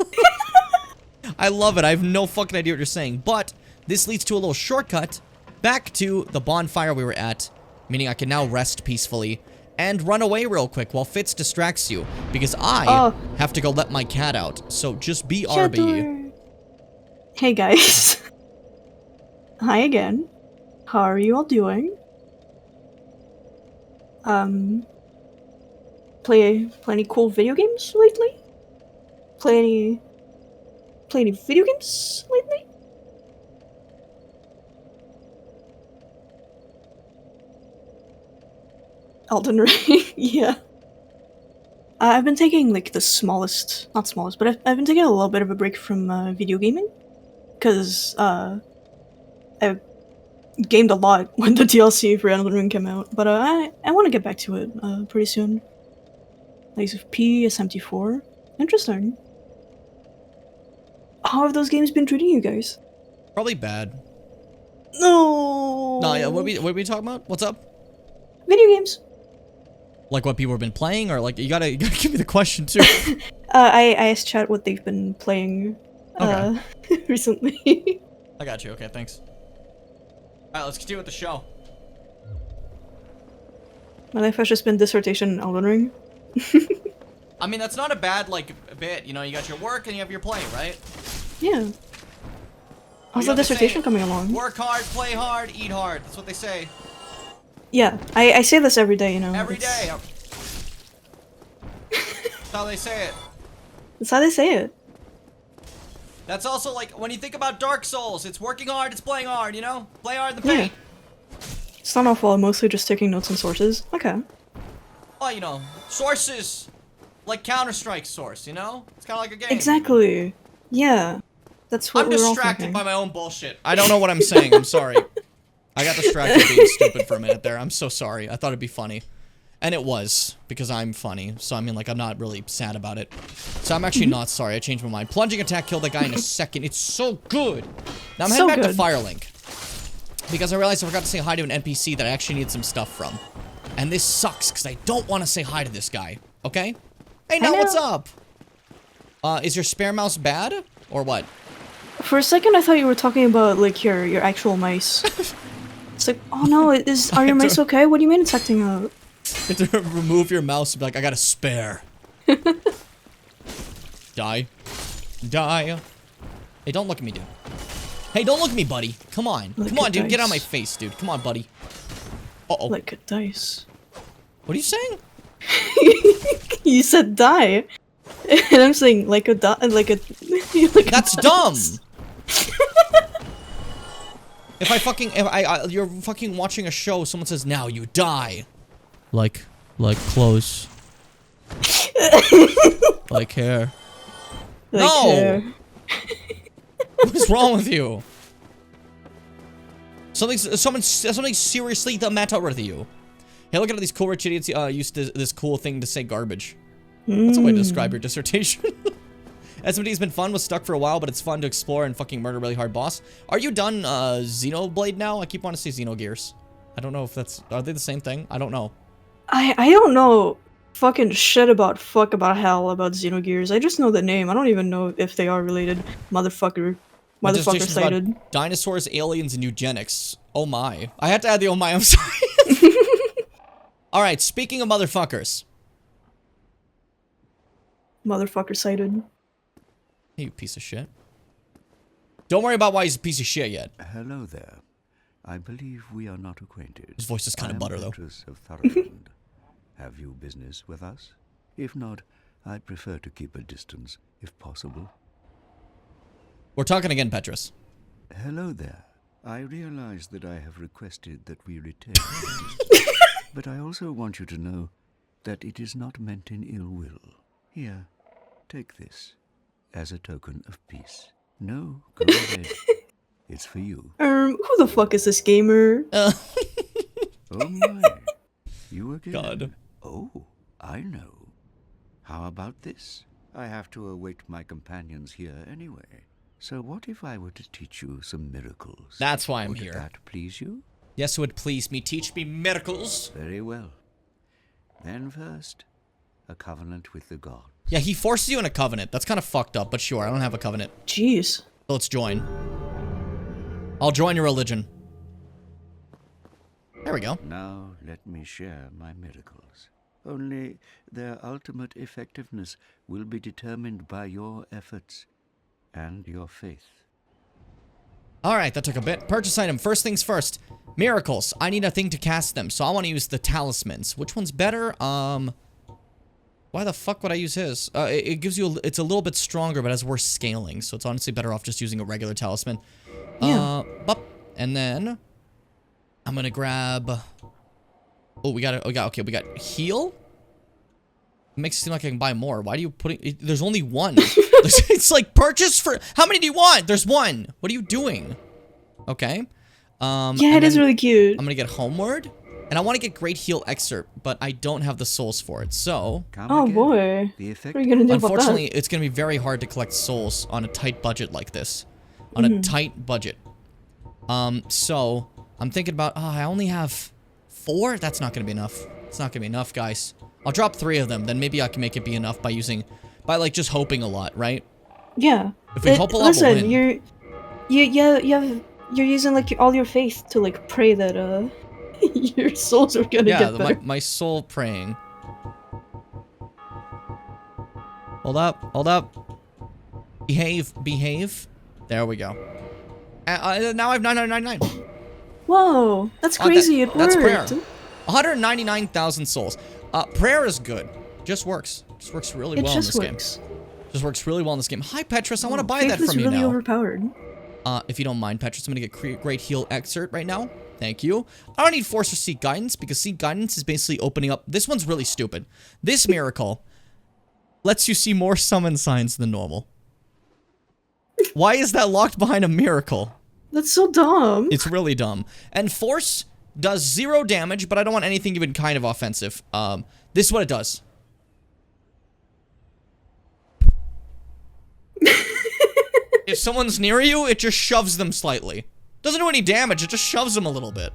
I love it. I have no fucking idea what you're saying. But this leads to a little shortcut back to the bonfire we were at, meaning I can now rest peacefully and run away real quick while Fitz distracts you, because I have to go let my cat out. So just be RB.
Shador. Hey guys. Hi again. How are you all doing? Play any cool video games lately? Play any video games lately? Elden Ring, yeah. I've been taking like the smallest, not smallest, but I've been taking a little bit of a break from video gaming, because I gamed a lot when the DLC for Elden Ring came out, but I want to get back to it pretty soon. Like SMT4, interesting. How have those games been treating you guys?
Probably bad.
No.
No, yeah. What are we talking about? What's up?
Video games.
Like what people have been playing, or like you gotta give me the question too.
I asked chat what they've been playing recently.
I got you. Okay, thanks. All right, let's continue with the show.
My life has just been dissertation in Elden Ring.
I mean, that's not a bad like bit. You know, you got your work and you have your play, right?
Yeah. How's
You
the
know the
dissertation
saying,
coming along?
Work hard, play hard, eat hard. That's what they say.
Yeah, I say this every day, you know.
Every
it's-
day. That's how they say it.
That's how they say it.
That's also like when you think about Dark Souls, it's working hard, it's playing hard, you know? Play hard in the paint.
It's not awful, I'm mostly just taking notes on sources. Okay.
Oh, you know, sources. Like Counter-Strike source, you know? It's kind of like a game.
Exactly. Yeah. That's what
I'm
we were all
distracted
thinking.
by my own bullshit. I don't know what I'm saying. I'm sorry. I got distracted being stupid for a minute there. I'm so sorry. I thought it'd be funny. And it was, because I'm funny. So, I mean, like, I'm not really sad about it. So, I'm actually not sorry. I changed my mind. Plunging attack killed that guy in a second. It's so good. Now, I'm heading back to Firelink. Because I realized I forgot to say hi to an NPC that I actually need some stuff from. And this sucks, because I don't want to say hi to this guy. Okay? Hey, now what's up? Is your spare mouse bad? Or what?
For a second, I thought you were talking about, like, your actual mice. It's like, oh no, are your mice okay? What do you mean it's acting out?
You have to remove your mouse and be like, I got a spare. Die. Die. Hey, don't look at me, dude. Hey, don't look at me, buddy. Come on.
Like
Come on,
a
dude. Get out of my
dice.
face, dude. Come on, buddy. Uh-oh.
Like a dice.
What are you saying?
You said die. And I'm saying like a like a like
That's dumb! If you're fucking watching a show, someone says, now you die. Like clothes. Like hair.
like
No!
hair.
What is wrong with you? Something's seriously the matter with you. Hey, look at all these cool rich idiots used this cool thing to say garbage. That's a way to describe your dissertation. SMD's been fun, was stuck for a while, but it's fun to explore and fucking murder a really hard boss. Are you done Xenoblade now? I keep wanting to say Xenogears. I don't know if are they the same thing? I don't know.
I don't know fucking shit about hell about Xenogears. I just know the name. I don't even know if they are related. Motherfucker
My dissertation's about
cited.
dinosaurs, aliens, and eugenics. Oh my. I had to add the oh my, I'm sorry. Alright, speaking of motherfuckers.
Motherfucker cited.
Hey, you piece of shit. Don't worry about why he's a piece of shit yet.
Hello there. I believe we are not acquainted.
His voice is kind of butter, though.
Of Thurland. Have you business with us? If not, I'd prefer to keep a distance, if possible.
We're talking again, Petrus.
Hello there. I realize that I have requested that we retain but I also want you to know that it is not meant in ill will. Here, take this as a token of peace. No, go ahead. It's for you.
Who the fuck is this gamer?
Oh my. You again?
God.
Oh, I know. How about this? I have to await my companions here anyway. So what if I were to teach you some miracles?
That's why I'm
Would
here.
that please you?
Yes, it would please me. Teach me miracles.
Very well. Then first, a covenant with the gods.
Yeah, he forces you in a covenant. That's kind of fucked up, but sure, I don't have a covenant.
Jeez.
So let's join. I'll join your religion. There we go.
Now let me share my miracles. Only their ultimate effectiveness will be determined by your efforts and your faith.
Alright, that took a bit. Purchase item. First things first. Miracles. I need a thing to cast them, so I want to use the talismans. Which one's better? Why the fuck would I use his? It gives you it's a little bit stronger, but has worse scaling, so it's honestly better off just using a regular talisman.
Yeah.
And then I'm gonna grab. Oh, we got heal. It makes it seem like I can buy more. Why do you put it? There's only one. It's like purchase for how many do you want? There's one. What are you doing? Okay.
Yeah, it is really cute.
I'm gonna get homeward, and I want to get great heal excerpt, but I don't have the souls for it. So.
Oh boy. What are you gonna do about that?
Unfortunately, it's gonna be very hard to collect souls on a tight budget like this. On a tight budget. So I'm thinking about. Oh, I only have 4. That's not gonna be enough. It's not gonna be enough, guys. I'll drop 3 of them, then maybe I can make it be enough by like just hoping a lot, right?
Yeah.
If we hope a lot, we'll win.
You're using like all your faith to like pray that your souls are gonna get better.
my soul praying. Hold up. Behave. There we go. Now I have 9999.
Whoa, that's crazy. It worked.
That's prayer. 199,000 souls. Prayer is good. Just works. Just works really well in this game. Just works really well in this game. Hi, Petrus. I want to buy that from you
really
now.
Overpowered.
If you don't mind, Petrus, I'm going to get great heal excerpt right now. Thank you. I don't need force or seek guidance because seek guidance is basically opening up. This one's really stupid. This miracle lets you see more summon signs than normal. Why is that locked behind a miracle?
That's so dumb.
It's really dumb. And force does 0 damage, but I don't want anything even kind of offensive. This is what it does. If someone's near you, it just shoves them slightly. Doesn't do any damage, it just shoves them a little bit.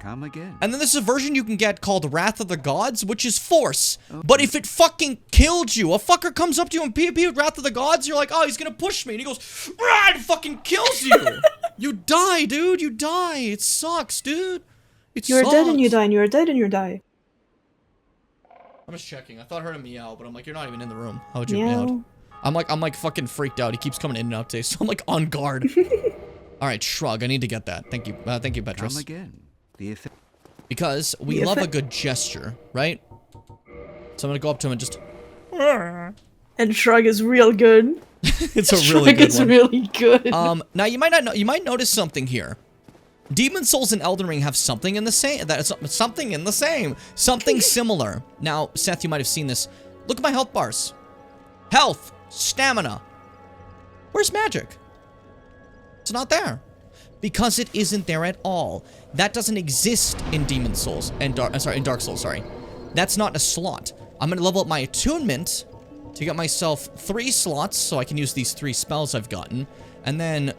Come again.
And then there's a version you can get called Wrath of the Gods, which is force. Okay. But if it fucking killed you, a fucker comes up to you and PvP with Wrath of the Gods, you're like, oh, he's gonna push me. And he goes, rah, and fucking kills you. You die, dude. You die. It sucks, dude.
You're dead and you die, and you're dead and you die.
I'm just checking. I thought I heard a meow, but I'm like, you're not even in the room. How would you meow? I'm like fucking freaked out. He keeps coming in and out today, so I'm like on guard. All right, shrug. I need to get that. Thank you, Petrus.
Come again.
Because we love a good gesture, right? So I'm gonna go up to him and just...
And Shrug is real good.
It's a really good
It's
one.
really good.
Now you might not know, you might notice something here. Demon Souls and Elden Ring have something in the same. Something similar. Now, Seth, you might have seen this. Look at my health bars. Health, stamina. Where's magic? It's not there. Because it isn't there at all. That doesn't exist in Demon Souls and in Dark Souls, sorry. That's not a slot. I'm gonna level up my attunement to get myself 3 slots so I can use these 3 spells I've gotten. And then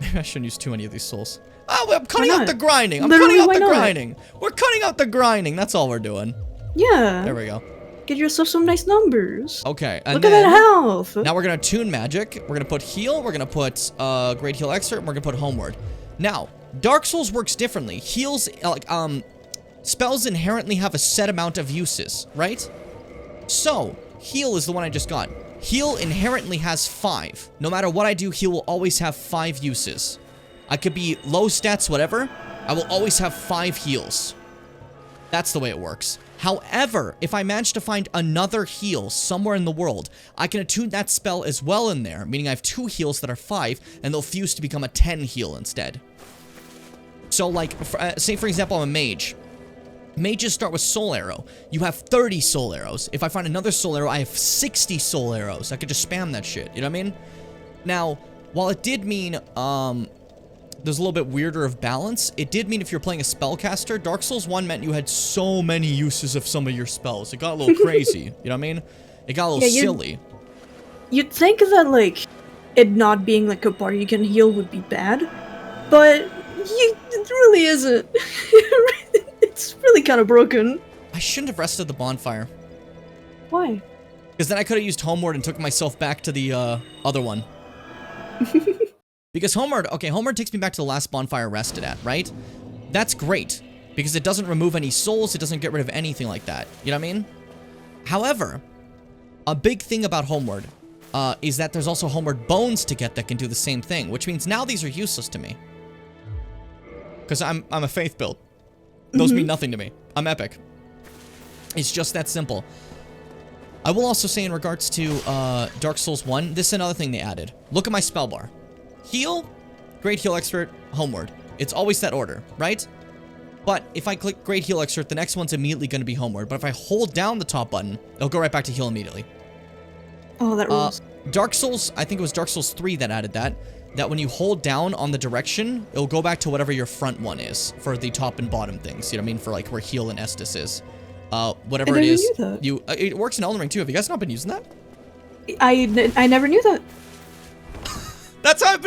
maybe I shouldn't use too many of these souls. Oh, I'm cutting out the grinding.
Literally,
cutting
why
out the
not?
grinding. We're cutting out the grinding. That's all we're doing.
Yeah.
There we go.
Get yourself some nice numbers.
Okay. And
Look at that
then,
health.
now we're going to tune magic. We're going to put heal. We're going to put great heal excerpt. And we're going to put homeward. Now, Dark Souls works differently. Heals, spells inherently have a set amount of uses, right? So, heal is the one I just got. Heal inherently has 5. No matter what I do, heal will always have 5 uses. I could be low stats, whatever. I will always have 5 heals. That's the way it works. However, if I manage to find another heal somewhere in the world, I can attune that spell as well in there, meaning I have 2 heals that are 5, and they'll fuse to become a 10 heal instead. So, like, say for example, I'm a mage. Mages start with soul arrow. You have 30 soul arrows. If I find another soul arrow, I have 60 soul arrows. I could just spam that shit, you know what I mean? Now, while it did mean, there's a little bit weirder of balance, it did mean if you're playing a spellcaster, Dark Souls 1 meant you had so many uses of some of your spells. It got a little crazy, you know what I mean? It got a little silly.
You'd think that, like, it not being, like, a bar you can heal would be bad, but it really isn't. It's really kind of broken.
I shouldn't have rested the bonfire.
Why?
Because then I could have used Homeward and took myself back to the, other one. Because Homeward takes me back to the last bonfire I rested at, right? That's great. Because it doesn't remove any souls, it doesn't get rid of anything like that. You know what I mean? However, a big thing about Homeward, is that there's also Homeward bones to get that can do the same thing, which means now these are useless to me. Because I'm a faith build. Those mean nothing to me. I'm epic. It's just that simple. I will also say in regards to Dark Souls 1, this is another thing they added. Look at my spell bar. Heal, Great Heal Expert, Homeward. It's always that order, right? But if I click Great Heal Expert, the next one's immediately going to be Homeward. But if I hold down the top button, it'll go right back to heal immediately.
Oh, that rules.
Dark Souls, I think it was Dark Souls 3 that added that. That when you hold down on the direction, it'll go back to whatever your front one is for the top and bottom things. You know what I mean? For like where heal and Estus is. Whatever it is. It works in Elden Ring too. Have you guys not been using that?
I never knew that.
That's how I've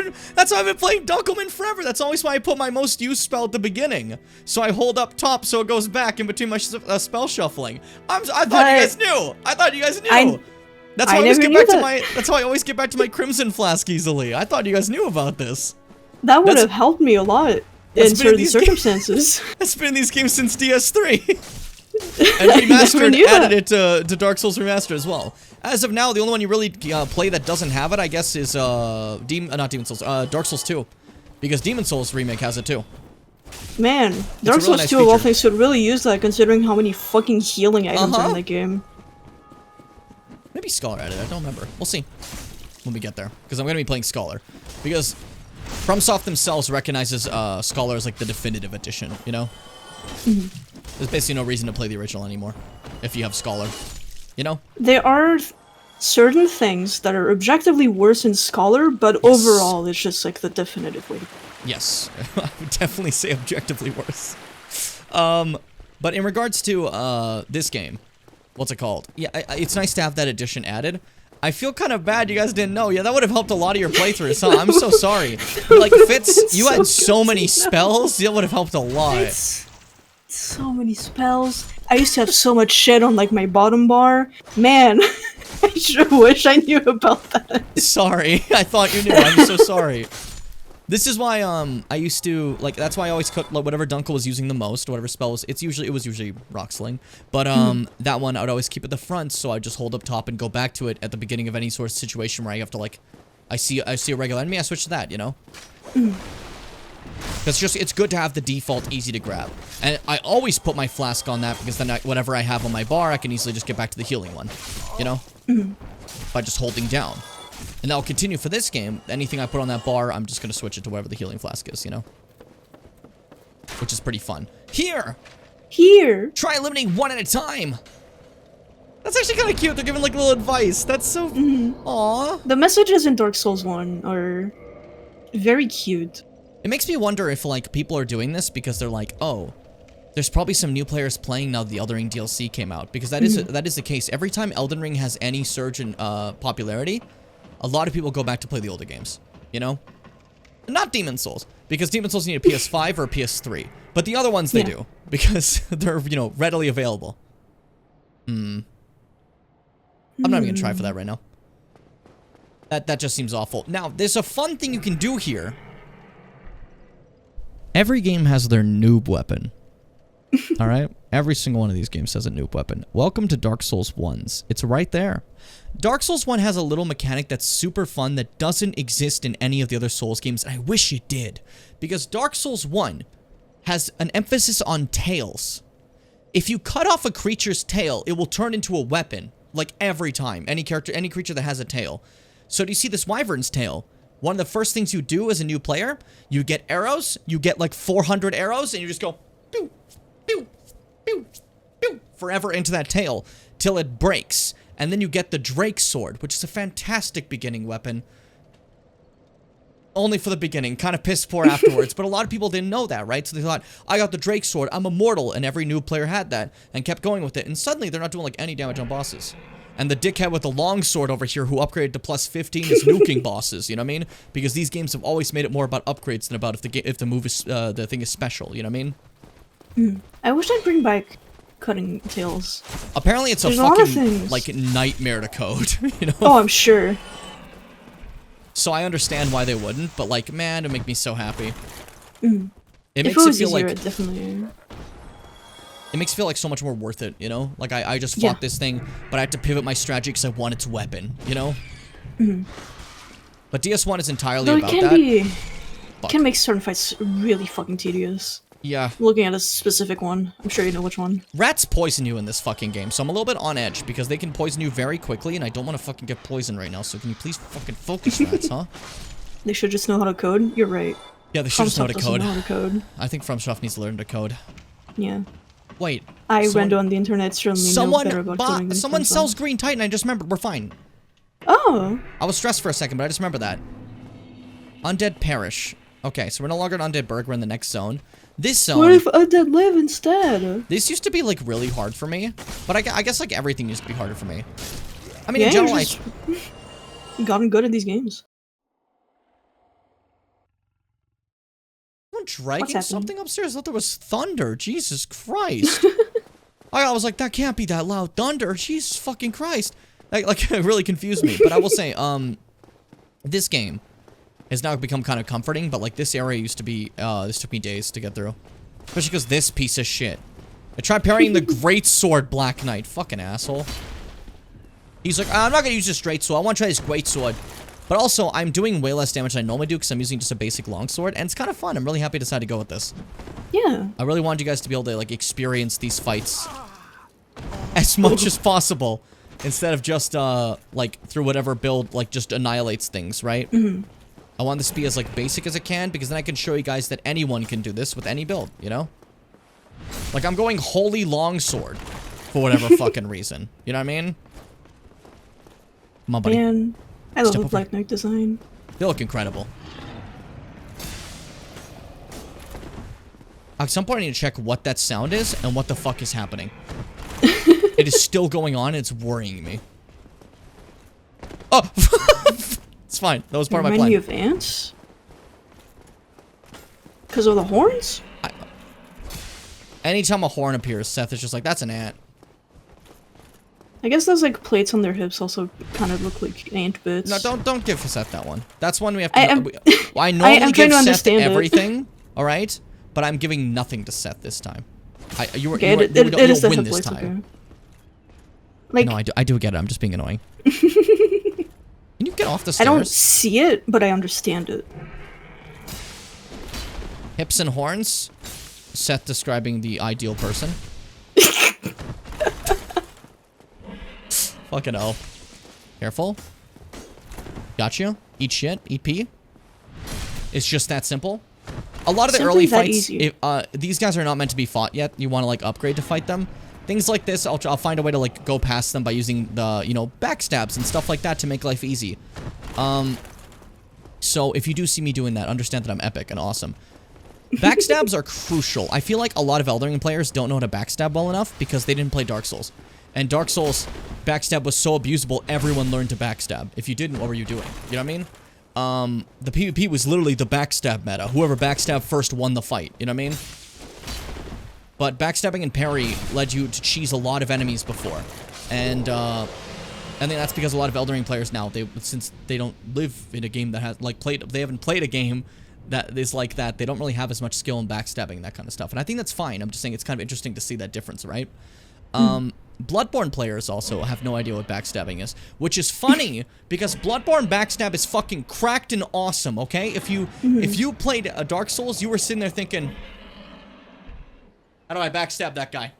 been playing Dunkelman forever. That's always why I put my most used spell at the beginning. So I hold up top so it goes back in between my spell shuffling. I thought you guys knew. I thought you guys knew. That's how that's how I always get back to my Crimson Flask easily. I thought you guys knew about this.
That would have helped me a lot in certain circumstances.
It's been in these games since DS3. And Remastered added it to Dark Souls Remastered as well. As of now, the only one you really play that doesn't have it, I guess, is not Demon Souls, Dark Souls 2. Because Demon Souls Remake has it too.
Man, Dark Souls 2 of all things should really use that considering how many fucking healing items are in that game.
Maybe Scholar added it, I don't remember. We'll see when we get there. Because I'm going to be playing Scholar. Because FromSoft themselves recognizes Scholar as like the definitive edition, you know? There's basically no reason to play the original anymore if you have Scholar, you know?
There are certain things that are objectively worse in Scholar, but overall it's just like the definitive way.
Yes, I would definitely say objectively worse. But in regards to this game, what's it called? Yeah, it's nice to have that edition added. I feel kind of bad you guys didn't know. Yeah, that would have helped a lot of your playthroughs, huh? I'm so sorry. Like, Fitz, you had so many spells, that would have helped a lot.
So many spells. I used to have so much shit on like my bottom bar. Man, I sure wish I knew about that.
Sorry, I thought you knew. I'm so sorry. This is why I used to like. That's why I always cut like, whatever Dunkel was using the most, whatever spell was. It was usually Rock Sling, but that one I would always keep at the front, so I just hold up top and go back to it at the beginning of any sort of situation where I have to like, I see a regular enemy, I switch to that, you know. It's good to have the default easy to grab. And I always put my flask on that because then whatever I have on my bar, I can easily just get back to the healing one, you know? By just holding down. And that'll continue for this game. Anything I put on that bar, I'm just going to switch it to whatever the healing flask is, you know? Which is pretty fun. Here! Try eliminating one at a time! That's actually kind of cute. They're giving like little advice. That's so... Aww.
The messages in Dark Souls 1 are very cute.
It makes me wonder if like people are doing this because they're like, oh, there's probably some new players playing now the Elden Ring DLC came out. Because that is the case. Every time Elden Ring has any surge in popularity, a lot of people go back to play the older games, you know? Not Demon Souls, because Demon Souls need a PS5 or a PS3. But the other ones they do, because they're, you know, readily available. I'm not even gonna try for that right now. That just seems awful. Now, there's a fun thing you can do here. Every game has their noob weapon. Alright? Every single one of these games has a noob weapon. Welcome to Dark Souls 1's. It's right there. Dark Souls 1 has a little mechanic that's super fun that doesn't exist in any of the other Souls games, and I wish it did. Because Dark Souls 1 has an emphasis on tails. If you cut off a creature's tail, it will turn into a weapon. Like every time. Any creature that has a tail. So do you see this wyvern's tail? One of the first things you do as a new player, you get arrows, you get like 400 arrows, and you just go pew, pew, pew, pew, forever into that tail till it breaks. And then you get the Drake Sword, which is a fantastic beginning weapon. Only for the beginning, kind of piss poor afterwards, but a lot of people didn't know that, right? So they thought, I got the Drake Sword, I'm immortal, and every new player had that, and kept going with it, and suddenly they're not doing like any damage on bosses. And the dickhead with the long sword over here who upgraded to plus 15 is nuking bosses, you know what I mean? Because these games have always made it more about upgrades than about if the move is, the thing is special, you know what I mean?
I wish I'd bring back cutting tails.
Apparently it's
There's
a
a lot of
fucking,
things.
like, nightmare to code, you know?
Oh, I'm sure.
So I understand why they wouldn't, but like, man, it would make me so happy.
If
It makes
it
it
was
feel
easier,
like...
it definitely...
It makes it feel like so much more worth it, you know? Like, I just fought this thing, but I had to pivot my strategy because I want its weapon, you know? But DS1 is entirely
Though
about
it
that.
can make certain fights really fucking tedious.
Yeah.
Looking at a specific one. I'm sure you know which one.
Rats poison you in this fucking game, so I'm a little bit on edge because they can poison you very quickly, and I don't want to fucking get poisoned right now, so can you please fucking focus, rats, huh?
They should just know how to code? You're right.
Yeah, they should just know how to
FromSoft doesn't know how to code.
I think FromSoft needs to learn to code.
Yeah.
Wait.
I went on the internet, certainly know better about coding than
Someone
FromSoft.
sells Green Titan, I just remembered, we're fine.
Oh!
I was stressed for a second, but I just remember that. Undead Parish. Okay, so we're no longer in Undead Burg, we're in the next zone. This zone...
What if Undead live instead?
This used to be, like, really hard for me. But I guess, like, everything used to be harder for me. I mean,
Yeah,
in general,
you're just gotten good at these games.
Someone dragging
happening?
something upstairs? I thought there was thunder. Jesus Christ. I was like, that can't be that loud. Thunder? Jesus fucking Christ. Like, it really confused me. But I will say, this game has now become kind of comforting, but like this area used to be, this took me days to get through. Especially because this piece of shit. I tried parrying the Great Sword Black Knight. Fucking asshole. He's like, I'm not gonna use this straight sword. I want to try this Great Sword. But also, I'm doing way less damage than I normally do because I'm using just a basic longsword, and it's kind of fun. I'm really happy I decided to go with this.
Yeah.
I really wanted you guys to be able to, like, experience these fights as much as possible, instead of just, like, through whatever build, like, just annihilates things, right? I want this to be as, like, basic as it can, because then I can show you guys that anyone can do this with any build, you know? Like, I'm going Holy Longsword for whatever fucking reason. You know what I mean? Come on, buddy.
Man, I love
Step
the
over.
Black Knight design.
They look incredible. At some point, I need to check what that sound is and what the fuck is happening. It is still going on, and it's worrying me. Oh! It's fine. That was part of my
Remind
plan.
me of ants? Because of the horns?
Anytime a horn appears, Seth is just like, that's an ant.
I guess those like plates on their hips also kind of look like ant bits.
No, don't give Seth that one. That's one we have to... I
I'm
normally
trying
give
to
Seth
understand it.
everything, alright? But I'm giving nothing to Seth this time. You
Okay, it is
don't
the
win
hip
this
plates,
time.
okay. Like,
No, I do get it. I'm just being annoying. Can you get off the
I
stairs?
don't see it, but I understand it.
Hips and horns. Seth describing the ideal person. Fucking hell. Careful. Got you. Eat shit. Eat pee. It's just that simple. A lot of the early fights, these guys are not meant to be fought yet. You want to, like, upgrade to fight them. Things like this, I'll find a way to, like, go past them by using the, you know, backstabs and stuff like that to make life easy. So if you do see me doing that, understand that I'm epic and awesome. Backstabs are crucial. I feel like a lot of Elden Ring players don't know how to backstab well enough because they didn't play Dark Souls. And Dark Souls, backstab was so abusable, everyone learned to backstab. If you didn't, what were you doing? You know what I mean? The PvP was literally the backstab meta. Whoever backstabbed first won the fight. You know what I mean? But backstabbing and parry led you to cheese a lot of enemies before. And, I think that's because a lot of Elden Ring players now, since they don't live in a game that has, like, they haven't played a game that is like that, they don't really have as much skill in backstabbing and that kind of stuff. And I think that's fine. I'm just saying it's kind of interesting to see that difference, right? Bloodborne players also have no idea what backstabbing is, which is funny because Bloodborne backstab is fucking cracked and awesome, okay? If you played a Dark Souls, you were sitting there thinking, how do I backstab that guy?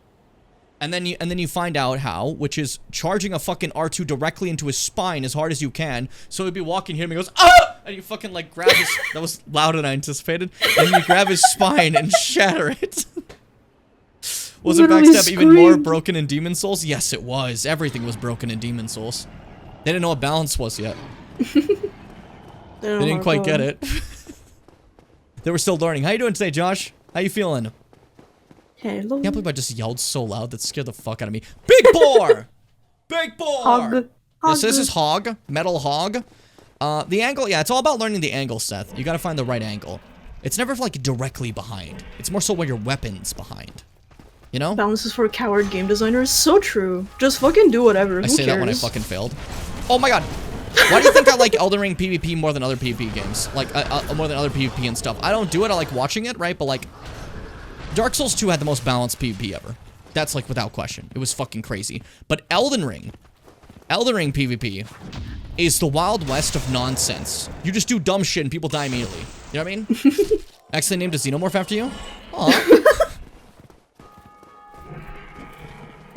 And then you find out how, which is charging a fucking R2 directly into his spine as hard as you can. So he'd be walking here and he goes, ah! And you fucking, like, grab his, that was louder than I anticipated. And you grab his spine and shatter it. Was it backstab even more broken in Demon Souls? Yes, it was. Everything was broken in Demon Souls. They didn't know what balance was yet. They didn't quite get it. They were still learning. How you doing today, Josh? How you feeling?
Hello.
I can't believe I just yelled so loud that scared the fuck out of me. Big boar! Big boar!
Hog.
Yes, this is hog. Metal hog. The angle, yeah, it's all about learning the angle, Seth. You gotta find the right angle. It's never, like, directly behind. It's more so where your weapon's behind. You know?
Balance is for coward game designers. So true. Just fucking do whatever.
I say that when I fucking failed. Oh my god. Why do you think I like Elden Ring PvP more than other PvP games? Like, more than other PvP and stuff. I don't do it. I like watching it, right? But, like, Dark Souls 2 had the most balanced PvP ever. That's, like, without question. It was fucking crazy. But Elden Ring PvP is the Wild West of nonsense. You just do dumb shit and people die immediately. You know what I mean? Actually named a xenomorph after you? Aw.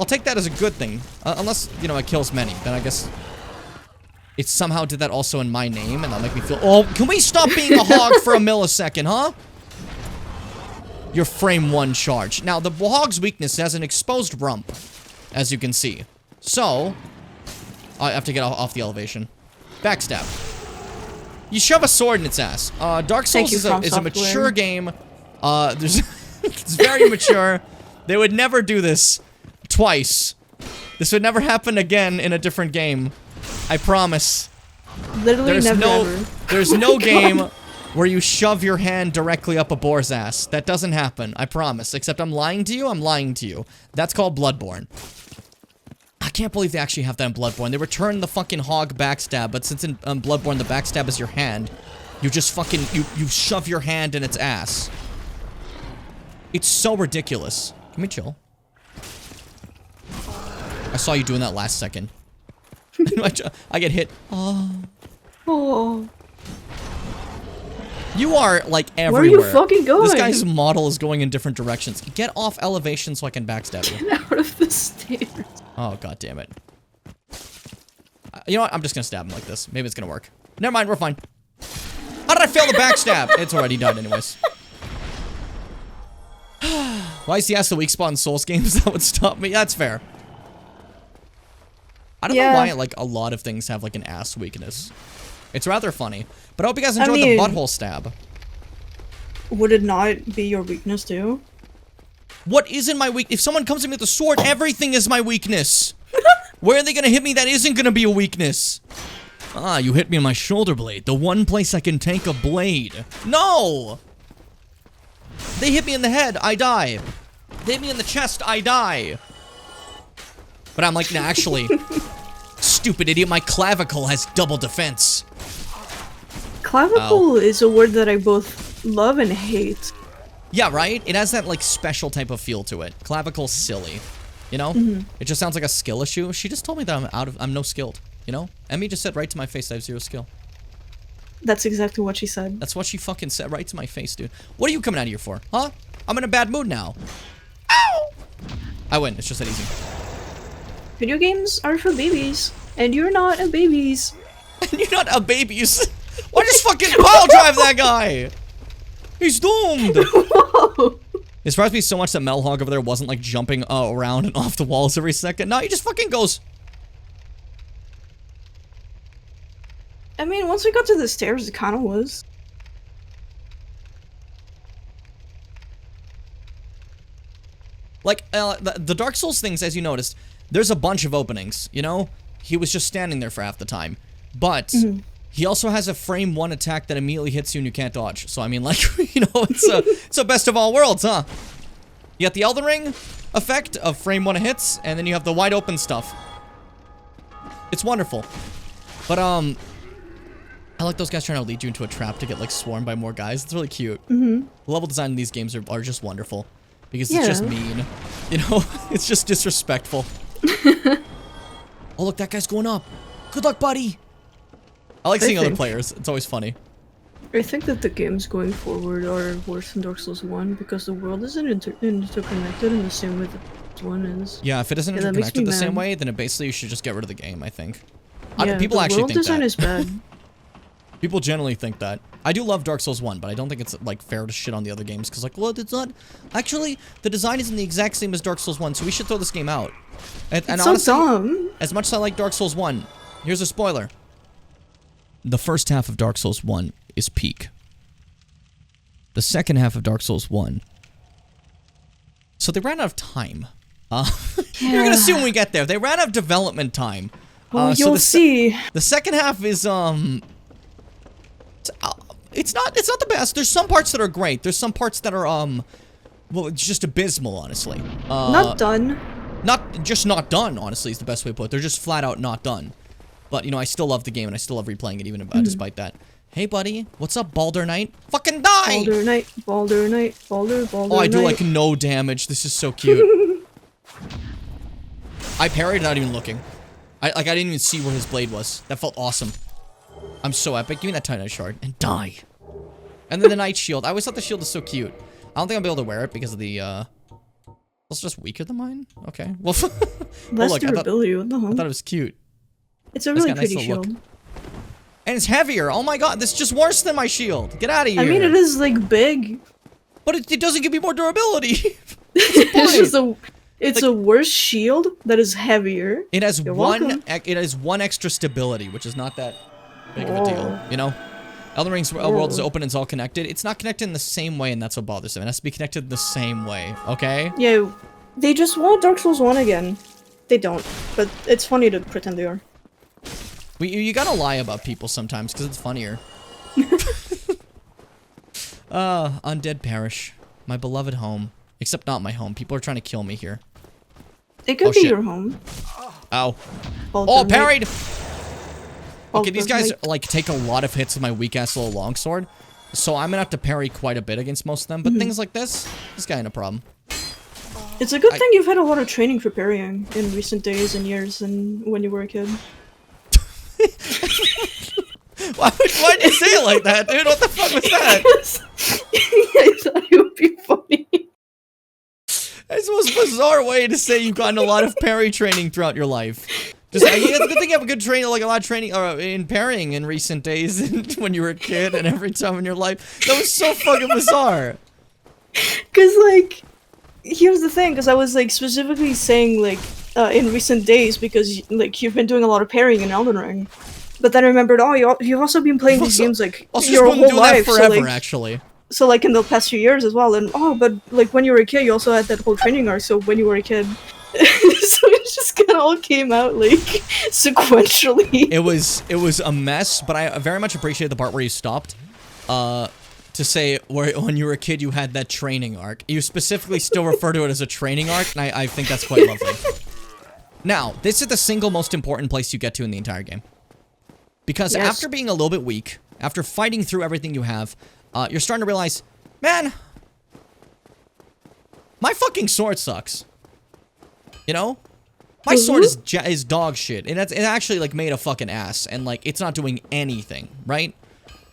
I'll take that as a good thing. Unless, you know, it kills many. Then I guess it somehow did that also in my name, and that'll make me feel... Oh, can we stop being a hog for a millisecond, huh? Your frame 1 charge. Now, the hog's weakness has an exposed rump, as you can see. So, I have to get off the elevation. Backstab. You shove a sword in its ass. Dark Souls is a mature game. It's very mature. They would never do this twice. This would never happen again in a different game. I promise.
Literally never.
There's no game where you shove your hand directly up a boar's ass. That doesn't happen. I promise. Except I'm lying to you. I'm lying to you. That's called Bloodborne. I can't believe they actually have that in Bloodborne. They return the fucking hog backstab, but since in Bloodborne the backstab is your hand, you just fucking, you shove your hand in its ass. It's so ridiculous. Can we chill? I saw you doing that last second. I get hit.
Oh.
You are, like, everywhere.
Where are you fucking going?
This guy's model is going in different directions. Get off elevation so I can backstab you.
Get out of the stairs.
Oh, god damn it. You know what? I'm just gonna stab him like this. Maybe it's gonna work. Never mind, we're fine. How did I fail the backstab? It's already done anyways. Why is he asked the weak spot in Souls games? That would stop me. That's fair. I don't know why, like, a lot of things have, like, an ass weakness. It's rather funny. But I hope you guys enjoyed the butthole stab.
Would it not be your weakness, too?
What isn't my weakness? If someone comes at me with a sword, everything is my weakness. Where are they gonna hit me that isn't gonna be a weakness? Ah, you hit me on my shoulder blade. The one place I can take a blade. No! They hit me in the head, I die. They hit me in the chest, I die. But I'm like, nah, actually, stupid idiot, my clavicle has double defense.
Clavicle is a word that I both love and hate.
Yeah, right? It has that, like, special type of feel to it. Clavicle's silly, you know? It just sounds like a skill issue. She just told me that I'm no skilled, you know? Emmy just said right to my face I have 0 skill.
That's exactly what she said.
That's what she fucking said right to my face, dude. What are you coming out here for? Huh? I'm in a bad mood now. Ow! I win. It's just that easy.
Video games are for babies, and you're not a babies.
And you're not a babies. Why just fucking pile drive that guy? He's doomed.
Whoa.
It surprised me so much that Melhog over there wasn't like jumping around and off the walls every second. No, he just fucking goes.
I mean, once we got to the stairs, it kind of was.
Like, the Dark Souls things, as you noticed, there's a bunch of openings, you know? He was just standing there for half the time. But, he also has a frame 1 attack that immediately hits you and you can't dodge. So, I mean, like, you know, it's a best of all worlds, huh? You got the Elden Ring effect of frame 1 hits, and then you have the wide open stuff. It's wonderful. But, I like those guys trying to lead you into a trap to get, like, swarmed by more guys. It's really cute. The level design in these games are just wonderful. Because it's just mean. You know? It's just disrespectful. Oh, look, that guy's going up. Good luck, buddy. I like seeing other players. It's always funny.
I think that the games going forward are worse than Dark Souls 1 because the world isn't interconnected in the same way that 1 is.
Yeah, if it isn't interconnected the same way, then basically you should just get rid of the game, I think.
Yeah,
people actually think that.
The world design is bad.
People generally think that. I do love Dark Souls 1, but I don't think it's, like, fair to shit on the other games, because, like, well, it's not... Actually, the design isn't the exact same as Dark Souls 1, so we should throw this game out. And
so
honestly,
dumb.
As much as I like Dark Souls 1, here's a spoiler. The first half of Dark Souls 1 is peak. The second half of Dark Souls 1... So they ran out of time. You're gonna see when we get there. They ran out of development time.
Oh, you'll see.
The second half is, it's not the best. There's some parts that are great. There's some parts that are, well, it's just abysmal, honestly.
Not done.
Just not done, honestly, is the best way to put it. They're just flat out not done. But, you know, I still love the game, and I still love replaying it, even despite that. Hey, buddy. What's up, Baldur Knight? Fucking die!
Baldur Knight, Baldur Knight, Baldur Knight.
Oh, I do, like, no damage. This is so cute. I parried without even looking. I didn't even see where his blade was. That felt awesome. I'm so epic. Give me that Titanite shard and die. And then the Knight shield. I always thought the shield was so cute. I don't think I'll be able to wear it because of the, it's just weaker than mine? Okay. Well,
less durability, what the hell?
I thought it was cute.
It's a really pretty shield.
Look. And it's heavier. Oh my god, this is just worse than my shield. Get out of here.
I mean, it is, like, big.
But it doesn't give me more durability.
It's just it's a worse shield that is heavier.
It has one extra stability, which is not that big of a deal, you know? Elden Ring's world is open and it's all connected. It's not connected in the same way, and that's what bothers them. It has to be connected the same way, okay?
Yeah, they just want Dark Souls 1 again. They don't, but it's funny to pretend they are.
You gotta lie about people sometimes, because it's funnier. Undead Parish. My beloved home. Except not my home. People are trying to kill me here.
It could be your home.
Ow.
Oh,
parried! Okay, these guys, like, take a lot of hits with my weak-ass little longsword. So I'm gonna have to parry quite a bit against most of them. But things like this guy ain't a problem.
It's a good thing you've had a lot of training for parrying in recent days and years and when you were a kid.
Why'd you say it like that, dude? What the fuck was that?
I thought it would be funny.
That's the most bizarre way to say you've gotten a lot of parry training throughout your life. Just, it's a good thing you have a good training, like a lot of training in parrying in recent days and when you were a kid and every time in your life. That was so fucking bizarre.
Cause like, here's the thing, cause I was like specifically saying like, in recent days because like you've been doing a lot of parrying in Elden Ring. But then I remembered, oh, you've also been playing these games like your whole life.
Forever,
so, like,
actually.
So like in the past few years as well, and but like when you were a kid, you also had that whole training arc. So when you were a kid, so it just kind of all came out like sequentially.
It was a mess, but I very much appreciate the part where you stopped. To say when you were a kid, you had that training arc. You specifically still refer to it as a training arc, and I think that's quite lovely. Now, this is the single most important place you get to in the entire game. Because after being a little bit weak, after fighting through everything you have, you're starting to realize, man, my fucking sword sucks. You know? My sword is dog shit. And it's actually, like, made a fucking ass. And, like, it's not doing anything, right?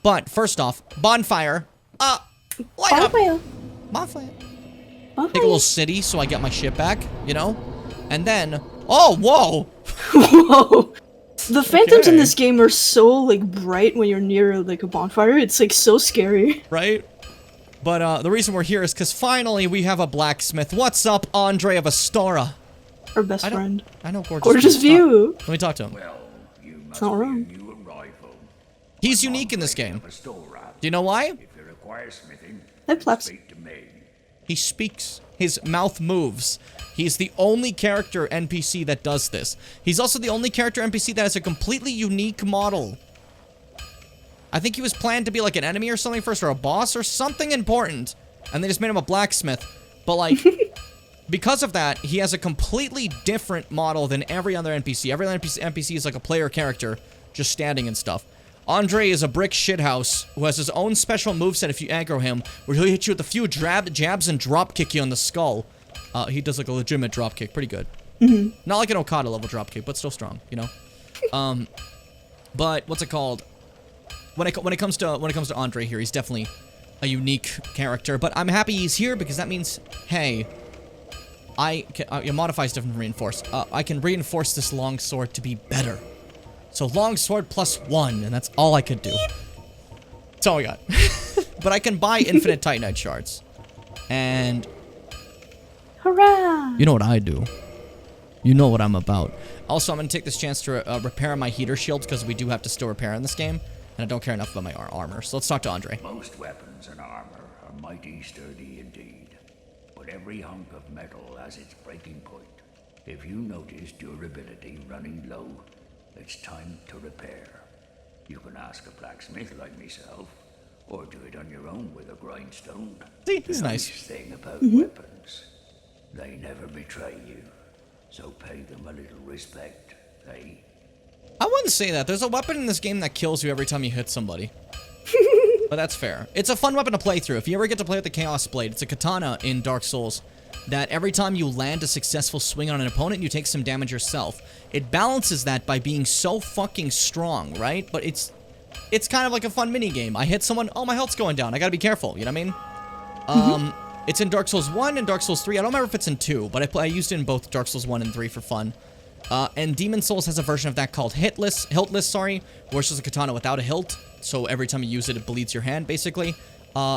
But first off, bonfire. Light up.
Bonfire.
Bonfire.
Bonfire.
Take a little city so I get my shit back, you know? And then, oh, whoa.
Whoa. The phantoms in
Okay.
this game are so, like, bright when you're near, like, a bonfire. It's, like, so scary.
Right? But the reason we're here is because finally we have a blacksmith. What's up, Andre of Astora?
Our best friend.
I know, gorgeous.
Gorgeous
Stop.
view.
Let me talk to him.
Well, you
It's
must
not
be a
wrong.
new arrival.
He's unique in this game.
A store rat.
Do you know why?
If you require smithing,
That flaps.
speak to me.
He speaks. His mouth moves. He's the only character NPC that does this. He's also the only character NPC that has a completely unique model. I think he was planned to be like an enemy or something first, or a boss or something important. And they just made him a blacksmith. But like, because of that, he has a completely different model than every other NPC. Every other NPC is like a player character, just standing and stuff. Andre is a brick shithouse who has his own special moveset if you aggro him, where he'll hit you with a few jabs and drop kick you on the skull. He does like a legitimate drop kick, pretty good. Not like an Okada level drop kick, but still strong, you know. But what's it called? When it comes to Andre here, he's definitely a unique character. But I'm happy he's here because that means, hey, modify is different from reinforce. I can reinforce this longsword to be better. So longsword +1, and that's all I could do. That's all I got. But I can buy infinite Titanite shards. And
Hurrah!
you know what I do. You know what I'm about. Also, I'm going to take this chance to repair my heater shields because we do have to still repair in this game. And I don't care enough about my armor. So let's talk to Andre.
Most weapons and armor are mighty sturdy indeed, but every hunk of metal has its breaking point. If you notice durability running low, it's time to repair. You can ask a blacksmith like myself, or do it on your own with a grindstone.
See, he's
The
nice.
nice thing about weapons, they never betray you, so pay them a little respect, eh?
I wouldn't say that. There's a weapon in this game that kills you every time you hit somebody. But that's fair. It's a fun weapon to play through. If you ever get to play with the Chaos Blade, it's a katana in Dark Souls that every time you land a successful swing on an opponent, you take some damage yourself. It balances that by being so fucking strong, right? But it's kind of like a fun mini game. I hit someone, oh, my health's going down. I gotta be careful, you know what I mean? It's in Dark Souls 1 and Dark Souls 3. I don't remember if it's in 2, but I used it in both Dark Souls 1 and 3 for fun. And Demon Souls has a version of that called hiltless, where it's just a katana without a hilt. So every time you use it, it bleeds your hand, basically.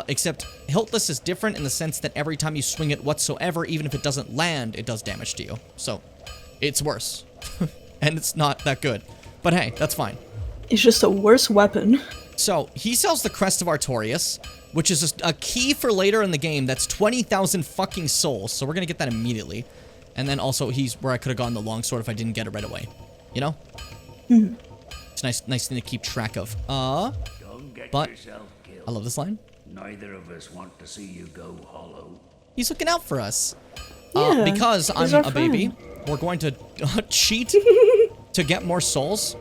Except hiltless is different in the sense that every time you swing it whatsoever, even if it doesn't land, it does damage to you. So it's worse. And it's not that good. But hey, that's fine.
It's just a worse weapon.
So he sells the Crest of Artorias, which is a key for later in the game. That's 20,000 fucking souls. So we're going to get that immediately. And then also, he's where I could have gotten the longsword if I didn't get it right away. You know? It's a nice thing to keep track of.
Don't get
But
yourself killed.
I love this line.
Neither of us want to see you go hollow.
He's looking out for us.
Yeah,
Because
he's
I'm
our
a baby,
friend.
we're going to cheat to get more souls.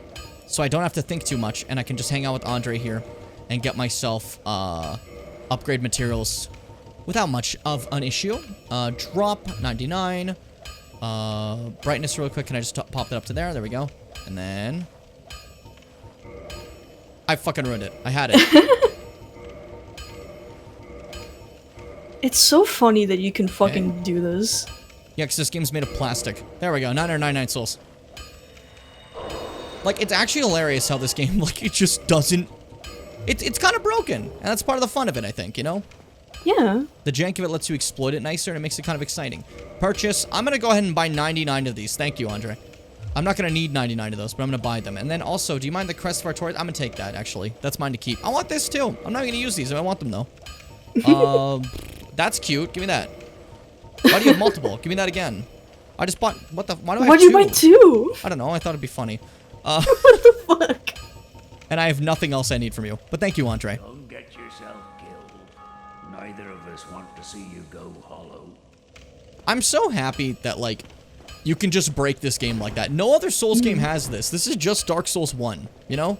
So I don't have to think too much, and I can just hang out with Andre here and get myself upgrade materials without much of an issue. Drop 99. Brightness real quick. Can I just pop that up to there? There we go. And then I fucking ruined it. I had it.
It's so funny that you can fucking do this.
Yeah, because this game's made of plastic. There we go. 999 souls. Like, it's actually hilarious how this game, like, it just doesn't... It's kind of broken. And that's part of the fun of it, I think, you know?
Yeah.
The jank of it lets you exploit it nicer, and it makes it kind of exciting. Purchase. I'm going to go ahead and buy 99 of these. Thank you, Andre. I'm not going to need 99 of those, but I'm going to buy them. And then also, do you mind the Crest of Artorias? I'm going to take that, actually. That's mine to keep. I want this, too. I'm not going to use these. I want them, though. That's cute. Give me that. Why do you have multiple? Give me that again. I just bought... What the... Why do I have
Why'd you buy two?
I don't know. I thought it'd be funny.
What the fuck?
And I have nothing else I need from you. But thank you, Andre.
Don't get yourself killed. Neither of us want to see you go hollow.
I'm so happy that, like, you can just break this game like that. No other Souls game has this. This is just Dark Souls 1, you know?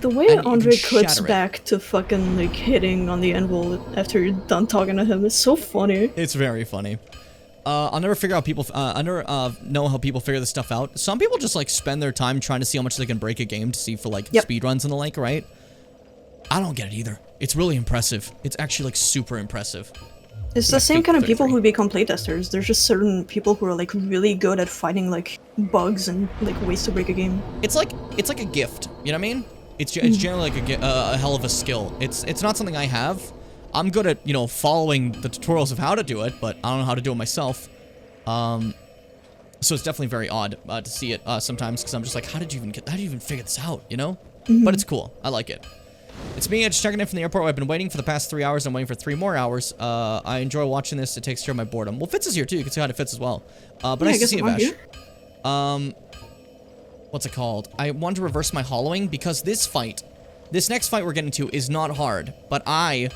The way
And you can
Andre clips
shatter it.
back to fucking, like, hitting on the anvil after you're done talking to him is so funny.
It's very funny. I'll never figure out people... I never know how people figure this stuff out. Some people just, like, spend their time trying to see how much they can break a game to see for, like,
Yep.
speedruns and the like, right? I don't get it either. It's really impressive. It's actually like super impressive.
It's the same kind of people who become playtesters. There's just certain people who are like really good at finding like bugs and like ways to break a game.
It's like a gift. You know what I mean? It's generally like a hell of a skill. It's not something I have. I'm good at, you know, following the tutorials of how to do it, but I don't know how to do it myself. So it's definitely very odd to see it sometimes, because I'm just like, how did you even figure this out? You know? But it's cool. I like it. It's me, just checking in from the airport. I've been waiting for the past 3 hours. I'm waiting for 3 more hours. I enjoy watching this. It takes care of my boredom. Well, Fitz is here too. You can see how it fits as well. But nice to see you, Vash. What's it called? I want to reverse my hollowing because this next fight we're getting to is not hard. But I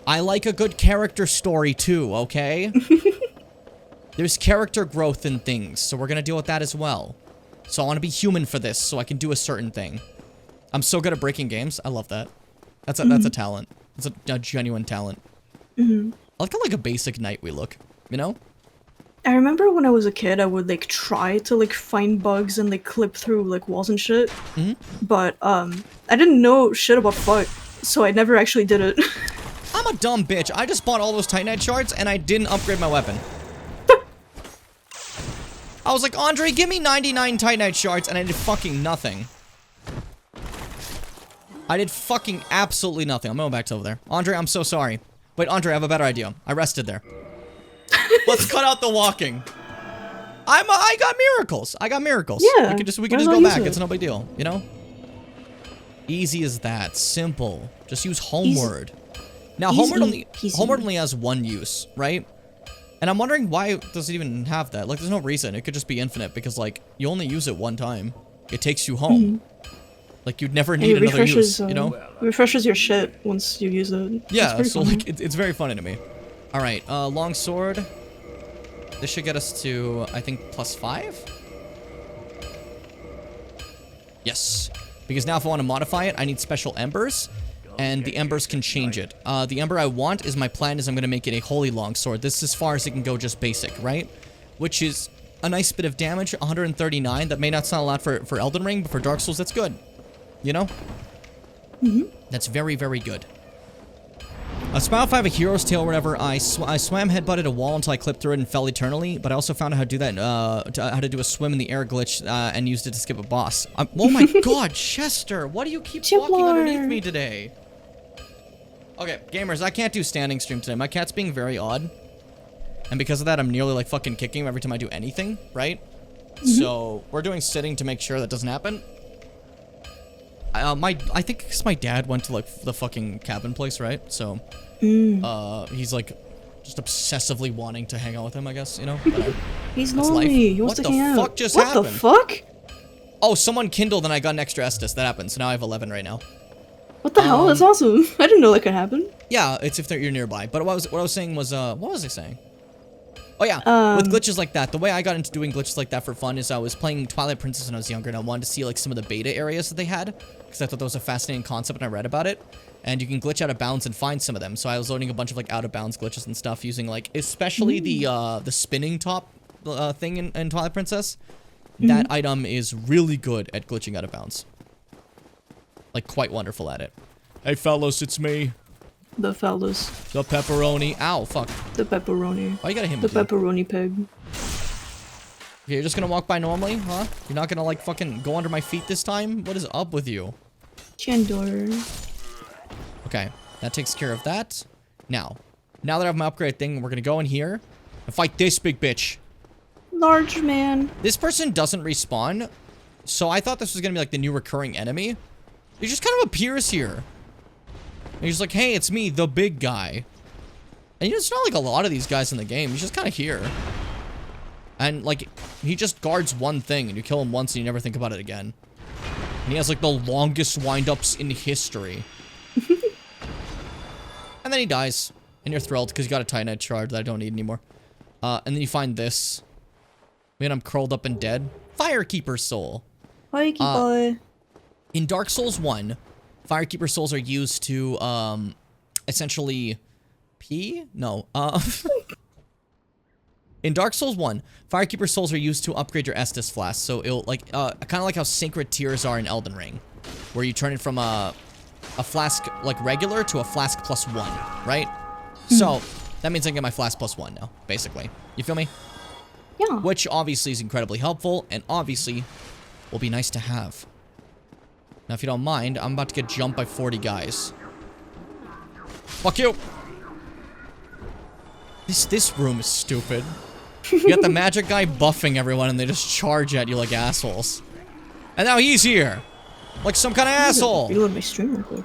like a good character story too, okay? There's character growth in things, so we're gonna deal with that as well. So I want to be human for this, so I can do a certain thing. I'm so good at breaking games. I love that. That's a talent. It's a genuine talent. I like how like a basic knight we look, you know?
I remember when I was a kid, I would like try to like find bugs and like clip through like walls and shit. But I didn't know shit about FUT, so I never actually did it.
I'm a dumb bitch. I just bought all those Titanite shards and I didn't upgrade my weapon. I was like, Andre, give me 99 Titanite shards, and I did fucking nothing. I did fucking absolutely nothing. I'm going back to over there. Andre, I'm so sorry. Wait, Andre, I have a better idea. I rested there. Let's cut out the walking. I got miracles. I got miracles.
Yeah.
We can just go back. It's no big deal, you know? Easy as that. Simple. Just use homeward. Now, homeward only has one use, right? And I'm wondering why does it even have that? Like, there's no reason. It could just be infinite because, like, you only use it one time. It takes you home. Like, you'd never need another use, you know?
It refreshes your shit once you use it.
Yeah, so, like, it's very funny to me. Alright, long sword. This should get us to, I think, +5? Yes. Because now if I want to modify it, I need special embers. And the embers can change it. The ember I want is my plan is I'm going to make it a holy longsword. This is as far as it can go just basic, right? Which is a nice bit of damage, 139. That may not sound a lot for Elden Ring, but for Dark Souls, that's good. You know? That's very, very good. Smile if I have a hero's tail or whatever, I swam headbutted a wall until I clipped through it and fell eternally, but I also found out how to do that, how to do a swim in the air glitch, and used it to skip a boss. Oh my god, Chester, why do you keep walking underneath me today? Okay, gamers, I can't do standing stream today. My cat's being very odd. And because of that, I'm nearly like fucking kicking him every time I do anything, right? So, we're doing sitting to make sure that doesn't happen. I think because my dad went to like the fucking cabin place, right? So, he's like just obsessively wanting to hang out with him, I guess, you know?
He's lonely. He wants to hang out.
What the fuck just happened?
What the fuck?
Oh, someone kindled and I got an extra Estus. That happened. So now I have 11 right now.
What the hell? That's awesome. I didn't know that could happen.
Yeah, it's if you're nearby. But what I was saying was, what was I saying? Oh yeah, with glitches like that, the way I got into doing glitches like that for fun is I was playing Twilight Princess when I was younger, and I wanted to see like some of the beta areas that they had, because I thought that was a fascinating concept and I read about it. And you can glitch out of bounds and find some of them. So I was loading a bunch of like out of bounds glitches and stuff using like, especially the spinning top thing in Twilight Princess. That item is really good at glitching out of bounds. Like quite wonderful at it. Hey fellas, it's me.
The fellas.
The pepperoni. Ow, fuck.
The pepperoni.
Oh, you gotta hit me.
The pepperoni pig.
Okay, you're just gonna walk by normally, huh? You're not gonna like fucking go under my feet this time? What is up with you?
Chandor.
Okay, that takes care of that. Now that I have my upgrade thing, we're gonna go in here and fight this big bitch.
Large man.
This person doesn't respawn, so I thought this was gonna be like the new recurring enemy. He just kind of appears here. And he's like, hey, it's me, the big guy. And you know, it's not like a lot of these guys in the game. He's just kind of here. And, like, he just guards one thing, and you kill him once and you never think about it again. And he has, like, the longest wind-ups in history. And then he dies. And you're thrilled, because you got a Titanite shard that I don't need anymore. And then you find this. Man, I'm curled up and dead. Firekeeper soul.
Firekeeper.
In Dark Souls 1... Firekeeper souls are used to, essentially, pee? No, in Dark Souls 1, Firekeeper souls are used to upgrade your Estus flask, so it'll, like, kind of like how Sacred Tears are in Elden Ring, where you turn it from, a flask, like, regular to a flask +1, right? So, that means I can get my flask +1 now, basically. You feel me?
Yeah.
Which obviously is incredibly helpful, and obviously will be nice to have. Now, if you don't mind, I'm about to get jumped by 40 guys. Fuck you! This room is stupid. You got the magic guy buffing everyone, and they just charge at you like assholes. And now he's here! Like some kind of asshole!
Reload my stream real quick.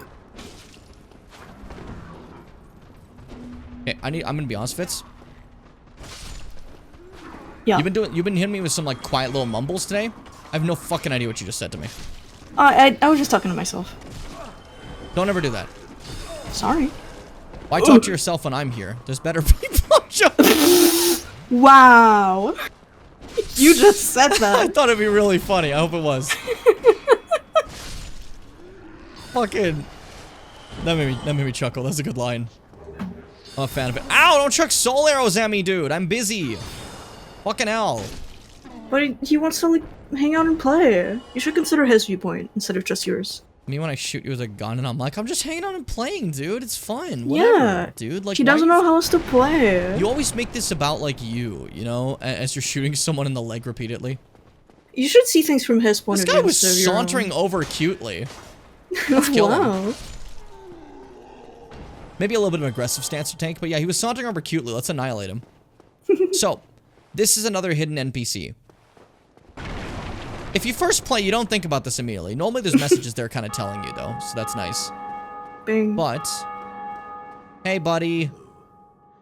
Okay, I'm gonna be honest, Fitz.
Yeah.
You've been hitting me with some like quiet little mumbles today. I have no fucking idea what you just said to me.
I was just talking to myself.
Don't ever do that.
Sorry.
Why talk to yourself when I'm here? There's better people.
Wow. You just said that.
I thought it'd be really funny. I hope it was. Fucking. That made me chuckle. That's a good line. I'm a fan of it. Ow! Don't chuck soul arrows at me, dude. I'm busy. Fucking hell.
But he wants to like hang out and play. You should consider his viewpoint instead of just yours.
Me when I shoot you with a gun and I'm like, I'm just hanging out and playing, dude. It's fun. Whatever,
Yeah,
dude. Like,
he doesn't know how else to play.
You always make this about like you know, as you're shooting someone in the leg repeatedly.
You should see things from his point
This
of view.
guy was
instead of your own.
sauntering over cutely. Let's kill him. Maybe a little bit of an aggressive stance to tank, but yeah, he was sauntering over cutely. Let's annihilate him. So, this is another hidden NPC. If you first play, you don't think about this immediately. Normally there's messages there kind of telling you, though, so that's nice.
Bing.
But, hey, buddy.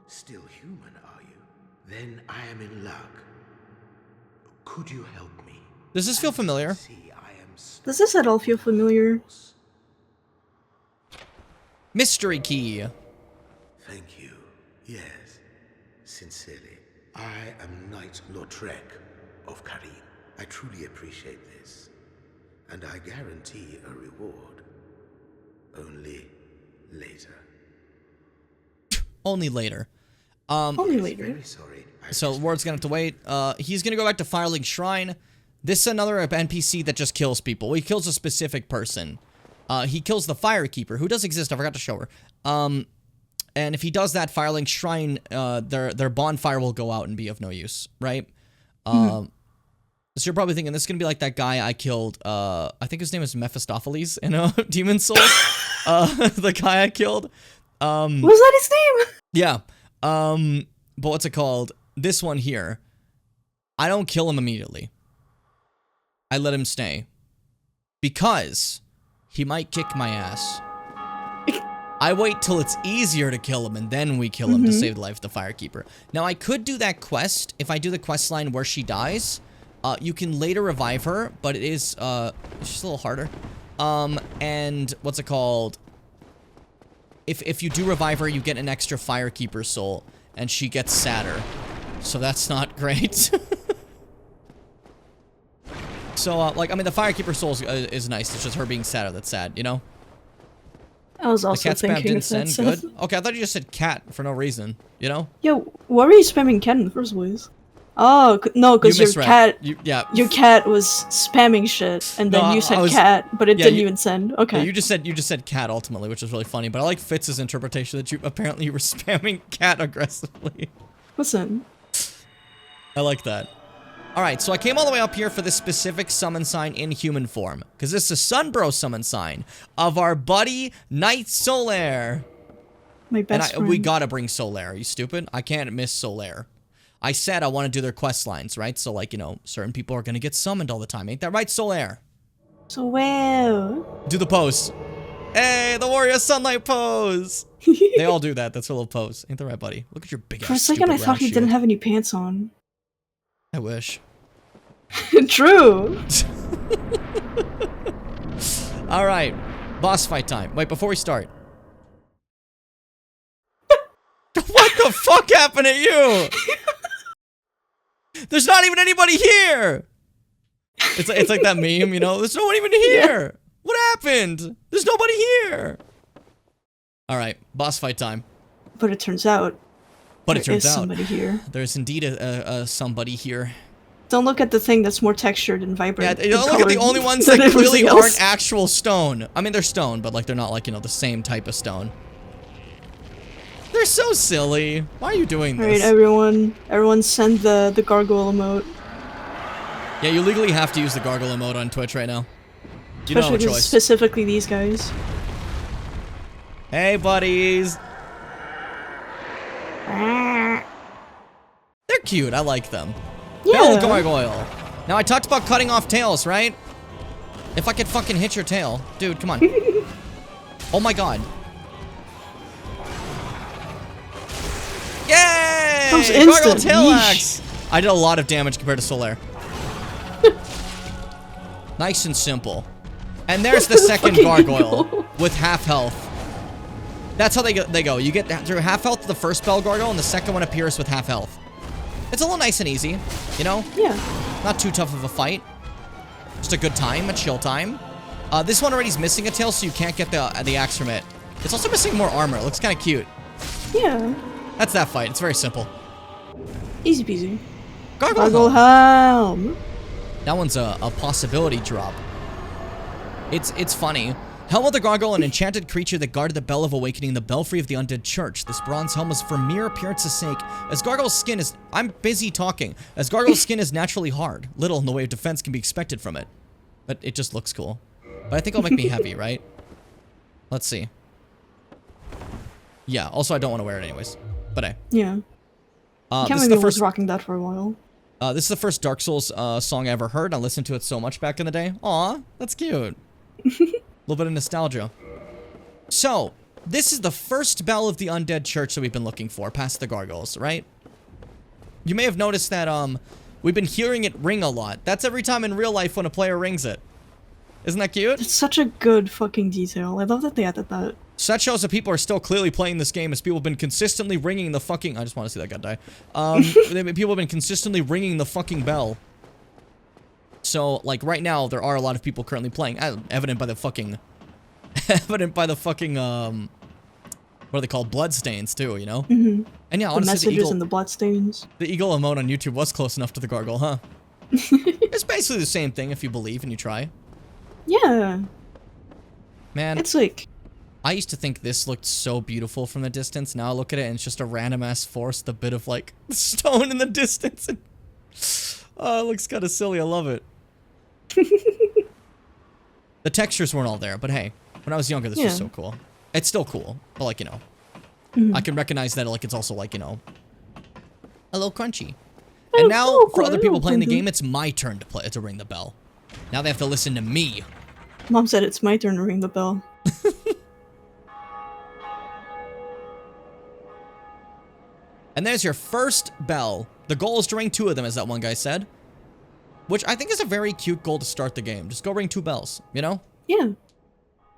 Still human, are you? Then I am in luck. Could you help me?
Does this feel familiar?
Does this at all feel familiar?
Mystery key.
Thank you. Yes, sincerely. I am Knight Lautrec of Karim. I truly appreciate this. And I guarantee a reward. Only later.
Only later.
Only later.
Very sorry.
So Ward's gonna have to wait. He's gonna go back to Firelink Shrine. This is another NPC that just kills people. He kills a specific person. He kills the Firekeeper, who does exist. I forgot to show her. And if he does that, Firelink Shrine, their bonfire will go out and be of no use, right? So you're probably thinking this is gonna be like that guy I killed. I think his name is Mephistopheles in Demon Souls. The guy I killed.
Was that his name?
Yeah. But what's it called? This one here. I don't kill him immediately. I let him stay. Because he might kick my ass. I wait till it's easier to kill him, and then we kill him to save the life of the Firekeeper. Now, I could do that quest. If I do the quest line where she dies, you can later revive her, but it is, it's just a little harder. And what's it called? If you do revive her, you get an extra Firekeeper soul, and she gets sadder. So that's not great. So, like, I mean, the Firekeeper soul is nice. It's just her being sadder that's sad, you know?
I was
The
also
cat spam
thinking
didn't
of that
send.
stuff.
Good. Okay, I thought you just said cat for no reason, you know?
Yo, why were you spamming cat in the first place? Oh, no, because
You
your
misread.
cat, your cat was spamming shit, and then
No,
you said
I was-
cat, but it
yeah,
didn't
you-
even send. Okay.
Yeah, you just said cat ultimately, which is really funny. But I like Fitz's interpretation that you were spamming cat aggressively.
Listen.
I like that. All right, so I came all the way up here for this specific summon sign in human form, because this is a Sunbro summon sign of our buddy Knight Solaire.
My best friend.
We gotta bring Solaire. Are you stupid? I can't miss Solaire. I said I want to do their quest lines, right? So, like, you know, certain people are gonna get summoned all the time. Ain't that right, Solaire?
So well.
Do the pose. Hey, the Warrior Sunlight pose. They all do that. That's a little pose. Ain't that right, buddy? Look at your big ass.
For a second, I thought he didn't have any pants on.
I wish.
True.
All right, boss fight time. Wait, before we start. What the fuck happened at you? There's not even anybody here. It's like that meme, you know? There's no one even here. Yeah. What happened? There's nobody here. All right, boss fight time.
But it turns out.
But it turns out
somebody here.
there's indeed a somebody here.
Don't look at the thing that's more textured and vibrant.
Yeah, don't look at the only ones that clearly aren't actual stone. I mean, they're stone, but like they're not like, you know, the same type of stone. They're so silly. Why are you doing this?
Alright, everyone send the gargoyle emote.
Yeah, you legally have to use the gargoyle emote on Twitch right now. You don't have a
Especially
choice.
specifically these guys.
Hey, buddies. They're cute. I like them.
Yeah.
Bell gargoyle. Now, I talked about cutting off tails, right? If I could fucking hit your tail. Dude, come on. Oh my god. Yay!
That was
Gargoyle
instant.
tail
Yeesh.
axe. I did a lot of damage compared to Solaire. Nice and simple. And there's the second gargoyle with half health. That's how they go. You get through half health to the first bell gargoyle, and the second one appears with half health. It's a little nice and easy, you know?
Yeah.
Not too tough of a fight. Just a good time, a chill time. This one already's missing a tail, so you can't get the axe from it. It's also missing more armor. It looks kind of cute.
Yeah.
That's that fight. It's very simple.
Easy peasy.
Gargoyle
helm.
That one's a possibility drop. It's funny. Helm of the Gargoyle, an enchanted creature that guarded the Bell of Awakening, the belfry of the undead church. This bronze helm is for mere appearance's sake, as Gargoyle's skin is— I'm busy talking. As Gargoyle's skin is naturally hard. Little in the way of defense can be expected from it. But it just looks cool. But I think it'll make me heavy, right? Let's see. Yeah, also I don't want to wear it anyways. But hey.
Yeah. Can't
this is
believe
the
I was
first—
rocking that for a while.
this is the first Dark Souls song I ever heard. I listened to it so much back in the day. Aw, that's cute. A little bit of nostalgia. So, this is the first bell of the undead church that we've been looking for, past the gargoyles, right? You may have noticed that we've been hearing it ring a lot. That's every time in real life when a player rings it. Isn't that cute?
It's such a good fucking detail. I love that they added that.
So that shows that people are still clearly playing this game, as people have been consistently ringing the fucking— I just want to see that guy die. People have been consistently ringing the fucking bell. So, like, right now, there are a lot of people currently playing, evident by the fucking, what are they called? Bloodstains, too, you know?
Mm-hmm.
And yeah,
The
honestly,
messages and the bloodstains.
The eagle emote on YouTube was close enough to the gargoyle, huh? It's basically the same thing if you believe and you try.
Yeah.
Man.
It's like—
I used to think this looked so beautiful from the distance. Now I look at it and it's just a random-ass forest, a bit of, like, stone in the distance. And, oh, it looks kind of silly. I love it. The textures weren't all there, but hey, when I was younger, this was so cool. It's still cool, but like, you know, I can recognize that, like, it's also like, you know, a little crunchy. And now, for other people playing the game, it's my turn to ring the bell. Now they have to listen to me.
Mom said it's my turn to ring the bell.
And there's your first bell. The goal is to ring 2 of them, as that one guy said. Which I think is a very cute goal to start the game. Just go ring 2 bells, you know?
Yeah.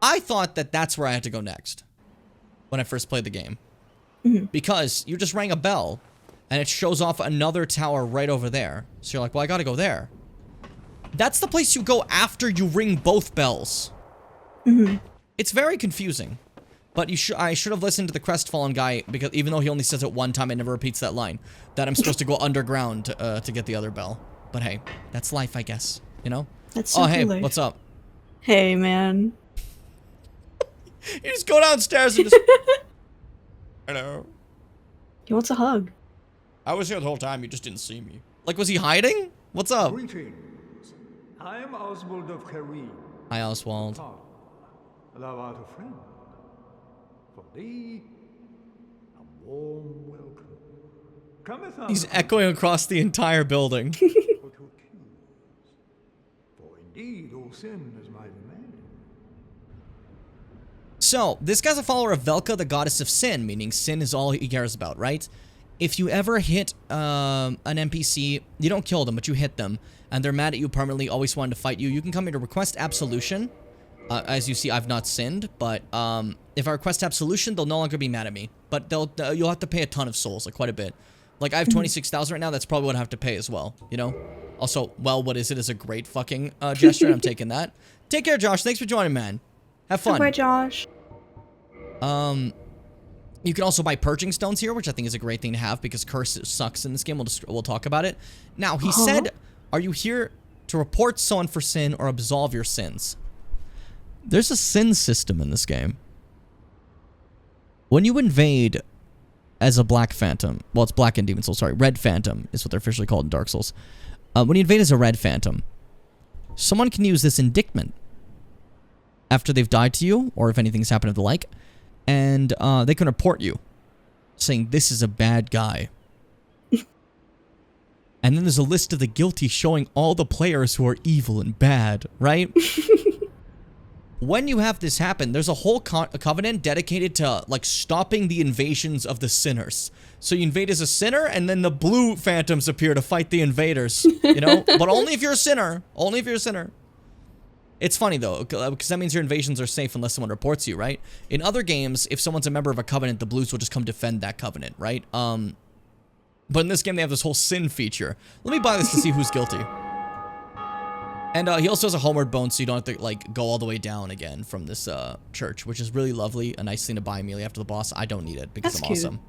I thought that that's where I had to go next when I first played the game. Because you just rang a bell, and it shows off another tower right over there. So you're like, well, I gotta go there. That's the place you go after you ring both bells. It's very confusing. But I should have listened to the Crestfallen guy, because even though he only says it one time, it never repeats that line. That I'm supposed to go underground to get the other bell. But hey, that's life, I guess. You know?
That's
oh, hey,
life.
what's up?
Hey, man.
You just go downstairs and just... Hello.
He wants a hug.
I was here the whole time, you just didn't see me. Like, was he hiding? What's up?
Greetings. I am Oswald of Kareem.
Hi, Oswald.
Thou art a friend. For thee, a warm welcome. Cometh out
He's echoing across the entire building.
for indeed all sin is my domain.
So, this guy's a follower of Velka, the goddess of sin, meaning sin is all he cares about, right? If you ever hit an NPC, you don't kill them, but you hit them, and they're mad at you permanently, always wanting to fight you, you can come here to request absolution. As you see, I've not sinned, but if I request absolution, they'll no longer be mad at me. But you'll have to pay a ton of souls, like quite a bit. Like, I have 26,000 right now, that's probably what I have to pay as well, you know? Also, well, what is it is a great fucking gesture, I'm taking that. Take care, Josh, thanks for joining, man. Have fun.
Bye, Josh.
You can also buy purging stones here, which I think is a great thing to have because curse sucks in this game. We'll talk about it. Now, he said Are you here to report someone for sin or absolve your sins? There's a sin system in this game. When you invade as a Black Phantom, well, it's Black and Demon Souls, sorry, Red Phantom is what they're officially called in Dark Souls. When you invade as a Red Phantom, someone can use this indictment after they've died to you, or if anything's happened of the like, and they can report you, saying this is a bad guy. And then there's a list of the guilty showing all the players who are evil and bad, right? When you have this happen, there's a whole covenant dedicated to, like, stopping the invasions of the sinners. So you invade as a sinner, and then the blue phantoms appear to fight the invaders, you know? But only if you're a sinner. Only if you're a sinner. It's funny, though, because that means your invasions are safe unless someone reports you, right? In other games, if someone's a member of a covenant, the blues will just come defend that covenant, right? But in this game, they have this whole sin feature. Let me buy this to see who's guilty. And he also has a homeward bone, so you don't have to, like, go all the way down again from this church, which is really lovely. A nice thing to buy immediately after the boss. I don't need it because I'm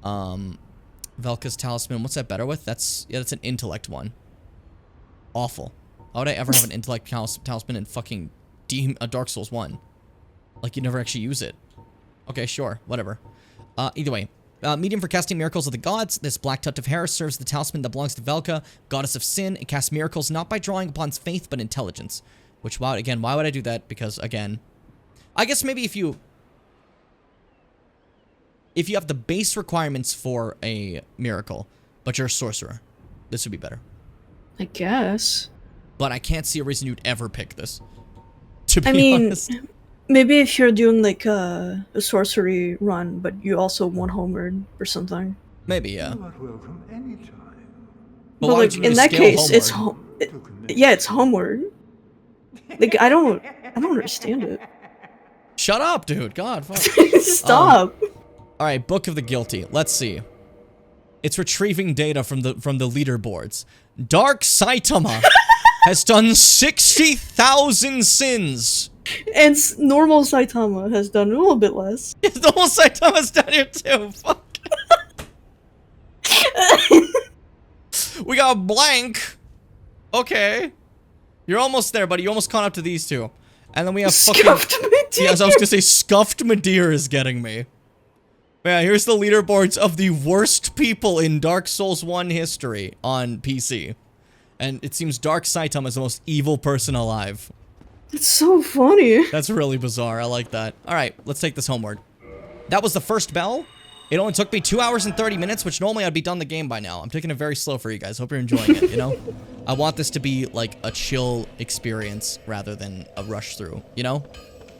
awesome. Velka's Talisman. What's that better with? That's an intellect one. Awful. Why would I ever have an intellect talisman in fucking Dark Souls 1? Like, you never actually use it. Okay, sure. Whatever. Either way. Medium for casting miracles of the gods. This black tuft of hair serves the talisman that belongs to Velka, goddess of sin. It casts miracles not by drawing upon faith, but intelligence. Which, wow, again, why would I do that? Because, again, I guess maybe if you have the base requirements for a miracle, but you're a sorcerer, this would be better.
I guess.
But I can't see a reason you'd ever pick this, to be honest.
Maybe if you're doing, like, a sorcery run, but you also want homeward or something.
Maybe, yeah.
You are welcome anytime.
But like, in that case, it's it's homeward. Like, I don't understand it.
Shut up, dude. God, fuck.
Stop.
All right, Book of the Guilty. Let's see. It's retrieving data from the leaderboards. Dark Saitama has done 60,000 sins.
And normal Saitama has done a little bit less.
Yes, normal Saitama's down here too. Fuck. We got Blank. Okay. You're almost there, buddy. You almost caught up to these two. And then we have fucking...
Scuffed Meteor.
Yes, I was gonna say Scuffed Meteor is getting me. Yeah, here's the leaderboards of the worst people in Dark Souls 1 history on PC. And it seems Dark Saitama is the most evil person alive.
It's so funny.
That's really bizarre. I like that. Alright, let's take this homeward. That was the first bell. It only took me 2 hours and 30 minutes, which normally I'd be done the game by now. I'm taking it very slow for you guys. Hope you're enjoying it, you know? I want this to be, like, a chill experience rather than a rush through, you know?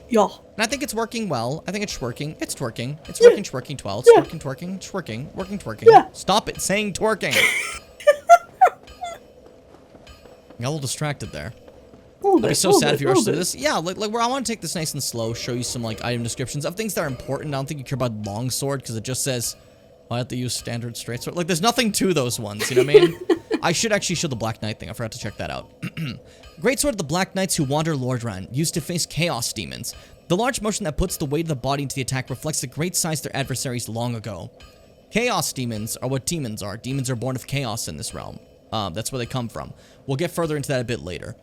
Yeah.
And I think it's working well. I think it's tworking. It's twerking. It's working, twerking, 12. It's working, twerking, twerking, working, twerking.
Yeah.
Stop it saying twerking. Got a little distracted there. I'd be so sad if you rushed through this. Yeah, like where I want to take this nice and slow, show you some, like, item descriptions of things that are important. I don't think you care about longsword, because it just says, I have to use standard straight sword. Like, there's nothing to those ones, you know what I mean? I should actually show the Black Knight thing. I forgot to check that out. Great sword of the Black Knights who wander Lordran, used to face chaos demons. The large motion that puts the weight of the body into the attack reflects the great size of their adversaries long ago. Chaos demons are what demons are. Demons are born of chaos in this realm. That's where they come from. We'll get further into that a bit later.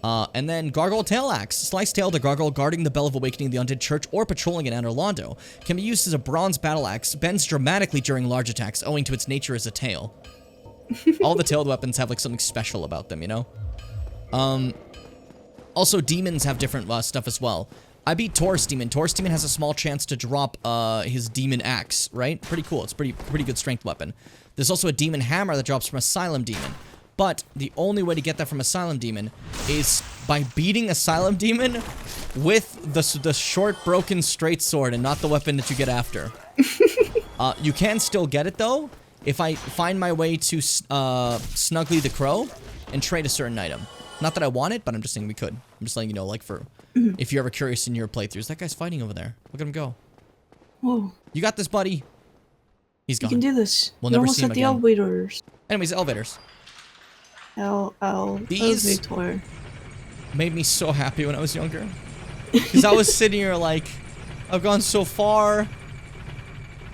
And then Gargoyle Tail Axe. Slice tail, the gargoyle guarding the Bell of Awakening, the Undead Church, or patrolling in Anor Londo. Can be used as a bronze battle axe. Bends dramatically during large attacks, owing to its nature as a tail. All the tailed weapons have, like, something special about them, you know? Also, demons have different stuff as well. I beat Taurus Demon. Taurus Demon has a small chance to drop his Demon Axe, right? Pretty cool. It's pretty good strength weapon. There's also a Demon Hammer that drops from Asylum Demon. But the only way to get that from Asylum Demon is by beating Asylum Demon with the short, broken, straight sword and not the weapon that you get after. You can still get it, though, if I find my way to Snuggly the Crow and trade a certain item. Not that I want it, but I'm just saying we could. I'm just letting you know, like, for if you're ever curious in your playthroughs. That guy's fighting over there. Look at him go.
Whoa.
You got this, buddy. He's gone.
You can do this.
We'll never see him
at the
again.
elevators.
Anyways, elevators. These
elevator.
Made me so happy when I was younger. Because I was sitting here like, I've gone so far.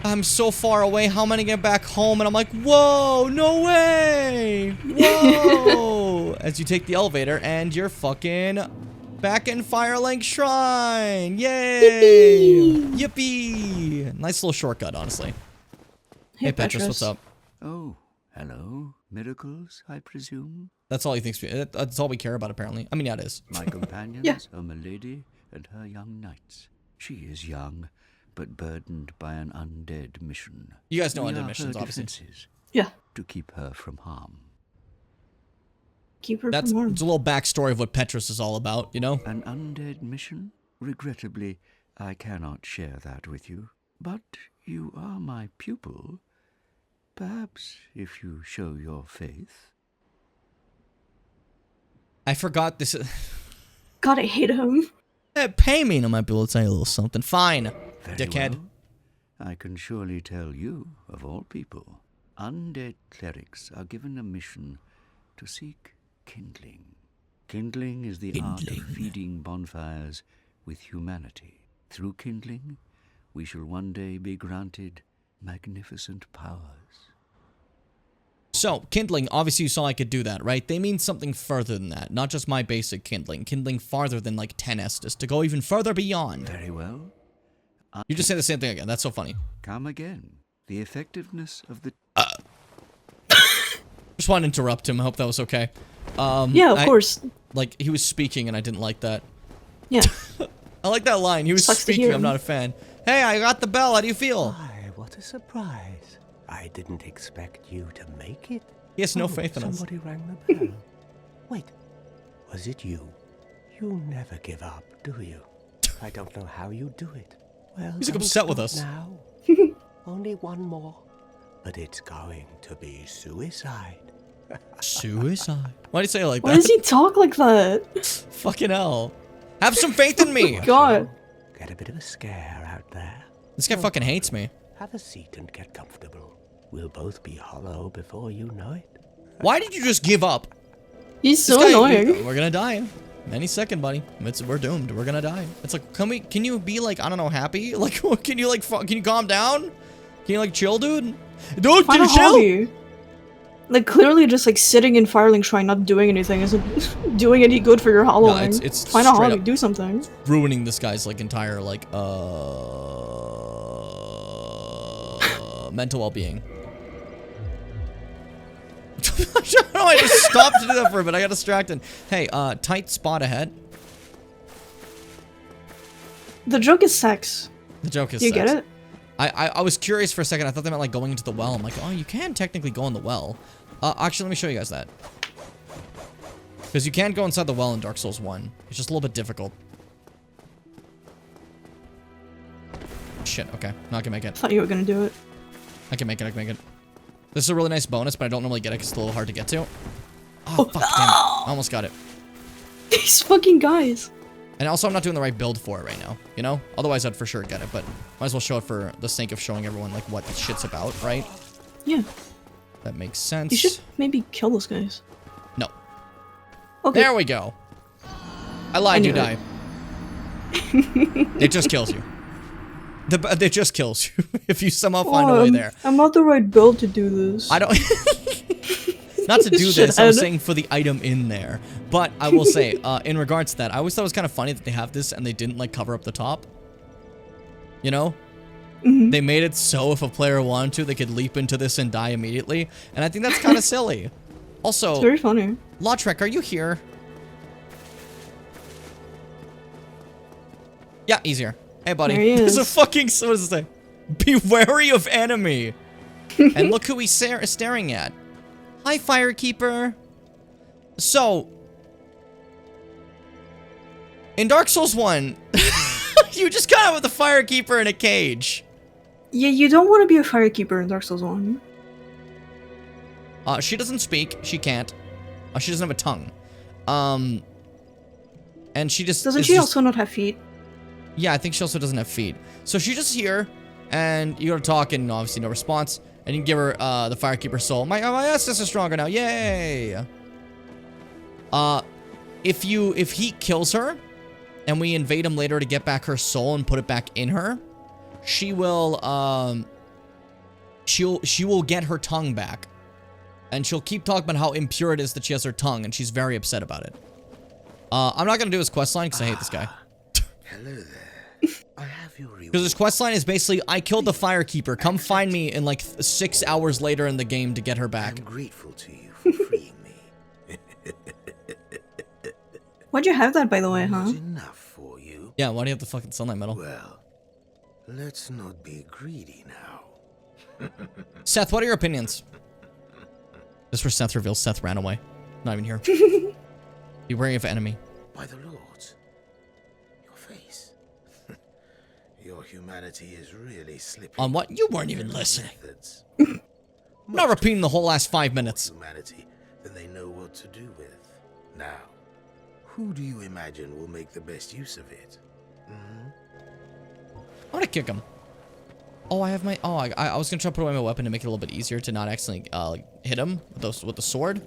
I'm so far away. How am I going to get back home? And I'm like, whoa, no way. Whoa. as you take the elevator, and you're fucking back in Firelink Shrine. Yay! Yippee! Nice little shortcut, honestly. Hey, Petrus, what's up?
Oh, hello. Miracles, I presume?
That's all he thinks. That's all we care about, apparently. I mean, yeah, it is.
My companions are Milady and her young knights. She is young, but burdened by an undead mission.
You guys know
We
undead
are
missions,
her
obviously.
defenses
Yeah.
To keep her from harm.
Keep her
That's
from harm.
it's a little backstory of what Petrus is all about, you know?
An undead mission? Regrettably, I cannot share that with you. But you are my pupil. Perhaps if you show your faith.
I forgot this.
God, I hate him.
Pay me, and I might be able to tell you a little something. Fine,
Very
dickhead.
well. I can surely tell you, of all people, undead clerics are given a mission to seek kindling. Kindling is the art of feeding bonfires with humanity. Through kindling, we shall one day be granted magnificent powers.
So, kindling, obviously you saw I could do that, right? They mean something further than that. Not just my basic kindling. Kindling farther than, like, 10 Estus. To go even further beyond.
Very well.
You just say the same thing again. That's so funny.
Come again. The effectiveness of the...
Just wanted to interrupt him. I hope that was okay.
Yeah, of course.
Like, he was speaking and I didn't like that.
Yeah.
I like that line. He was
Sucks to
speaking.
hear
I'm
him.
not a fan. Hey, I got the bell. How do you feel?
Why, what a surprise. I didn't expect you to make it.
He has no faith in us.
Somebody rang the bell. Wait, was it you? You never give up, do you? I don't know how you do it. Well,
He's like
don't
upset with
stop
us.
Now. Only one more. But it's going to be suicide.
Suicide? Why do you say it like
Why
that?
does he talk like that?
Fucking hell. Have some faith in me.
God.
Get a bit of a scare out there.
This guy fucking hates me.
Have a seat and get comfortable. We'll both be hollow before you know it.
Why did you just give up?
He's
This
so
guy-
annoying.
We're gonna die any second, buddy. We're doomed. We're gonna die. It's like, can you be like, I don't know, happy? Like, can you like, can you calm down? Can you like chill, dude? Dude,
Find
can
a
you chill?
hobby. Like, clearly just like sitting in Firelink Shrine not doing anything isn't doing any good for your hollowing.
it's
Find a
straight
hobby,
up
do something.
Ruining this guy's like entire like mental well-being. I don't know, I just stopped to do that for a bit. I got distracted. Hey, tight spot ahead.
The joke is sex.
The joke is
Do you
sex.
get it?
I was curious for a second. I thought they meant like going into the well. I'm like, oh, you can technically go in the well. Actually, let me show you guys that. Because you can go inside the well in Dark Souls 1. It's just a little bit difficult. Shit, okay. Not gonna make it.
Thought you were gonna do it.
I can make it, I can make it. This is a really nice bonus, but I don't normally get it because it's a little hard to get to. Oh, fuck, damn it. I almost got it.
These fucking guys.
And also, I'm not doing the right build for it right now, you know? Otherwise, I'd for sure get it, but might as well show it for the sake of showing everyone, like, what this shit's about, right?
Yeah.
That makes sense.
You should maybe kill those guys.
No.
Okay.
There we go. I lied, you die. It just kills you. It just kills you if you somehow find a way there.
I'm not the right build to do this.
I don't... Not to do this, I was saying for the item in there. But I will say, in regards to that, I always thought it was kind of funny that they have this and they didn't, like, cover up the top. You know?
Mm-hmm.
They made it so if a player wanted to, they could leap into this and die immediately. And I think that's kind of silly. Also...
It's very funny.
Lautrec, are you here? Yeah, he's here. Hey, buddy.
There he
There's a
is.
fucking... What does it say? Be wary of enemy. And look who he's staring at. Hi, Firekeeper. So, in Dark Souls 1, you just got out with a Firekeeper in a cage.
Yeah, you don't want to be a firekeeper in Dark Souls 1.
She doesn't speak. She can't. She doesn't have a tongue. And she just...
Doesn't
is
she
just-
also not have feet?
Yeah, I think she also doesn't have feet. So she's just here, and you go to talk, and obviously no response. And you can give her the Firekeeper soul. My Estus is stronger now. Yay! If he kills her, and we invade him later to get back her soul and put it back in her, she will she will get her tongue back, And she'll keep talking about how impure it is that she has her tongue, and she's very upset about it. I'm not gonna do his questline because I hate this guy.
Hello there. I have your reward.
Because his questline is basically, I killed the Firekeeper. Come find me in like 6 hours later in the game to get her back.
I'm grateful to you for freeing me.
Why'd you have that, by the way, huh?
Not enough for you.
Yeah, why do you have the fucking sunlight medal?
Well, let's not be greedy now.
Seth, what are your opinions? This is where Seth reveals Seth ran away. Not even here. Be wary of enemy.
By the Lords, your face. Your humanity is really slipping.
On what? You weren't even listening.
Methods.
I'm not repeating the whole last 5 minutes.
Humanity than they know what to do with. Now, who do you imagine will make the best use of it?
I'm gonna kick him. Oh, I have my... Oh, I was gonna try to put away my weapon to make it a little bit easier to not accidentally hit him with the sword.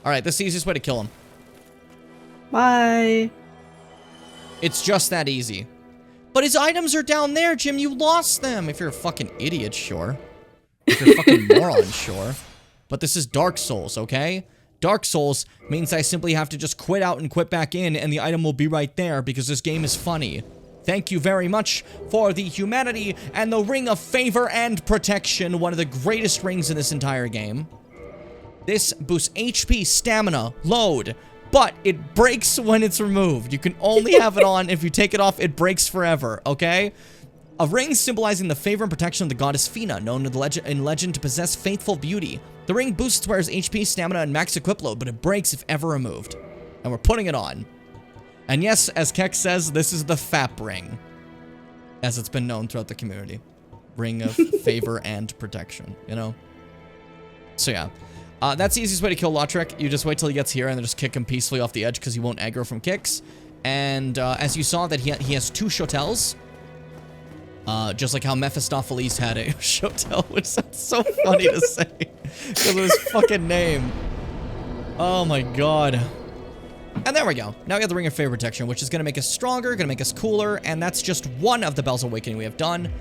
Alright, this is the easiest way to kill him.
Bye.
It's just that easy. But his items are down there, Jim. You lost them. If you're a fucking idiot, sure. If you're a fucking moron, sure. But this is Dark Souls, okay? Dark Souls means I simply have to just quit out and quit back in, and the item will be right there because this game is funny. Thank you very much for the humanity and the Ring of Favor and Protection, one of the greatest rings in this entire game. This boosts HP, stamina, load, but it breaks when it's removed. You can only have it on. If you take it off, it breaks forever, okay? A ring symbolizing the favor and protection of the goddess Fina, known in legend to possess faithful beauty. The ring boosts wearer's HP, stamina, and max equip load, but it breaks if ever removed. And we're putting it on. And yes, as Keck says, this is the FAP ring, as it's been known throughout the community. Ring of favor and protection, you know? So yeah. That's the easiest way to kill Lautrec. You just wait till he gets here and then just kick him peacefully off the edge because he won't aggro from kicks. And as you saw, that he has 2 Shotels. Just like how Mephistopheles had a Shotel, which sounds so funny to say because of his fucking name. Oh my god. And there we go. Now we have the Ring of Favor Protection, which is going to make us stronger, going to make us cooler, and that's just one of the Bells of Awakening we have done.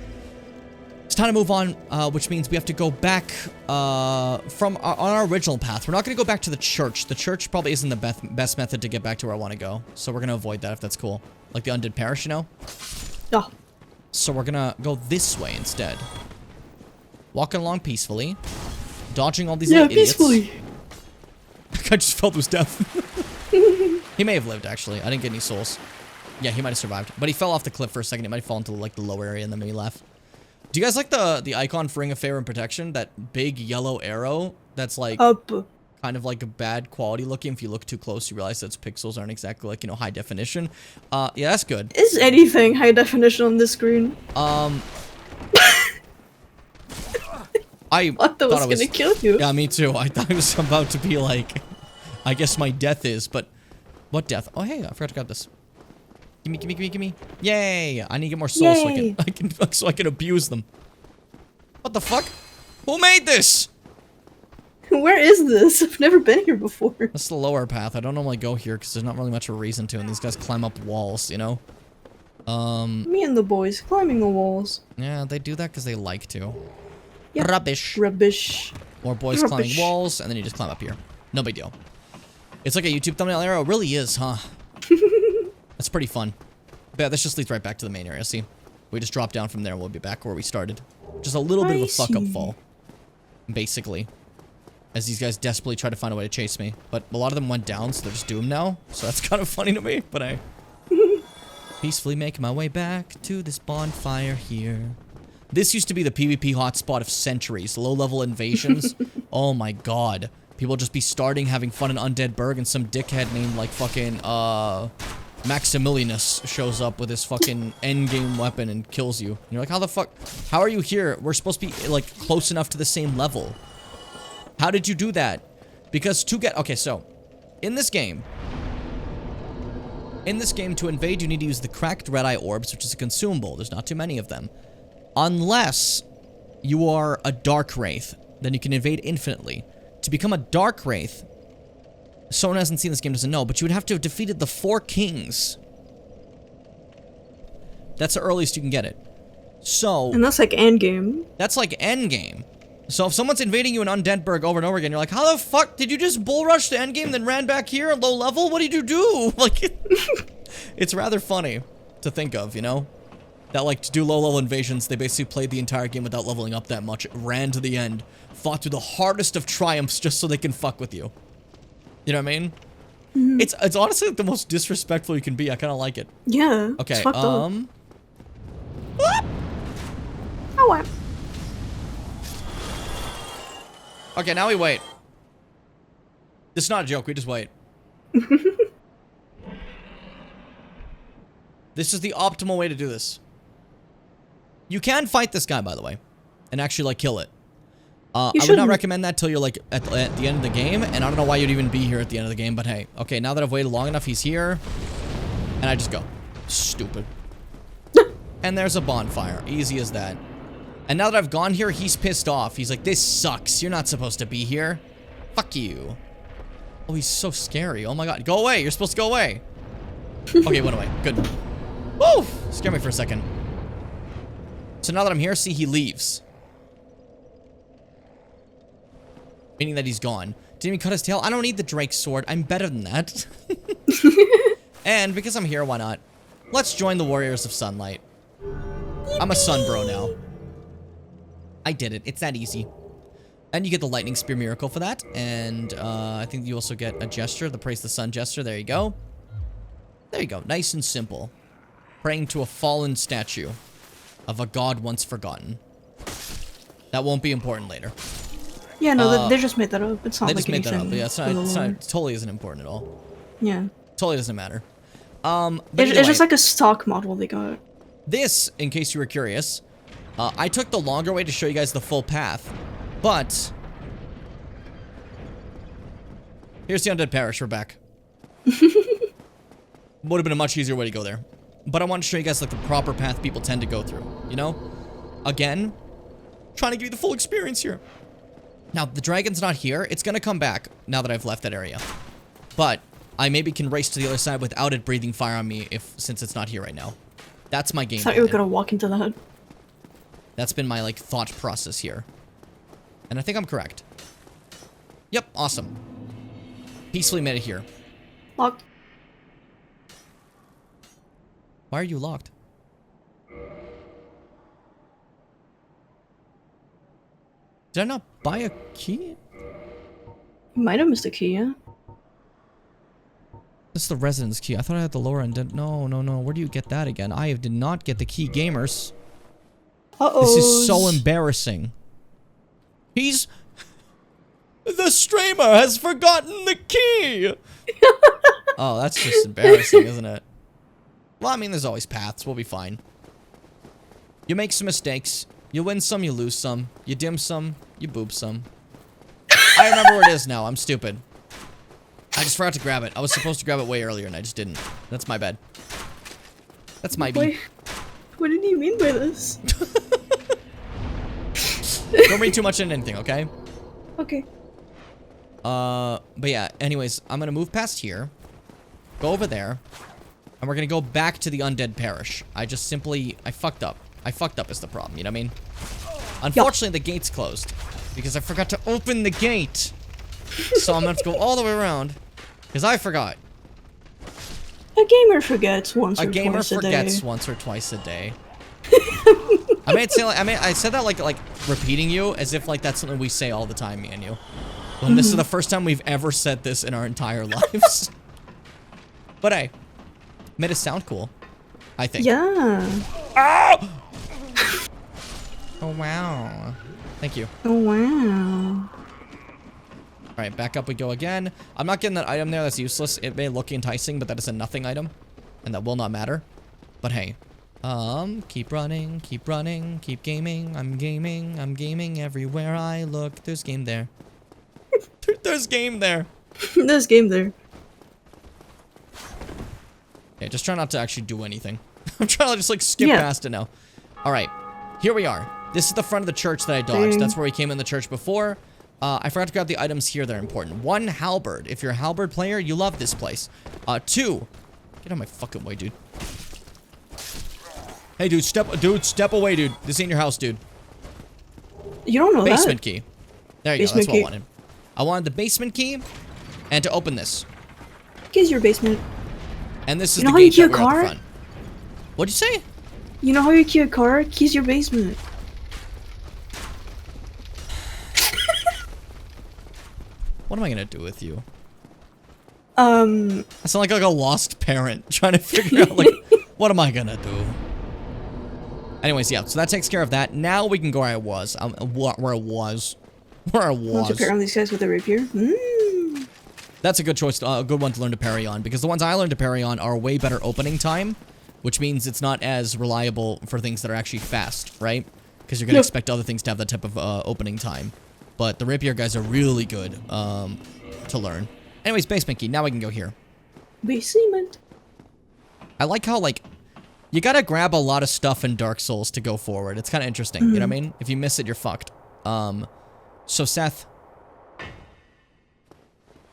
It's time to move on, which means we have to go back on our original path. We're not going to go back to the church. The church probably isn't the best method to get back to where I want to go, so we're going to avoid that if that's cool. Like the Undead Parish, you know?
Oh.
So we're going to go this way instead. Walking along peacefully, dodging all these little idiots.
Peacefully.
I just felt his death. He may have lived, actually. I didn't get any souls. Yeah, he might have survived. But he fell off the cliff for a second. He might have fallen into, like, the lower area and then maybe left. Do you guys like the icon for Ring of Favor and Protection? That big yellow arrow that's, like, kind of, like, a bad quality looking. If you look too close, you realize that its pixels aren't exactly, like, you know, high definition. Yeah, that's good.
Is anything high definition on this screen?
I
thought that was gonna kill you.
Yeah, me too. I thought it was about to be, like... I guess my death is, but... What death? Oh, hey, I forgot to grab this. Gimme, gimme, gimme, gimme. Yay! I need to get more souls so I can abuse them. What the fuck? Who made this?
Where is this? I've never been here before.
That's the lower path. I don't normally go here because there's not really much of a reason to, and these guys climb up walls, you know?
Me and the boys climbing the walls.
Yeah, they do that because they like to.
Yep.
Rubbish.
Rubbish.
More boys climbing walls, and then you just climb up here. No big deal. It's like a YouTube thumbnail arrow. It really is, huh? That's pretty fun. But yeah, this just leads right back to the main area, see? We just drop down from there and we'll be back where we started. Just a little bit of a fuck-up fall. Basically. As these guys desperately try to find a way to chase me. But a lot of them went down, so they're just doomed now. So that's kind of funny to me, but I... peacefully making my way back to this bonfire here. This used to be the PvP hotspot of centuries. Low-level invasions. Oh my god. People just be starting, having fun in Undead Burg, and some dickhead named, like, fucking, Maximilianus shows up with his fucking endgame weapon and kills you. And you're like, how the fuck? How are you here? We're supposed to be, like, close enough to the same level. How did you do that? Because to get... Okay, so, in this game, to invade, you need to use the cracked red-eye orbs, which is a consumable. There's not too many of them. Unless you are a Dark Wraith, then you can invade infinitely. To become a Dark Wraith, someone who hasn't seen this game doesn't know, but you would have to have defeated the 4 kings. That's the earliest you can get it. So...
And that's like endgame.
That's like endgame. So if someone's invading you in Undeadburg over and over again, you're like, how the fuck did you just bull rush to endgame then ran back here at low level? What did you do? Like, it's rather funny to think of, you know? That, like, to do low-level invasions, they basically played the entire game without leveling up that much, ran to the end, fought through the hardest of triumphs just so they can fuck with you. You know what I mean?
Mhm.
It's honestly like the most disrespectful you can be. I kind of like it.
Yeah.
Okay,
it's fucked up.
Oh,
what?
Okay, now we wait. This is not a joke, we just wait. This is the optimal way to do this. You can fight this guy, by the way, and actually, like, kill it. I would not recommend that till you're, like, at the end of the game, and I don't know why you'd even be here at the end of the game, but hey. Okay, now that I've waited long enough, he's here, and I just go. Stupid. And there's a bonfire. Easy as that. And now that I've gone here, he's pissed off. He's like, this sucks. You're not supposed to be here. Fuck you. Oh, he's so scary. Oh my god. Go away. You're supposed to go away. Okay, went away. Good. Woo! Scared me for a second. So now that I'm here, see, he leaves. Meaning that he's gone. Didn't even cut his tail. I don't need the Drake's sword. I'm better than that. And because I'm here, why not? Let's join the Warriors of Sunlight. I'm a sun bro now. I did it. It's that easy. And you get the Lightning Spear Miracle for that. And I think you also get a gesture, the Praise the Sun gesture. There you go. There you go. Nice and simple. Praying to a fallen statue of a god once forgotten. That won't be important later.
Yeah, no, they just made that up. It's not
they
like
just made that up.
anything
Yeah, it's not,
for the lore.
it totally isn't important at all.
Yeah.
Totally doesn't matter.
It's just like a stock model they got.
This, in case you were curious, I took the longer way to show you guys the full path, but here's the Undead Parish. We're back. Would have been a much easier way to go there, but I want to show you guys like the proper path people tend to go through. You know, again, trying to give you the full experience here. Now the dragon's not here. It's gonna come back now that I've left that area, but I maybe can race to the other side without it breathing fire on me since it's not here right now. That's my game
I thought you were
plan.
gonna walk into that.
That's been my, like, thought process here. And I think I'm correct. Yep, awesome. Peacefully made it here.
Locked.
Why are you locked? Did I not buy a key?
You might have missed a key, yeah?
This is the residence key. I thought I had the lower end. No, no, no. Where do you get that again? I did not get the key, gamers.
Uh-oh.
This is so embarrassing. The streamer has forgotten the key! Oh, that's just embarrassing, isn't it? Well, I mean, there's always paths. We'll be fine. You make some mistakes. You win some, you lose some. You dim some, you boob some. I remember where it is now. I'm stupid. I just forgot to grab it. I was supposed to grab it way earlier, and I just didn't. That's my bad. That's my
Wait, what did you mean by this?
Don't read too much into anything, okay?
Okay.
But yeah, anyways, I'm gonna move past here, go over there, and we're gonna go back to the Undead Parish. I fucked up. I fucked up is the problem, you know what I mean? Unfortunately, the gate's closed, because I forgot to open the gate. So I'm gonna have to go all the way around, because I forgot.
A gamer forgets once or twice a day.
A gamer forgets once or twice a day. I said that like repeating you as if like that's something we say all the time, me and you. When this is the first time we've ever said this in our entire lives. But hey, made it sound cool, I think.
Yeah.
Oh! Oh wow. Thank you.
Oh wow.
Alright, back up we go again. I'm not getting that item there, that's useless. It may look enticing, but that is a nothing item. And that will not matter. But hey. Keep running, keep gaming. I'm gaming everywhere I look. There's game there. There's game there.
There's game there.
Okay, just try not to actually do anything. I'm trying to just like skip past it now. Alright, here we are. This is the front of the church that I dodged.
Dang.
That's where we came in the church before. I forgot to grab the items here that are important. 1, halberd. If you're a halberd player, you love this place. 2, get out of my fucking way, dude. Hey, dude, step away, dude. This ain't your house, dude.
You don't know
Basement
that.
key. There you
Basement
go. That's what I
key.
wanted. I wanted the basement key, and to open this.
Key's your basement.
And this is
You know
the
how you
gate
key a
that we're at the
car?
front. What'd you say?
You know how you key a car? Key's your basement.
What am I gonna do with you?
Um.
I sound like a lost parent trying to figure out, like, what am I gonna do? Anyways, yeah, so that takes care of that. Now we can go where I was. Where I was.
Want to pair on these guys with a rapier? Mm.
That's a good choice, a good one to learn to parry on, because the ones I learned to parry on are way better opening time, which means it's not as reliable for things that are actually fast, right? Because you're gonna expect other things to have that type of opening time. But the rapier guys are really good to learn. Anyways, basement key. Now we can go here.
Basement.
I like how, like, you gotta grab a lot of stuff in Dark Souls to go forward. It's kind of interesting, you know what I mean? If you miss it, you're fucked. So Seth...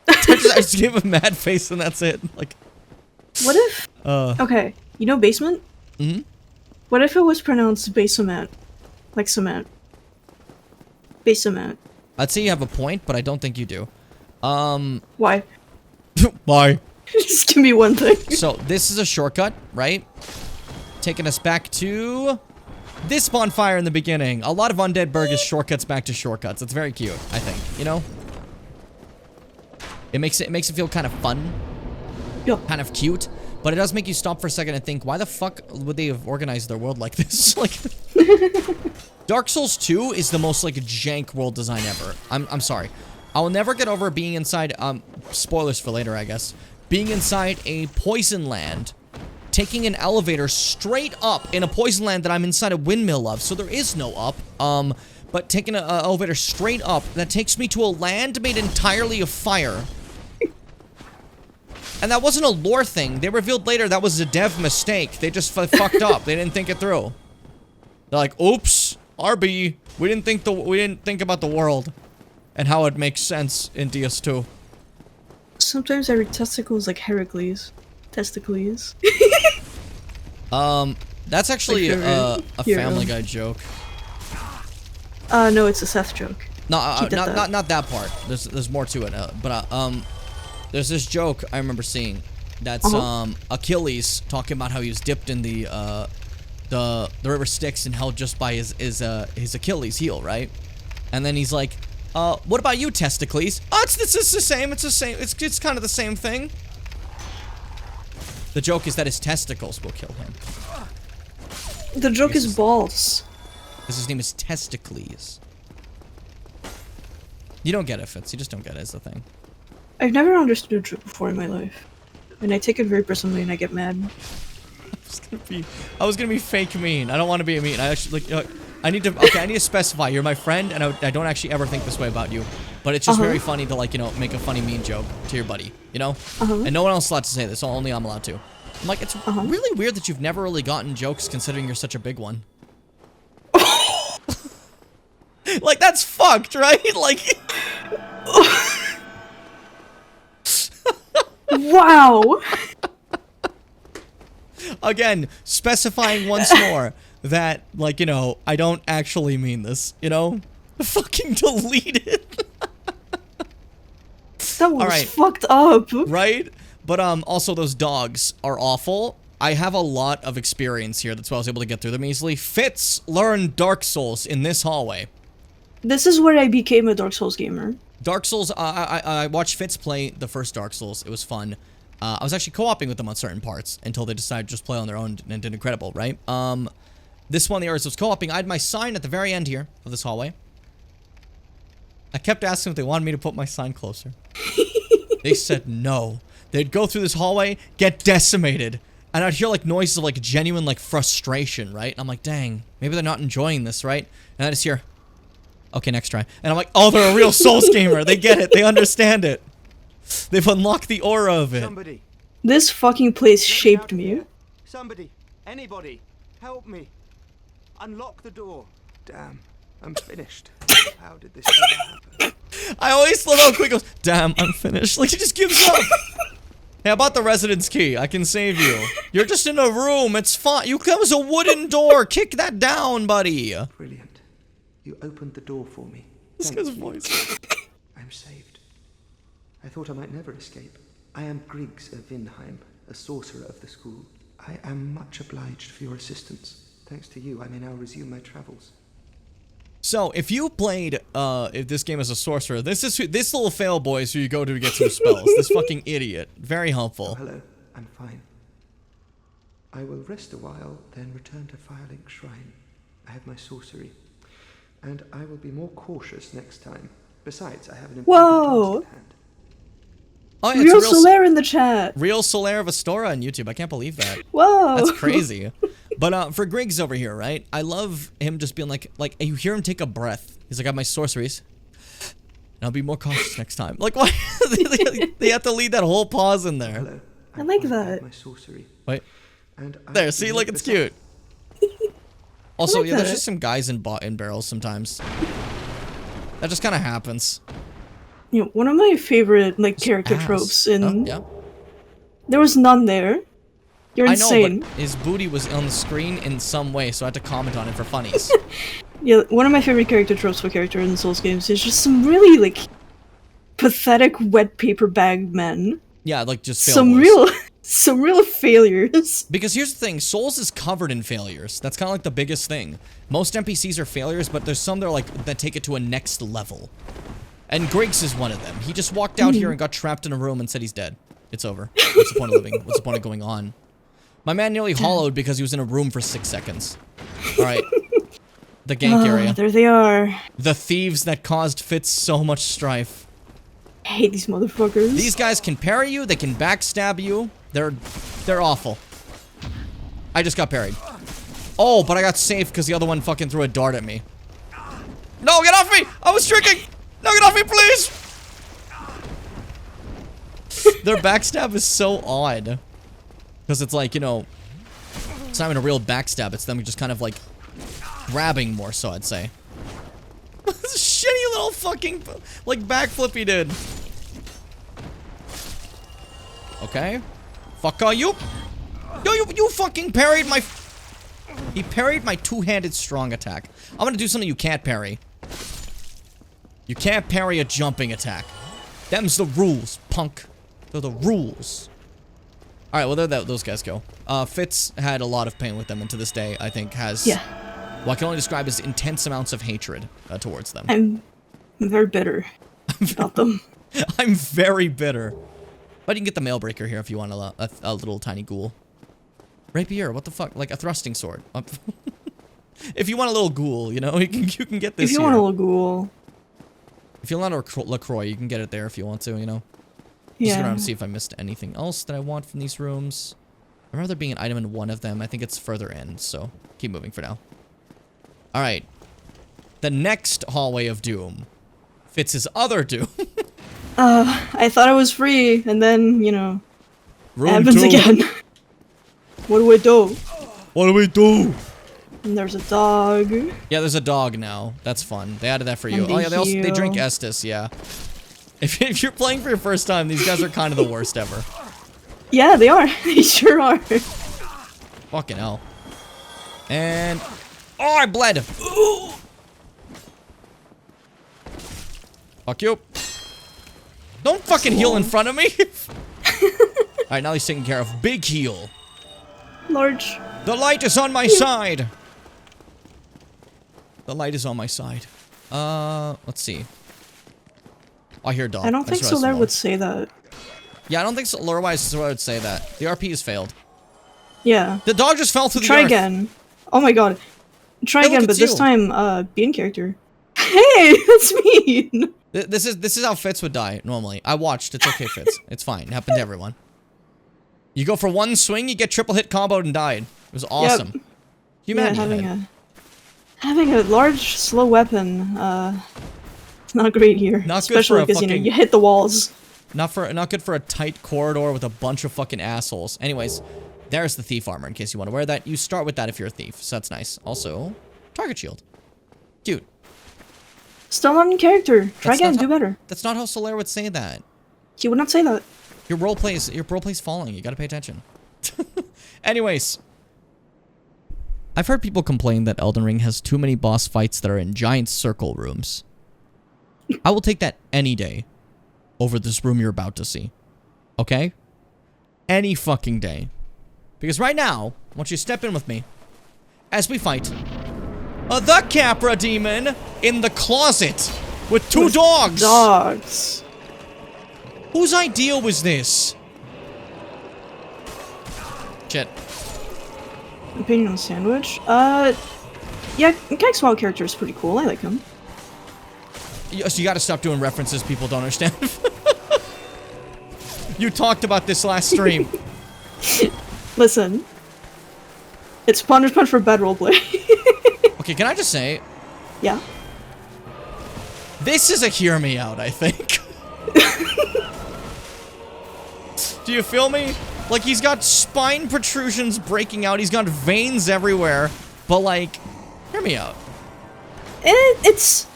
I just gave a mad face and that's it. Like...
What if... okay, you know basement?
Mm-hmm.
What if it was pronounced basement? Like cement. Basement.
I'd say you have a point, but I don't think you do.
Why?
Why?
Just give me one thing.
So, this is a shortcut, right? Taking us back to this bonfire in the beginning. A lot of Undead Burg is shortcuts back to shortcuts. It's very cute, I think, you know? It makes it feel kind of fun.
Yeah.
Kind of cute. But it does make you stop for a second and think, why the fuck would they have organized their world like this? Like... Dark Souls 2 is the most, like, jank world design ever. I'm sorry. I will never get over being inside, spoilers for later, I guess. Being inside a poison land, taking an elevator straight up in a poison land that I'm inside a windmill of, so there is no up, but taking an elevator straight up that takes me to a land made entirely of fire. And that wasn't a lore thing. They revealed later that was a dev mistake. They just fucked up. They didn't think it through. They're like, oops, RB, we didn't think about the world and how it makes sense in DS2.
Sometimes I read testicles like Heracles. Testicles.
That's actually a Family Guy joke.
No, it's a Seth joke.
No, not that part. There's more to it. There's this joke I remember seeing. That's Achilles talking about how he was dipped in the river Styx and held just by his Achilles heel, right? And then he's like, what about you, Testicles? Oh, it's the same. It's kind of the same thing. The joke is that his testicles will kill him.
The joke is balls.
Because his name is Testicles. You don't get it, Fitz. You just don't get it, is the thing.
I've never understood a joke before in my life. And I take it very personally and I get mad.
I was gonna be fake mean. I don't want to be a mean. I actually, like, I need to specify. You're my friend, and I don't actually ever think this way about you. But it's just very funny to, like, you know, make a funny mean joke to your buddy, you know? And no one else is allowed to say this, only I'm allowed to. I'm like, it's really weird that you've never really gotten jokes considering you're such a big one. Like, that's fucked, right? Like...
Wow!
Again, specifying once more that, like, you know, I don't actually mean this, you know? Fucking delete it.
That was fucked up.
Right? But, also those dogs are awful. I have a lot of experience here. That's why I was able to get through them easily. Fitz learned Dark Souls in this hallway.
This is where I became a Dark Souls gamer.
Dark Souls, I watched Fitz play the first Dark Souls. It was fun. I was actually co-oping with them on certain parts until they decided to just play on their own and did incredible, right? This one, the Earth was co-oping. I had my sign at the very end here of this hallway. I kept asking if they wanted me to put my sign closer. They said no. They'd go through this hallway, get decimated, and I'd hear, like, noises of, like, genuine, like, frustration, right? And I'm like, dang, maybe they're not enjoying this, right? And I just hear, okay, next try. And I'm like, oh, they're a real Souls gamer. They get it. They understand it. They've unlocked the aura of it.
Somebody.
This fucking place shaped me.
Somebody. Anybody. Help me. Unlock the door. Damn. I'm finished. How did this ever happen?
I always love how quick it goes, damn, I'm finished. Like, he just gives up. Hey, how about the residence key? I can save you. You're just in a room. It's fine. You come as a wooden door. Kick that down, buddy.
Brilliant.
You opened the door for me.
This
Thank
guy's
you.
voice.
I'm saved. I thought I might never escape. I am Griggs of Vinheim, a sorcerer of the school. I am much obliged for your assistance. Thanks to you, I may now resume my travels.
So, if you played, if this game as a sorcerer, this little fail boy is who you go to get some spells. This fucking idiot. Very helpful.
Oh, hello. I'm fine. I will rest a while, then return to Firelink Shrine. I have my sorcery. And I will be more cautious next time. Besides, I have an
Whoa!
important task at hand.
Oh, yeah,
Real
it's
Solaire in the chat.
Real Solaire of Astora on YouTube. I can't believe that.
Whoa.
That's crazy. But for Griggs over here, right? I love him just being like you hear him take a breath. He's like, I have my sorceries. And I'll be more cautious next time. Like, why? They have to leave that whole pause in there.
Hello.
I like that.
My sorcery.
Wait.
And
There, see, look, it's cute. Also,
like
yeah, there's
that.
just some guys in barrels sometimes. That just kind of happens.
You know, one of my favorite character
Ass.
tropes in
Oh, yeah.
there was none there. You're insane.
I know, but his booty was on the screen in some way, so I had to comment on it for funnies.
Yeah, one of my favorite character tropes for character in Souls games is just some really pathetic wet paper bag men.
Yeah, like just fail
Some
boys.
some real failures.
Because here's the thing, Souls is covered in failures. That's kind of like the biggest thing. Most NPCs are failures, but there's some that are that take it to a next level. And Griggs is one of them. He just walked out here and got trapped in a room and said he's dead. It's over. What's the point of living? What's the point of going on? My man nearly hollowed because he was in a room for 6 seconds. Alright. The gank area.
There they are.
The thieves that caused Fitz so much strife.
I hate these motherfuckers.
These guys can parry you, they can backstab you. They're awful. I just got parried. Oh, but I got safe because the other one fucking threw a dart at me. No, get off me! I was tricking! No, get off me, please! Their backstab is so odd. Because it's like, you know, it's not even a real backstab, it's them just kind of grabbing more so, I'd say. This shitty little fucking, backflip he did. Okay. Fuck are you? Yo, you fucking parried my... He parried my two-handed strong attack. I'm gonna do something you can't parry. You can't parry a jumping attack. Them's the rules, punk. They're the rules. Alright, well, there those guys go. Fitz had a lot of pain with them, and to this day, I think, has...
Yeah.
What I can only describe as intense amounts of hatred towards them.
I'm very bitter about them.
I'm very bitter. But you can get the Mailbreaker here if you want a little tiny ghoul. Rapier, what the fuck? Like a thrusting sword. If you want a little ghoul, you know, you can get this
If you
here.
want a little ghoul.
If you want a LaCroix, you can get it there if you want to, you know. Just
Yeah.
go around and see if I missed anything else that I want from these rooms. I remember there being an item in one of them. I think it's further in, so keep moving for now. Alright. The next hallway of doom. Fitz's other doom.
I thought I was free, and then, you know,
Room
happens
2.
again. What do we do?
What do we do?
And there's a dog.
Yeah, there's a dog now. That's fun. They added that for you.
And
Oh yeah, they drink
heal.
Estus, yeah. If you're playing for your first time, these guys are kind of the worst ever.
Yeah, they are. They sure are.
Fucking hell. And... Oh, I bled! Ooh. Fuck you. Don't fucking heal in front of me! Alright, now he's taken care of. Big heal.
Large.
The light is on my side! The light is on my side. Let's see. Oh, I hear a dog.
I don't think
just realized
Solaire
the
would say that.
Yeah, I don't think so. Lore-wise, would say that. The RP has failed.
Yeah.
The dog just fell through the
Try
earth.
again. Oh my god. Try
Hey, look,
again, but
it's
this
you.
time, being character. Hey, that's mean.
This is how Fitz would die normally. I watched. It's okay, Fitz. It's fine. It happened to everyone. You go for one swing, you get triple hit comboed and died. It was awesome.
Yep.
Humanity
Yeah,
head.
having a large, slow weapon, it's not great here.
Not good for
Especially
a
because, you know,
fucking-
you hit the walls.
Not good for a tight corridor with a bunch of fucking assholes. Anyways, there's the thief armor in case you want to wear that. You start with that if you're a thief, so that's nice. Also, target shield. Cute.
Still not in character. Try
That's
again,
not
do better.
That's not how Solaire would say that.
He would not say that.
Your roleplay's falling. You gotta pay attention. Anyways. I've heard people complain that Elden Ring has too many boss fights that are in giant circle rooms. I will take that any day over this room you're about to see. Okay? Any fucking day. Because right now, I want you to step in with me as we fight the Capra Demon in the closet with two dogs.
Dogs.
Whose idea was this? Shit.
Opinion on Sandwich? Yeah, Kek's wild character is pretty cool. I like him.
So you gotta stop doing references people don't understand. You talked about this last stream.
Listen. It's punishment for bad roleplay.
Okay, can I just say?
Yeah.
This is a hear me out, I think. Do you feel me? Like, he's got spine protrusions breaking out, he's got veins everywhere, but like, hear me out.
It's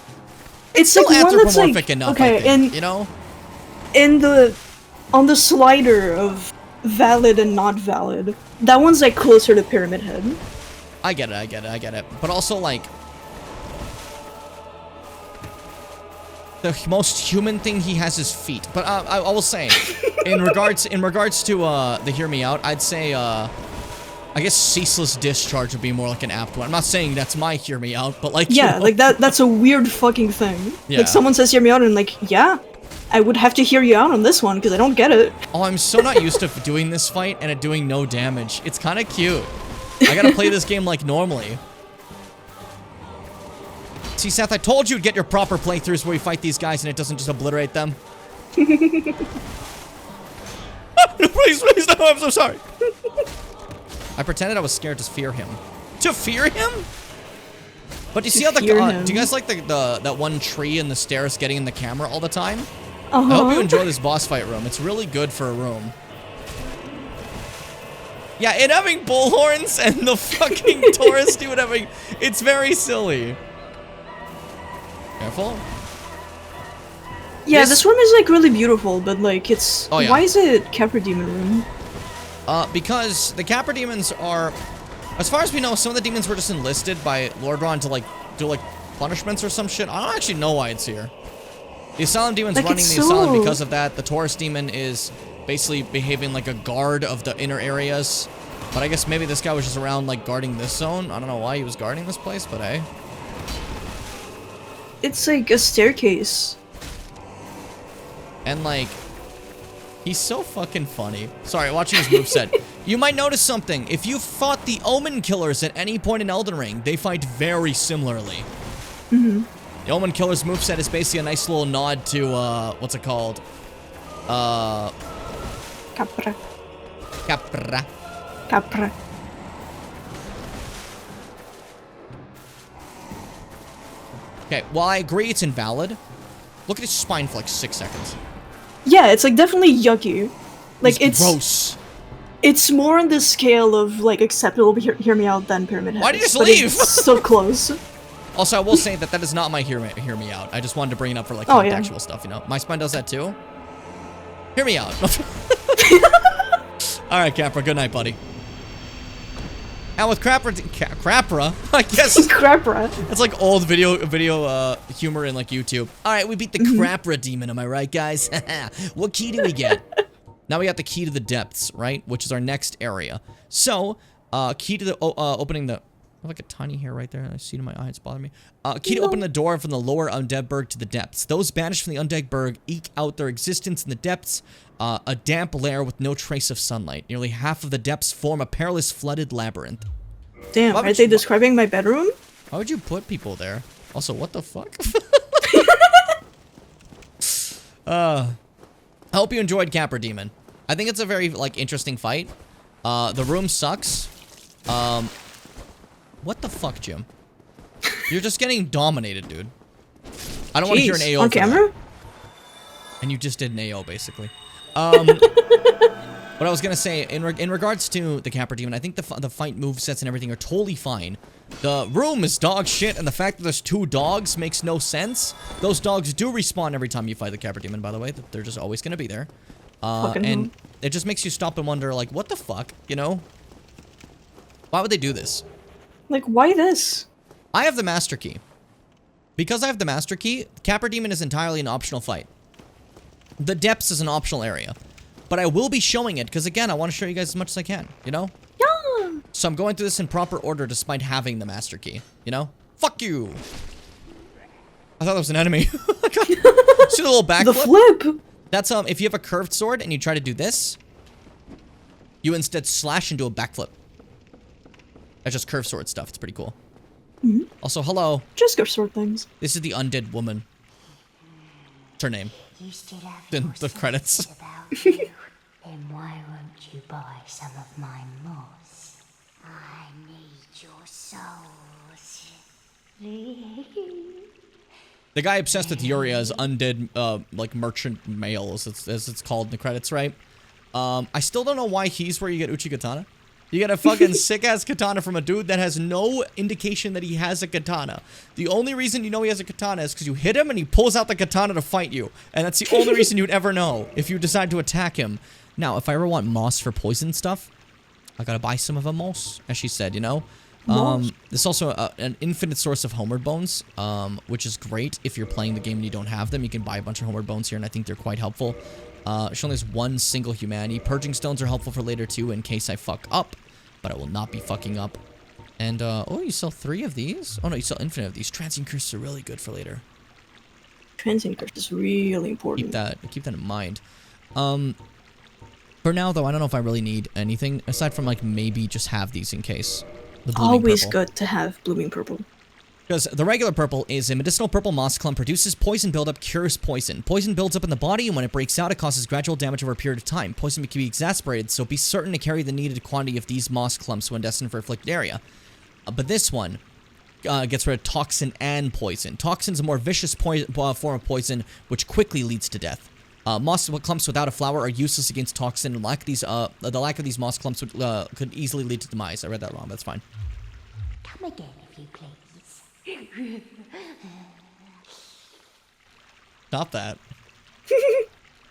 still
like one that's
anthropomorphic
like,
enough,
okay,
I think, you know?
On the slider of valid and not valid, that one's like closer to Pyramid Head.
I get it. But also, like, the most human thing he has is feet. But I will say, in regards to the hear me out, I'd say I guess ceaseless discharge would be more like an apt one. I'm not saying that's my hear me out, but like,
yeah,
you know.
like that's a weird fucking thing.
Yeah.
Like someone says hear me out and like, yeah, I would have to hear you out on this one because I don't get it.
Oh, I'm so not used to doing this fight and it doing no damage. It's kind of cute. I gotta play this game like normally. See, Seth, I told you to get your proper playthroughs where you fight these guys and it doesn't just obliterate them. Please, no, I'm so sorry. I pretended I was scared to fear him. To fear him? But do you see how the do you guys like that one tree in the stairs getting in the camera all the time? I hope you enjoy this boss fight room. It's really good for a room. Yeah, it having bullhorns and the fucking Taurus dude having... It's very silly. Careful.
Yeah, this room is like really beautiful, but like it's...
Oh, yeah.
Why is it Capra Demon room?
Because the Capra demons are... As far as we know, some of the demons were just enlisted by Lord Ron to like do like punishments or some shit. I don't actually know why it's here. The Asylum demon's
Like,
running
it's
the Asylum
so-
because of that. The Taurus demon is basically behaving like a guard of the inner areas. But I guess maybe this guy was just around like guarding this zone. I don't know why he was guarding this place, but hey.
It's like a staircase.
And like, he's so fucking funny. Sorry, watching his moveset. You might notice something. If you fought the Omen Killers at any point in Elden Ring, they fight very similarly.
Mm-hmm.
The Omen Killer's moveset is basically a nice little nod to, what's it called?
Capra.
Capra.
Capra.
Okay, while I agree it's invalid, look at his spine for like 6 seconds.
Yeah, it's like definitely yucky. Like it's
gross.
It's more on the scale of like acceptable hear me out than Pyramid Head.
Why did you just
but
leave?
It's so close.
Also, I will say that is not my hear me out. I just wanted to bring it up for like
Oh, yeah.
contextual stuff, you know? My spine does that too. Hear me out. Alright, Capra, good night, buddy. And with Crapra, I guess.
Crapra.
It's like old video humor in like YouTube. All right, we beat the Crapra demon. Am I right, guys? What key do we get? Now we got the key to the depths, right? Which is our next area. So, key to the opening the. I have like a tiny hair right there. I see it in my eye. It's bothering me. Key to open the door from the lower Undead Berg to the depths. Those banished from the Undead Berg eke out their existence in the depths. A damp lair with no trace of sunlight. Nearly half of the depths form a perilous flooded labyrinth.
Damn, are they describing my bedroom?
Why would you put people there? Also, what the fuck? I hope you enjoyed Capra Demon. I think it's a very, like, interesting fight. The room sucks. What the fuck, Jim? You're just getting dominated, dude. I don't want to hear an AO
on
for
camera?
that. And you just did an AO, basically. What I was gonna say, in regards to the Capra Demon, I think the fight movesets and everything are totally fine. The room is dog shit, and the fact that there's 2 dogs makes no sense. Those dogs do respawn every time you fight the Capra Demon, by the way. They're just always gonna be there. And it just makes you stop and wonder, like, what the fuck, you know? Why would they do this?
Like, why this?
I have the Master Key. Because I have the Master Key, Capra Demon is entirely an optional fight. The Depths is an optional area. But I will be showing it, because again, I want to show you guys as much as I can, you know?
Yeah!
So I'm going through this in proper order despite having the Master Key, you know? Fuck you! I thought that was an enemy. See the little backflip?
The flip!
That's, if you have a curved sword and you try to do this, you instead slash into a backflip. That's just curved sword stuff. It's pretty cool.
Mm-hmm.
Also, hello.
Just curved sword things.
This is the undead woman. What's her name?
You still have
In the credits.
about you. Then why won't you buy some of my moss? I need your souls.
The guy obsessed with Yuria is undead, like, merchant male, as it's called in the credits, right? I still don't know why he's where you get Uchi Katana. You get a fucking sick-ass katana from a dude that has no indication that he has a katana. The only reason you know he has a katana is because you hit him and he pulls out the katana to fight you. And that's the only reason you'd ever know if you decide to attack him. Now, if I ever want moss for poison stuff, I gotta buy some of a moss, as she said, you know? There's also an infinite source of homeward bones, which is great if you're playing the game and you don't have them. You can buy a bunch of homeward bones here, and I think they're quite helpful. She only has one single humanity. Purging stones are helpful for later, too, in case I fuck up. But I will not be fucking up. And, oh, you sell 3 of these? Oh, no, you sell infinite of these. Transient curses are really good for later.
Transient curse is really important.
Keep that in mind. For now, though, I don't know if I really need anything, aside from, like, maybe just have these in case. The blooming
Always
purple.
good to have blooming purple.
Because the regular purple is a medicinal purple moss clump, produces poison buildup, cures poison. Poison builds up in the body, and when it breaks out, it causes gradual damage over a period of time. Poison can be exasperated, so be certain to carry the needed quantity of these moss clumps when destined for afflicted area. But this one gets rid of toxin and poison. Toxin is a more vicious form of poison, which quickly leads to death. Moss clumps without a flower are useless against toxin, and the lack of these moss clumps could easily lead to demise. I read that wrong, that's fine.
Come again, if you please.
Stop that.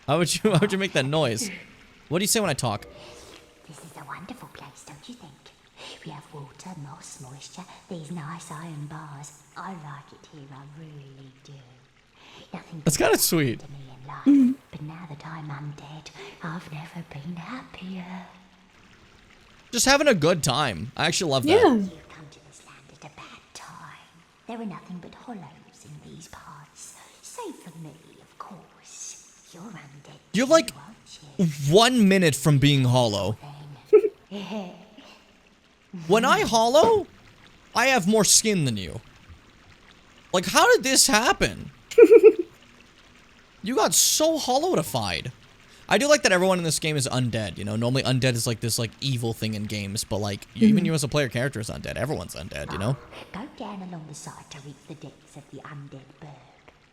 How would you make that noise? What do you say when I talk?
This is a wonderful place, don't you think? We have water, moss, moisture, these nice iron bars. I like it here, I really do. Nothing
That's kind of sweet.
to me in life, but now that I'm undead, I've never been happier.
Just having a good time. I actually love that.
You come to this land at a bad time. There are nothing but hollows in these parts. Save for me, of course. You're undead.
You're like 1 minute from being hollow. When I hollow, I have more skin than you. Like, how did this happen? You got so hollowified. I do like that everyone in this game is undead, you know? Normally undead is like this, like, evil thing in games, but, like, even you as a player character is undead. Everyone's undead, you know?
Go down along the side to reach the depths of the undead berg.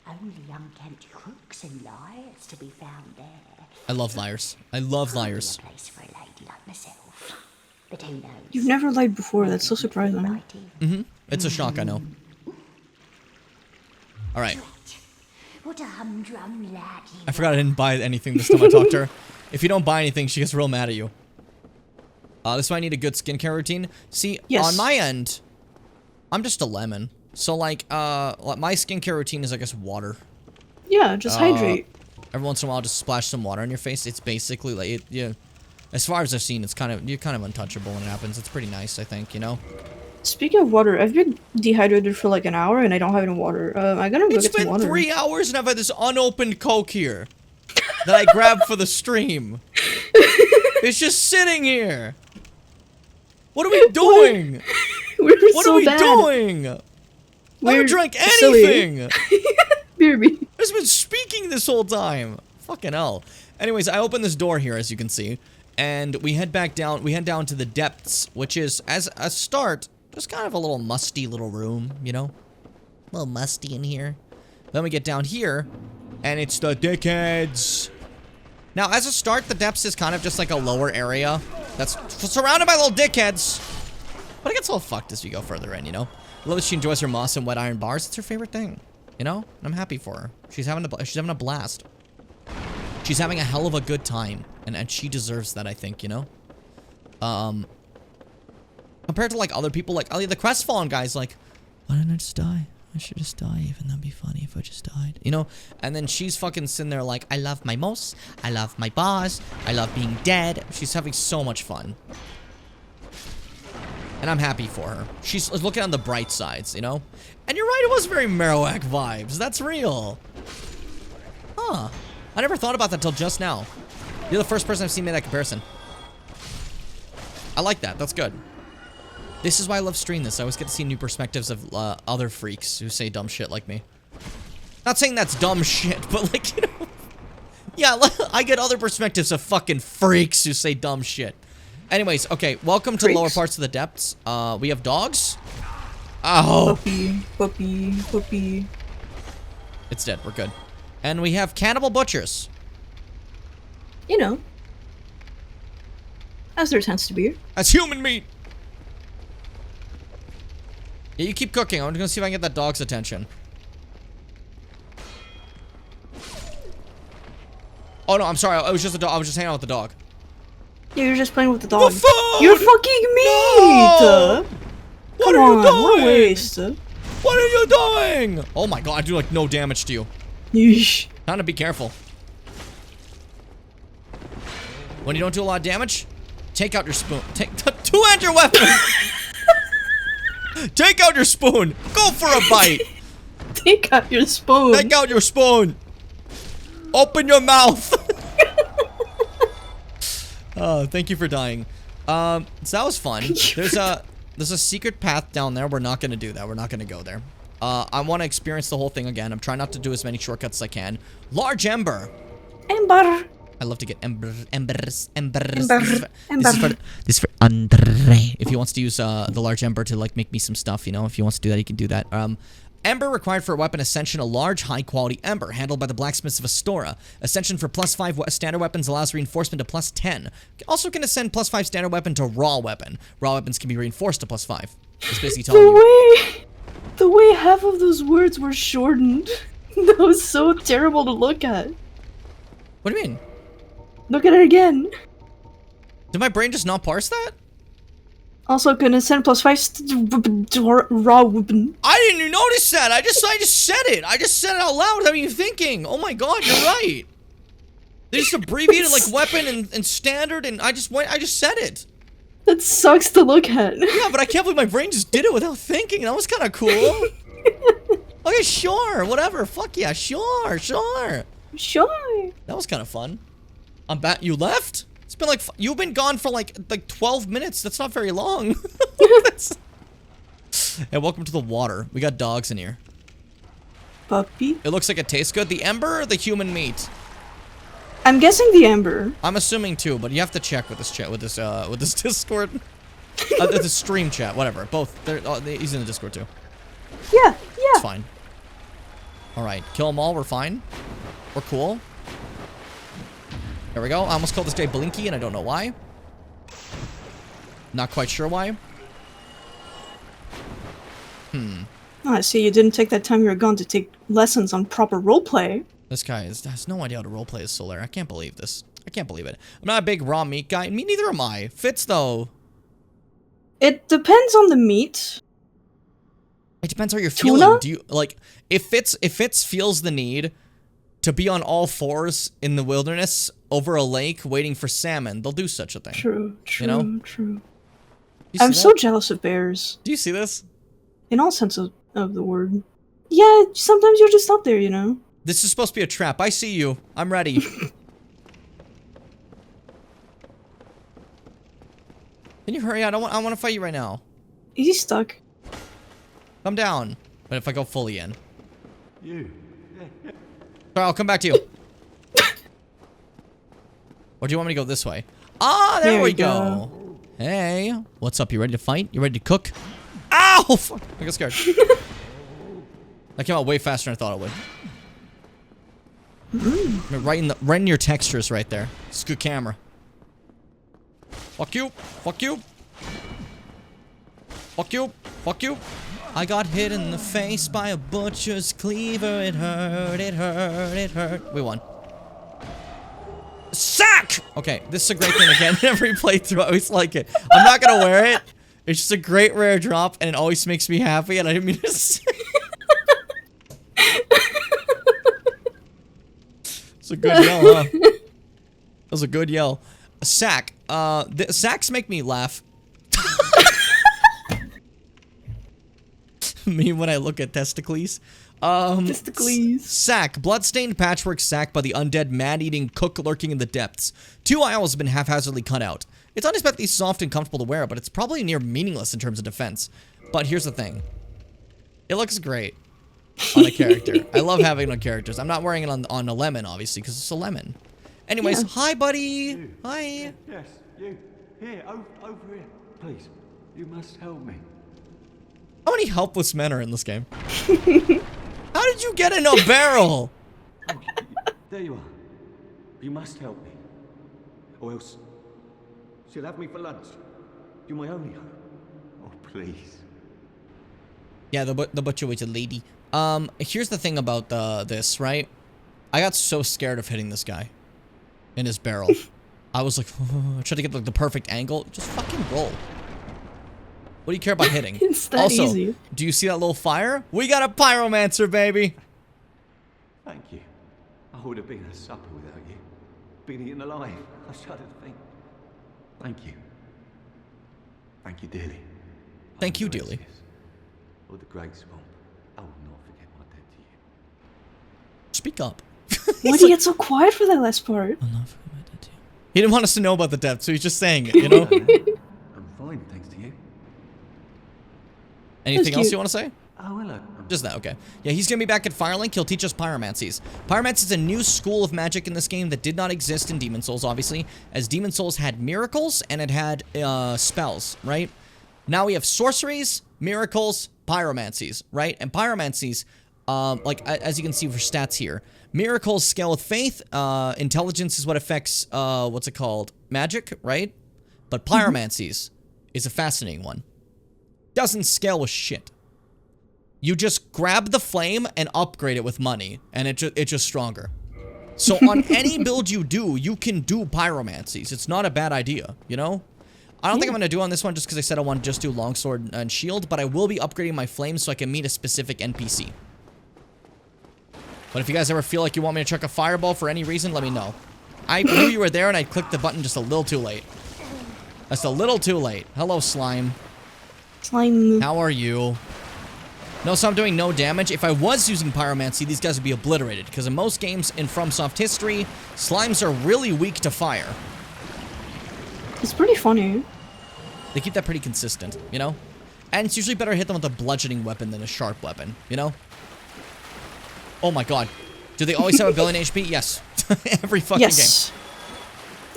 Only unkempt crooks and liars to be found there.
I love liars. I love liars.
A place for a lady like myself. But who knows?
You've never lied before, that's so surprising.
Mm-hmm. It's a shock, I know. Alright.
What a humdrum lad you
I forgot I didn't buy anything this time I talked to her. If you don't buy anything, she gets real mad at you. This is why I need a good skincare routine. See, on my end, I'm just a lemon. So, like, my skincare routine is, I guess, water.
Yeah, just hydrate.
Every once in a while, just splash some water on your face. It's basically, like, as far as I've seen, you're kind of untouchable when it happens. It's pretty nice, I think, you know?
Speaking of water, I've been dehydrated for like an hour and I don't have any water. I'm gonna go get some water.
It's been 3 hours and I've had this unopened Coke here that I grabbed for the stream. It's just sitting here. What are we doing? What are we doing? I haven't drank anything.
BRB.
I've just been speaking this whole time. Fucking hell. Anyways, I opened this door here, as you can see, and we head back down. We head down to the depths, which is, as a start, just kind of a little musty little room, you know? A little musty in here. Then we get down here, and it's the dickheads. Now, as a start, the depths is kind of just like a lower area that's surrounded by little dickheads. But it gets a little fucked as you go further in, you know? I love that she enjoys her moss and wet iron bars. It's her favorite thing, you know? And I'm happy for her. She's having a blast. She's having a hell of a good time, and she deserves that, I think, you know? Compared to like other people, like the Crestfallen guy's like, why didn't I just die? I should just die, even that'd be funny if I just died. You know? And then she's fucking sitting there like, I love my mouse, I love my boss, I love being dead. She's having so much fun. And I'm happy for her. She's looking on the bright sides, you know? And you're right, it was very Marowak vibes. That's real. Huh. I never thought about that till just now. You're the first person I've seen make that comparison. I like that. That's good. This is why I love streaming this. I always get to see new perspectives of other freaks who say dumb shit like me. Not saying that's dumb shit, but like, you know. Yeah, I get other perspectives of fucking freaks who say dumb shit. Anyways, okay, welcome to the lower parts of the depths. We have dogs. Oh.
Puppy.
It's dead. We're good. And we have cannibal butchers.
You know. As there tends to be.
As human meat. Yeah, you keep cooking. I'm gonna see if I can get that dog's attention. Oh no, I'm sorry. I was just a dog. I was just hanging out with the dog.
Yeah, you're just playing with the dog.
The food!
You're fucking meat!
No! What
Come
are you
on,
doing?
what a waste.
What are you doing? Oh my god, I do like no damage to you.
Yeesh.
Time to be careful. When you don't do a lot of damage, take out your spoon. Two-hand your weapon! Take out your spoon. Go for a bite.
Take out your spoon.
Take out your spoon. Open your mouth. Oh, thank you for dying. So that was fun. There's a secret path down there. We're not gonna do that. We're not gonna go there. I want to experience the whole thing again. I'm trying not to do as many shortcuts as I can. Large ember.
Ember.
I love to get embers. This is for Andre. If he wants to use the large ember to like make me some stuff, you know, if he wants to do that, he can do that. Ember required for a weapon ascension, a large, high-quality ember, handled by the blacksmiths of Astora. Ascension for +5 standard weapons allows reinforcement to +10. Also can ascend +5 standard weapon to raw weapon. Raw weapons can be reinforced to +5. It's basically telling you.
The way half of those words were shortened. That was so terrible to look at.
What do you mean?
Look at it again.
Did my brain just not parse that?
Also, can ascend +5 raw weapon.
I didn't even notice that. I just said it. I just said it out loud without even thinking. Oh my god, you're right. They just abbreviated like weapon and standard, and I just said it.
That sucks to look at.
Yeah, but I can't believe my brain just did it without thinking. That was kind of cool. Okay, sure, whatever. Fuck yeah, sure.
Sure.
That was kind of fun. I'm back. You left? It's been like you've been gone for like 12 minutes. That's not very long. Hey, welcome to the water. We got dogs in here.
Puppy.
It looks like it tastes good. The ember or the human meat?
I'm guessing the ember.
I'm assuming too, but you have to check with this chat with this Discord. The stream chat, whatever. Both. He's in the Discord too.
Yeah.
It's fine. All right, kill them all. We're fine. We're cool. There we go. I almost called this guy Blinky, and I don't know why. Not quite sure why.
Oh, I see. You didn't take that time you were gone to take lessons on proper roleplay.
This guy has no idea how to roleplay as Solaire. I can't believe this. I can't believe it. I'm not a big raw meat guy. Me neither am I. Fitz, though.
It depends on the meat.
It depends how you're
Tuna?
feeling. Do you like if Fitz feels the need to be on all fours in the wilderness over a lake waiting for salmon, they'll do such a thing.
True.
You know?
True.
You see
I'm
that?
so jealous of bears.
Do you see this?
In all sense of the word. Yeah, sometimes you're just out there, you know?
This is supposed to be a trap. I see you. I'm ready. Can you hurry? I want to fight you right now.
He's stuck.
Come down. But if I go fully in.
You.
Sorry, I'll come back to you. Or do you want me to go this way? Ah, there we go. Hey, what's up? You ready to fight? You ready to cook? Ow! Fuck. I got scared. That came out way faster than I thought it would. Right in your textures right there. It's a good camera. Fuck you. Fuck you. Fuck you. Fuck you. I got hit in the face by a butcher's cleaver. It hurt. It hurt. It hurt. We won. Sack! Okay, this is a great thing again. Every playthrough, I always like it. I'm not gonna wear it It's just a great rare drop, and it always makes me happy, and I didn't mean to say. It's a good yell, huh? That was a good yell. A sack. The sacks make me laugh. Me when I look at testicles.
Testicles.
Sack. Bloodstained patchwork sack by the undead man-eating cook lurking in the depths. 2 owls have been haphazardly cut out. It's unexpectedly soft and comfortable to wear, but it's probably near meaningless in terms of defense. But here's the thing. It looks great on a character. I love having it on characters. I'm not wearing it on a lemon, obviously, because it's a lemon. Anyways, hi, buddy.
You.
Hi.
Yes, you. Here, over here. Please, you must help me.
How many helpless men are in this game? How did you get in a barrel?
Oh, there you are. You must help me. Or else she'll have me for lunch. You're my only hope. Oh, please.
Yeah, the butcher was a lady. Here's the thing about this, right? I got so scared of hitting this guy in his barrel. I was like, I tried to get like the perfect angle. Just fucking roll. What do you care about hitting?
It's that
also,
easy.
Do you see that little fire? We got a pyromancer, baby.
Thank you. I would have been a supper without you. Been eaten alive. I shudder to think. Thank you. Thank you dearly.
Thank you dearly.
Or the great swamp. I will not forget my debt to you.
Speak up.
Why do you get so quiet for that last part?
He didn't want us to know about the depth, so he's just saying it, you know?
I'm fine, thanks to you.
Anything else you want to say?
Oh, hello.
Just that, okay. Yeah, he's gonna be back at Firelink. He'll teach us pyromancies. Pyromancy is a new school of magic in this game that did not exist in Demon Souls, obviously, as Demon Souls had miracles and it had spells, right? Now we have sorceries, miracles, pyromancies, right? And pyromancies, like as you can see for stats here, miracles scale with faith. Intelligence is what affects what's it called? Magic, right? But pyromancies is a fascinating one. Doesn't scale with shit. You just grab the flame and upgrade it with money, and it's just stronger. So on any build you do, you can do pyromancies. It's not a bad idea, you know? I don't think I'm going to do on this one just because I said I want to just do longsword and shield, but I will be upgrading my flames so I can meet a specific NPC. But if you guys ever feel like you want me to chuck a fireball for any reason, let me know. I knew you were there and I clicked the button just a little too late. That's a little too late. Hello, slime.
Slime.
How are you? No, so I'm doing no damage. If I was using pyromancy, these guys would be obliterated, because in most games in FromSoft history, slimes are really weak to fire.
It's pretty funny.
They keep that pretty consistent, you know? And it's usually better to hit them with a bludgeoning weapon than a sharp weapon, you know? Oh my god. Do they always have a billion HP? Yes. Every fucking game.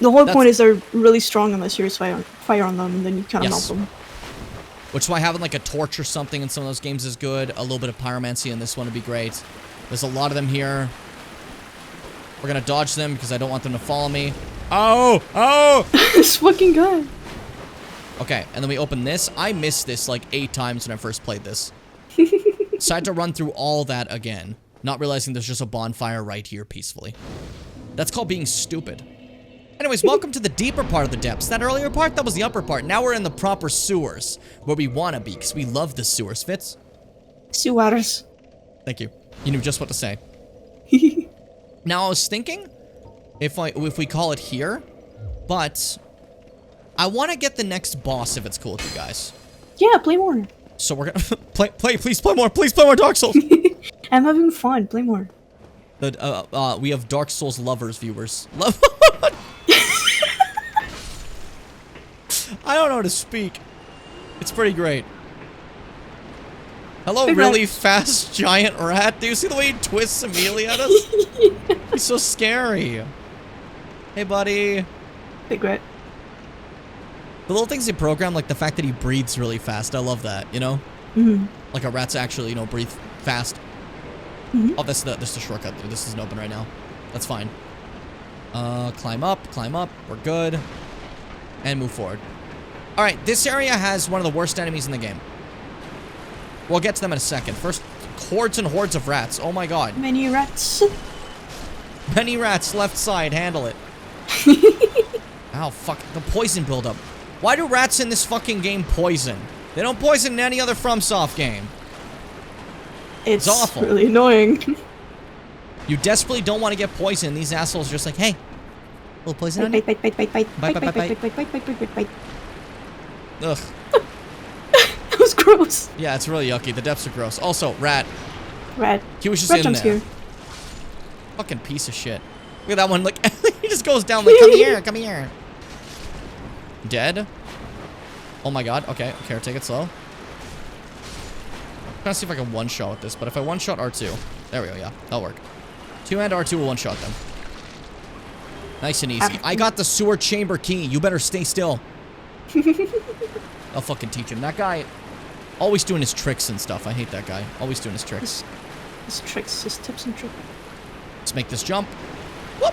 The whole point is they're really strong unless you fire on them, and then you kind of melt them.
Which is why having like a torch or something in some of those games is good. A little bit of pyromancy in this one would be great. There's a lot of them here. We're gonna dodge them because I don't want them to follow me. Oh! Oh!
This fucking guy.
Okay, and then we open this. I missed this like 8 times when I first played this. So I had to run through all that again, not realizing there's just a bonfire right here peacefully. That's called being stupid. Anyways, welcome to the deeper part of the depths. That earlier part, that was the upper part. Now we're in the proper sewers, where we want to be, because we love the sewers. Fitz?
Sewers.
Thank you. You knew just what to say. Now, I was thinking, if we call it here, but I want to get the next boss if it's cool with you guys.
Yeah, play more.
So we're gonna please play more. Please play more Dark Souls.
I'm having fun. Play more.
We have Dark Souls lovers, viewers. I don't know how to speak. It's pretty great. Hello, really fast giant rat. Do you see the way he twists immediately at us? He's so scary. Hey, buddy.
Big rat.
The little things they program, like the fact that he breathes really fast. I love that, you know? Like a rat's actually, you know, breathe fast. Oh, that's the shortcut. This isn't open right now. That's fine. Climb up. We're good. And move forward. Alright, this area has one of the worst enemies in the game. We'll get to them in a second. First, hordes and hordes of rats. Oh my god.
Many rats.
Many rats, left side, handle it. Ow, fuck. The poison buildup. Why do rats in this fucking game poison? They don't poison in any other FromSoft game.
It's
awful.
really annoying.
You desperately don't want to get poisoned. These assholes are just like, hey, a little poison on you?
Bite, bite, bite, bite,
Bite,
bite,
bite,
bite,
bite,
bite, bite, bite, bite, bite, bite.
Ugh.
That was gross.
Yeah, it's really yucky. The depths are gross. Also, rat.
Rat.
He was just
Rat
in
jumps
there.
here.
Fucking piece of shit. Look at that one. Look, he just goes down like, come here, come here. Dead. Oh my god. Okay, okay, take it slow. I'm trying to see if I can one-shot with this, but if I one-shot R2. There we go, yeah. That'll work. 2 and R2 will one-shot them. Nice and easy. I got the sewer chamber key. You better stay still. I'll fucking teach him. That guy, always doing his tricks and stuff. I hate that guy. Always doing his tricks.
His tricks, his tips and tricks.
Let's make this jump. Whoop.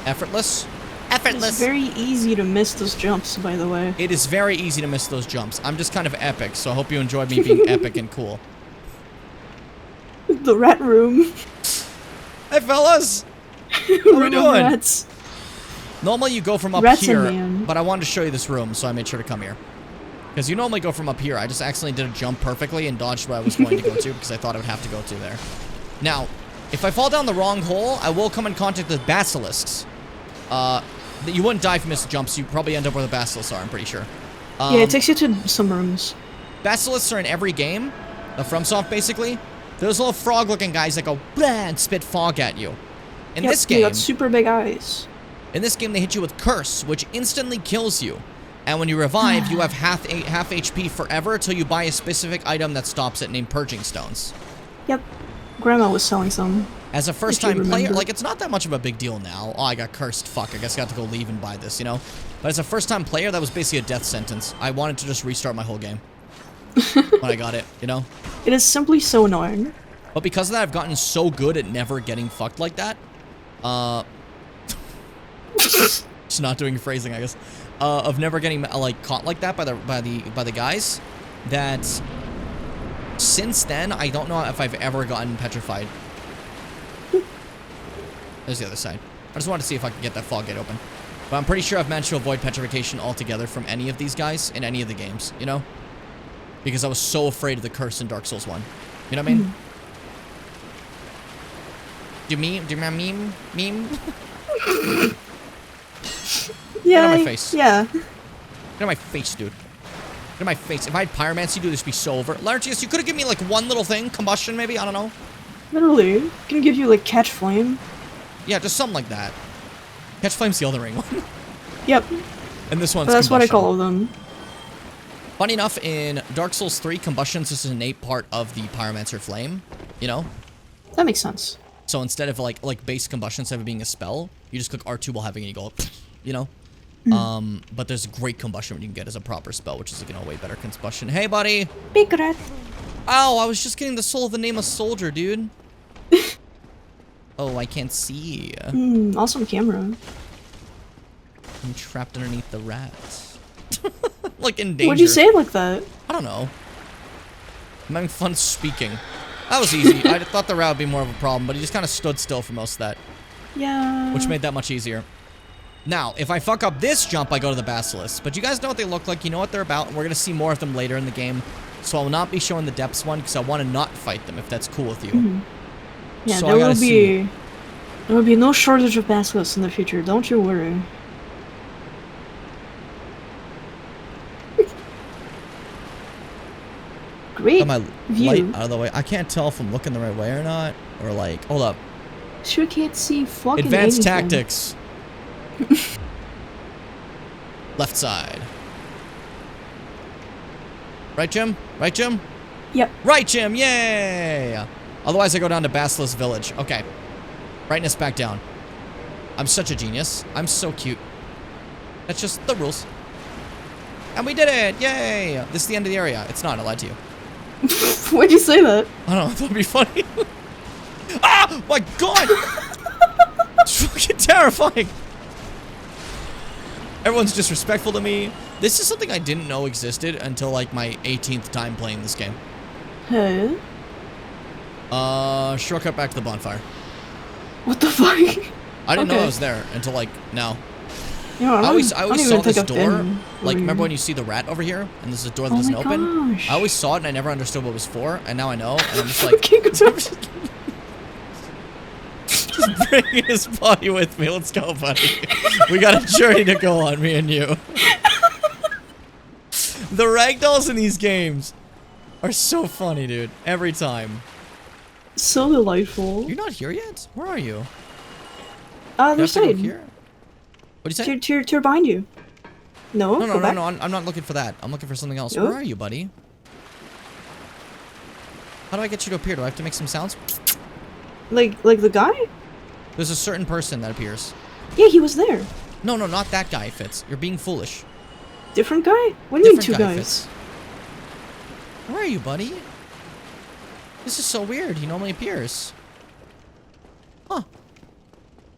Effortless. Effortless.
It's very easy to miss those jumps, by the way.
It is very easy to miss those jumps. I'm just kind of epic, so I hope you enjoyed me being epic and cool.
The rat room.
Hey, fellas. How we doing?
Rats.
Normally you go from up
Rats
here,
and man.
but I wanted to show you this room, so I made sure to come here. Because you normally go from up here. I just accidentally did a jump perfectly and dodged what I was going to go to because I thought I would have to go to there. Now, if I fall down the wrong hole, I will come in contact with basilisks. You wouldn't die if you missed jumps. You probably end up where the basilisks are, I'm pretty sure.
Yeah, it takes you to some rooms.
Basilisks are in every game. FromSoft, basically. Those little frog-looking guys that go blah and spit fog at you. In
Yep,
this
they
game,
got super big eyes.
in this game, they hit you with Curse, which instantly kills you. And when you revive, you have half HP forever until you buy a specific item that stops it, named Purging Stones.
Yep. Grandma was selling some.
As a
if you
first-time player,
remember.
like, it's not that much of a big deal now. Oh, I got cursed. Fuck, I guess I got to go leave and buy this, you know? But as a first-time player, that was basically a death sentence. I wanted to just restart my whole game when I got it, you know?
It is simply so annoying.
But because of that, I've gotten so good at never getting fucked like that. Just not doing phrasing, I guess. Of never getting like caught like that by the guys. That since then, I don't know if I've ever gotten petrified. There's the other side. I just wanted to see if I could get that fog gate open. But I'm pretty sure I've managed to avoid petrification altogether from any of these guys in any of the games, you know? Because I was so afraid of the curse in Dark Souls 1. You know what I mean? Do you remember meme?
Yeah.
Get out of my face.
Yeah.
Get out of my face, dude. Get out of my face. If I had pyromancy, dude, this would be so over. Lartius, you could have given me like one little thing. Combustion, maybe? I don't know.
Literally. Can give you like catch flame.
Yeah, just something like that. Catch Flame's the Elden Ring one.
Yep.
And this one's
That's what I
combustion.
call them.
Funny enough, in Dark Souls 3, combustion's just an innate part of the pyromancer flame. You know?
That makes sense.
So instead of like base combustion, instead of it being a spell, you just click R2 while having it, and you go, you know? But there's a great combustion you can get as a proper spell, which is, you know, way better combustion. Hey, buddy!
Big rat.
Ow, I was just getting the soul of the nameless soldier, dude. Oh, I can't see.
Awesome camera.
I'm trapped underneath the rats. Like in danger.
Why'd you say it like that?
I don't know. I'm having fun speaking. That was easy. I thought the rat would be more of a problem, but he just kind of stood still for most of that.
Yeah.
Which made that much easier. Now, if I fuck up this jump, I go to the basilisks. But you guys know what they look like. You know what they're about. And we're going to see more of them later in the game. So I will not be showing the depths one because I want to not fight them if that's cool with you.
Yeah,
so
there will be no shortage of basilisks in the future. Don't you worry. Great
Got my
view.
light out of the way. I can't tell if I'm looking the right way or not. Or like, hold up.
Sure can't see fucking
Advanced
anything.
tactics. Left side. Right, Jim? Right, Jim?
Yep.
Right, Jim! Yay! Otherwise, I go down to Basilisk Village. Okay. Brightness back down. I'm such a genius. I'm so cute. That's just the rules. And we did it! Yay! This is the end of the area. It's not. I lied to you.
Why'd you say that?
I don't know. I thought it'd be funny. Ah! My God! It's fucking terrifying. Everyone's disrespectful to me. This is something I didn't know existed until like my 18th time playing this game.
Hey?
Shortcut back to the bonfire.
What the fuck?
I didn't know I was there until like now.
You know,
I always
I don't
saw
even
this
think I've
door.
been
Like, remember
over
when you see the rat over here, and this is a door that
Oh
doesn't
my
open?
gosh.
I always saw it, and I never understood what it was for, and now I know, and I'm just like, just bringing his body with me. Let's go, buddy. We got a journey to go on, me and you. The ragdolls in these games are so funny, dude. Every time.
So delightful.
You're not here yet? Where are you?
Other
You have to go
side.
here? What do you say?
To behind you. No,
No,
go back.
I'm not looking for that. I'm looking for something else.
No?
Where are you, buddy? How do I get you to appear? Do I have to make some sounds?
Like the guy?
There's a certain person that appears.
Yeah, he was there.
No, not that guy, Fitz. You're being foolish.
Different guy? What do you mean two
Different guy,
guys?
Fitz. Where are you, buddy? This is so weird. He normally appears. Huh.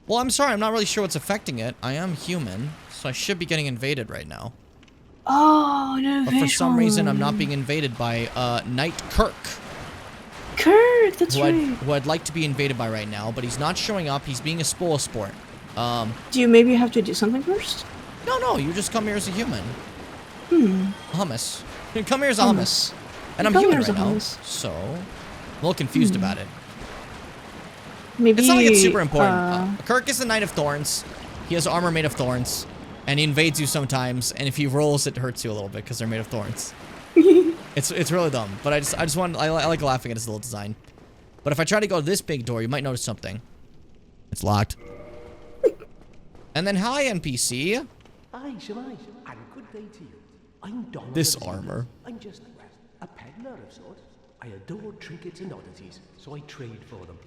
Well, I'm sorry. I'm not really sure what's affecting it. I am human, so I should be getting invaded right now.
Oh, no.
But for some reason, I'm not being invaded by Knight Kirk.
Kirk, that's right.
Who I'd like to be invaded by right now, but he's not showing up. He's being a spoil sport.
Do you maybe have to do something first?
No, you just come here as a human.
Hmm.
Hummus. Come here as a hummus. And I'm
Come
human
here as
right
a
now.
hummus.
So, I'm a little confused about it.
Maybe.
It's not like it's super important. Kirk is the Knight of Thorns. He has armor made of thorns. And he invades you sometimes. And if he rolls, it hurts you a little bit because they're made of thorns. It's really dumb. But I like laughing at his little design. But if I try to go to this big door, you might notice something. It's locked. And then, hi, NPC.
Aye, Shemai, and good day to you. I'm Donald.
This armor.
I'm just a peddler of sorts. I adore trinkets and oddities, so I trade for them.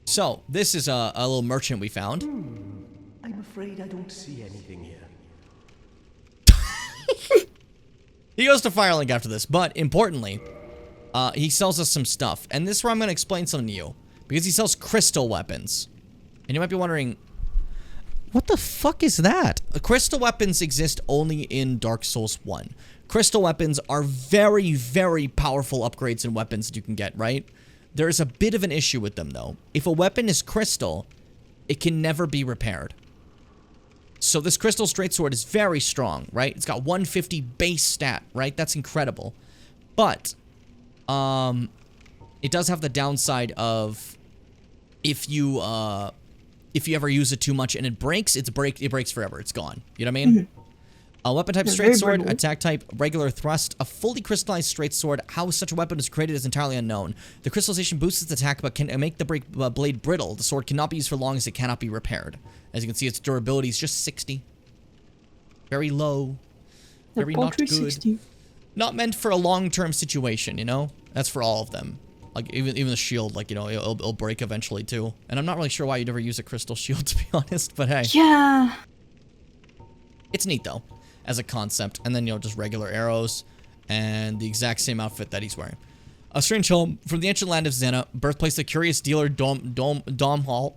So, this is a little merchant we found.
I'm afraid I don't see anything here.
He goes to Firelink after this, but importantly, he sells us some stuff. And this is where I'm going to explain something to you. Because he sells crystal weapons. And you might be wondering, what the fuck is that? Crystal weapons exist only in Dark Souls 1. Crystal weapons are very, very powerful upgrades in weapons that you can get, right? There's a bit of an issue with them, though. If a weapon is crystal, it can never be repaired. So this crystal straight sword is very strong, right? It's got 150 base stat, right? That's incredible. But, it does have the downside of if you ever use it too much and it breaks, it breaks forever. It's gone. You know what I mean?
Mm-hmm.
A weapon type straight sword, attack type regular thrust, a fully crystallized straight sword. How such a weapon is created is entirely unknown. The crystallization boosts its attack but can make the blade brittle. The sword cannot be used for long as it cannot be repaired. As you can see, its durability is just 60. Very low. Very not good.
60.
Not meant for a long-term situation, you know? That's for all of them. Like, even the shield, like, you know, it'll break eventually, too. And I'm not really sure why you'd ever use a crystal shield, to be honest, but hey.
Yeah.
It's neat, though, as a concept. And then, you know, just regular arrows and the exact same outfit that he's wearing. A strange home from the ancient land of Zena, birthplace of curious dealer Domhall.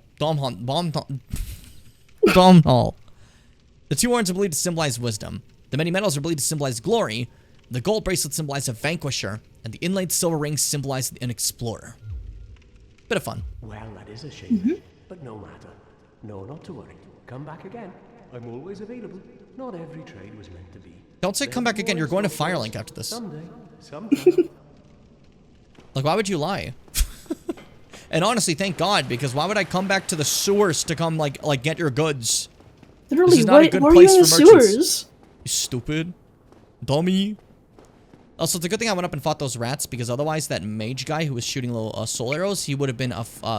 The two horns are believed to symbolize wisdom. The many metals are believed to symbolize glory. The gold bracelet symbolizes a vanquisher, and the inlaid silver rings symbolize an explorer. Bit of fun.
Well, that is a shame, but no matter. No, not to worry. Come back again. I'm always available. Not every trade was meant to be.
Don't say come back again. You're going to Firelink after this.
Someday. Sometime.
Like, why would you lie? And honestly, thank God, because why would I come back to the sewers to come, like get your goods?
Literally,
this is not a good
why are
place
you in
for
the
merchants.
sewers?
You stupid. Dummy. Also, it's a good thing I went up and fought those rats, because otherwise that mage guy who was shooting little soul arrows, he would have been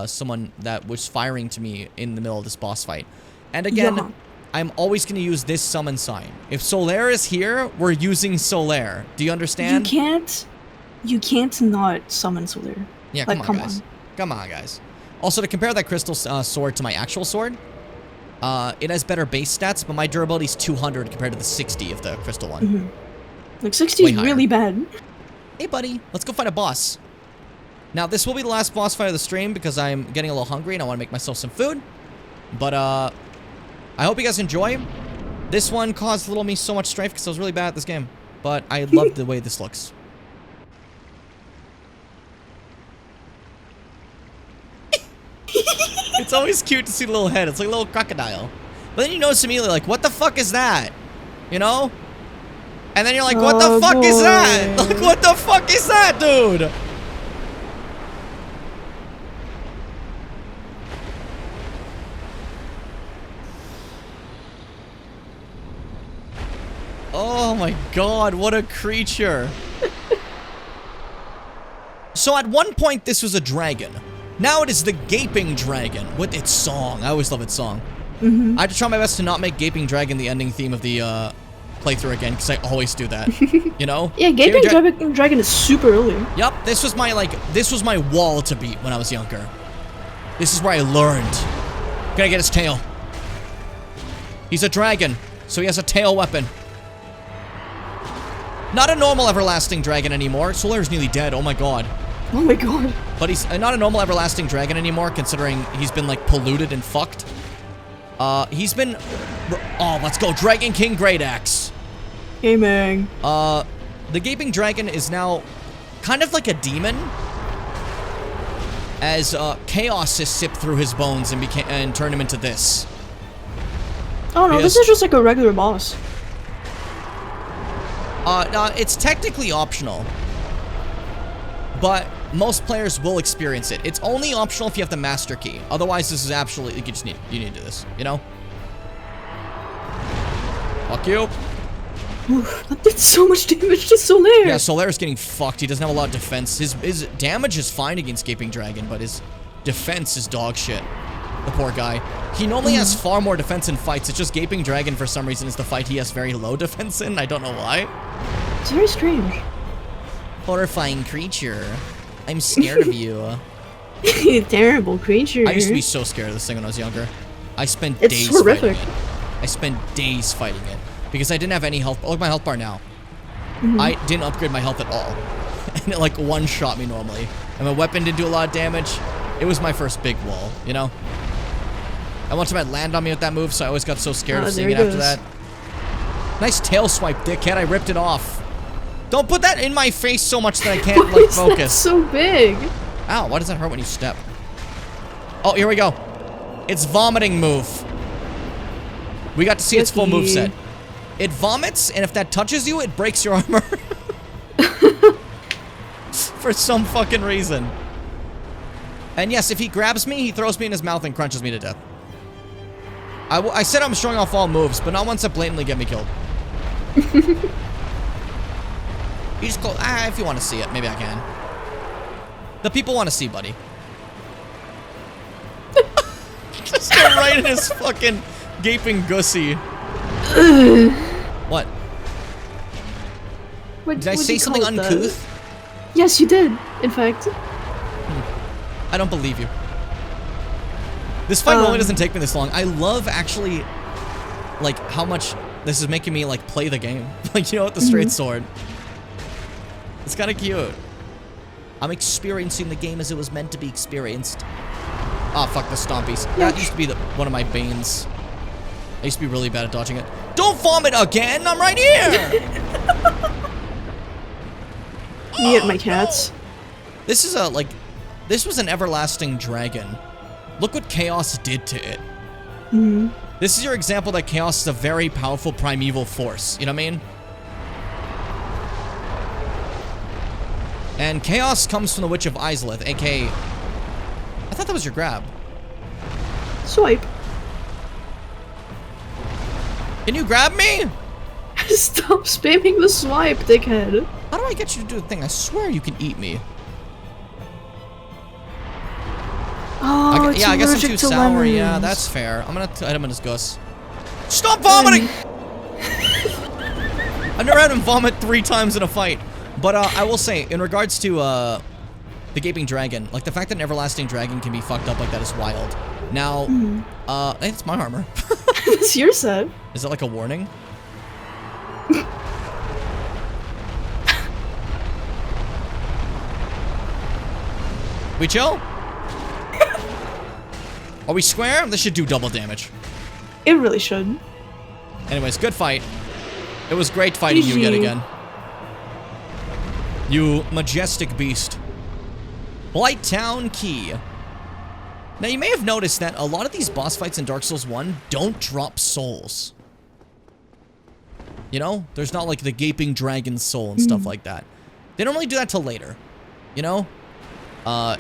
someone that was firing to me in the middle of this boss fight. And again,
Yeah.
I'm always going to use this summon sign. If Solaire is here, we're using Solaire. Do you understand?
You can't not summon Solaire.
Yeah,
like,
come on, guys. Come on, guys. Also, to compare that crystal sword to my actual sword, it has better base stats, but my durability is 200 compared to the 60 of the crystal one.
Like, 60 is really bad.
Hey, buddy. Let's go fight a boss. Now, this will be the last boss fight of the stream because I'm getting a little hungry and I want to make myself some food. But, I hope you guys enjoy. This one caused little me so much strife because I was really bad at this game. But I love the way this looks. It's always cute to see the little head. It's like a little crocodile. But then you notice immediately, like, what the fuck is that? You know? And then you're like, what the fuck is that? Like, what the fuck is that, dude? Oh my god, what a creature. So at one point, this was a dragon. Now it is the Gaping Dragon with its song. I always love its song. I had to try my best to not make Gaping Dragon the ending theme of the playthrough again, because I always do that. You know?
Yeah, Gaping Dragon is super early.
Yup, this was my wall to beat when I was younger. This is where I learned. Gotta get his tail. He's a dragon, so he has a tail weapon. Not a normal everlasting dragon anymore. Solar's nearly dead, oh my god.
Oh my god.
But he's not a normal everlasting dragon anymore, considering he's been, like, polluted and fucked. He's been... Oh, let's go. Dragon King Great Axe.
Gaming.
The Gaping Dragon is now kind of like a demon, as chaos has sipped through his bones and turned him into this.
Oh no, this is just like a regular boss.
It's technically optional, but most players will experience it. It's only optional if you have the master key. Otherwise, this is absolutely, you need to do this, you know? Fuck you.
Oof, that did so much damage to Solaire.
Yeah, Solaire's getting fucked. He doesn't have a lot of defense. His damage is fine against Gaping Dragon, but his defense is dog shit. The poor guy. He normally has far more defense in fights. It's just Gaping Dragon, for some reason, is the fight he has very low defense in. I don't know why.
It's very strange.
Horrifying creature. I'm scared of you.
Terrible creature.
I used to be so scared of this thing when I was younger. I spent
It's
days
horrific.
fighting it. I spent days fighting it. Because I didn't have any health. Look at my health bar now. I didn't upgrade my health at all. And it like one-shot me normally. And my weapon didn't do a lot of damage. It was my first big wall, you know? And one time I'd land on me with that move, so I always got so scared of seeing it after that. Nice tail swipe, dickhead. I ripped it off. Don't put that in my face so much that I can't,
Why
like,
is
focus.
that so big?
Ow, why does that hurt when you step? Oh, here we go. It's vomiting move. We got to see its full moveset. It vomits, and if that touches you, it breaks your armor. For some fucking reason. And yes, if he grabs me, he throws me in his mouth and crunches me to death. I said I'm showing off all moves, but not ones that blatantly get me killed. You just go, if you want to see it, maybe I can. The people want to see, buddy. Just go right in his fucking gaping gussy. What? Did I say something uncouth?
Yes, you did, in fact.
I don't believe you. This fight normally doesn't take me this long. I love actually, like, how much this is making me, like, play the game. Like, you know, with the straight sword. It's kind of cute. I'm experiencing the game as it was meant to be experienced. Ah, fuck the stompies. That used to be one of my banes. I used to be really bad at dodging it. Don't vomit again! I'm right here!
Me and my cats.
This is this was an everlasting dragon. Look what Chaos did to it. This is your example that Chaos is a very powerful primeval force. You know what I mean? And Chaos comes from the Witch of Izalith, aka... I thought that was your grab.
Swipe.
Can you grab me?
Stop spamming the swipe, dickhead.
How do I get you to do the thing? I swear you can eat me.
Oh, it's
yeah, I guess I'm
allergic
too
to
sour.
lemons.
Yeah, that's fair. I'm gonna hit him in his guts. Stop vomiting! I've never had him vomit 3 times in a fight. But I will say, in regards to the Gaping Dragon, like the fact that an everlasting dragon can be fucked up like that is wild. Now, hey, it's my armor.
It's your set.
Is that like a warning? We chill? Are we square? This should do double damage.
It really should.
Anyways, good fight. It was great fighting you yet again. You majestic beast. Blight Town Key. Now, you may have noticed that a lot of these boss fights in Dark Souls 1 don't drop souls. You know? There's not like the Gaping Dragon soul and stuff like that. They don't really do that till later. You know?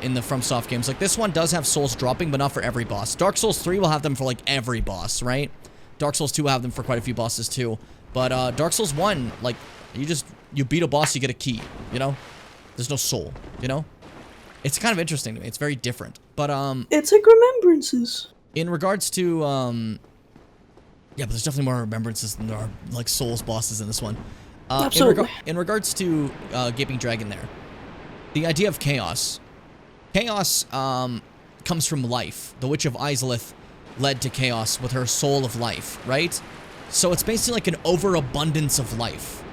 In the FromSoft games. Like, this one does have souls dropping, but not for every boss. Dark Souls 3 will have them for, like, every boss, right? Dark Souls 2 will have them for quite a few bosses, too. But, Dark Souls 1, like, you beat a boss, you get a key, you know? There's no soul, you know? It's kind of interesting to me. It's very different. But,
it's like remembrances.
in regards to, yeah, but there's definitely more remembrances than there are, like, souls bosses in this one.
Absolutely.
In regards to, Gaping Dragon there, the idea of chaos. Chaos, comes from life. The Witch of Izalith led to chaos with her soul of life, right? So it's basically like an overabundance of life.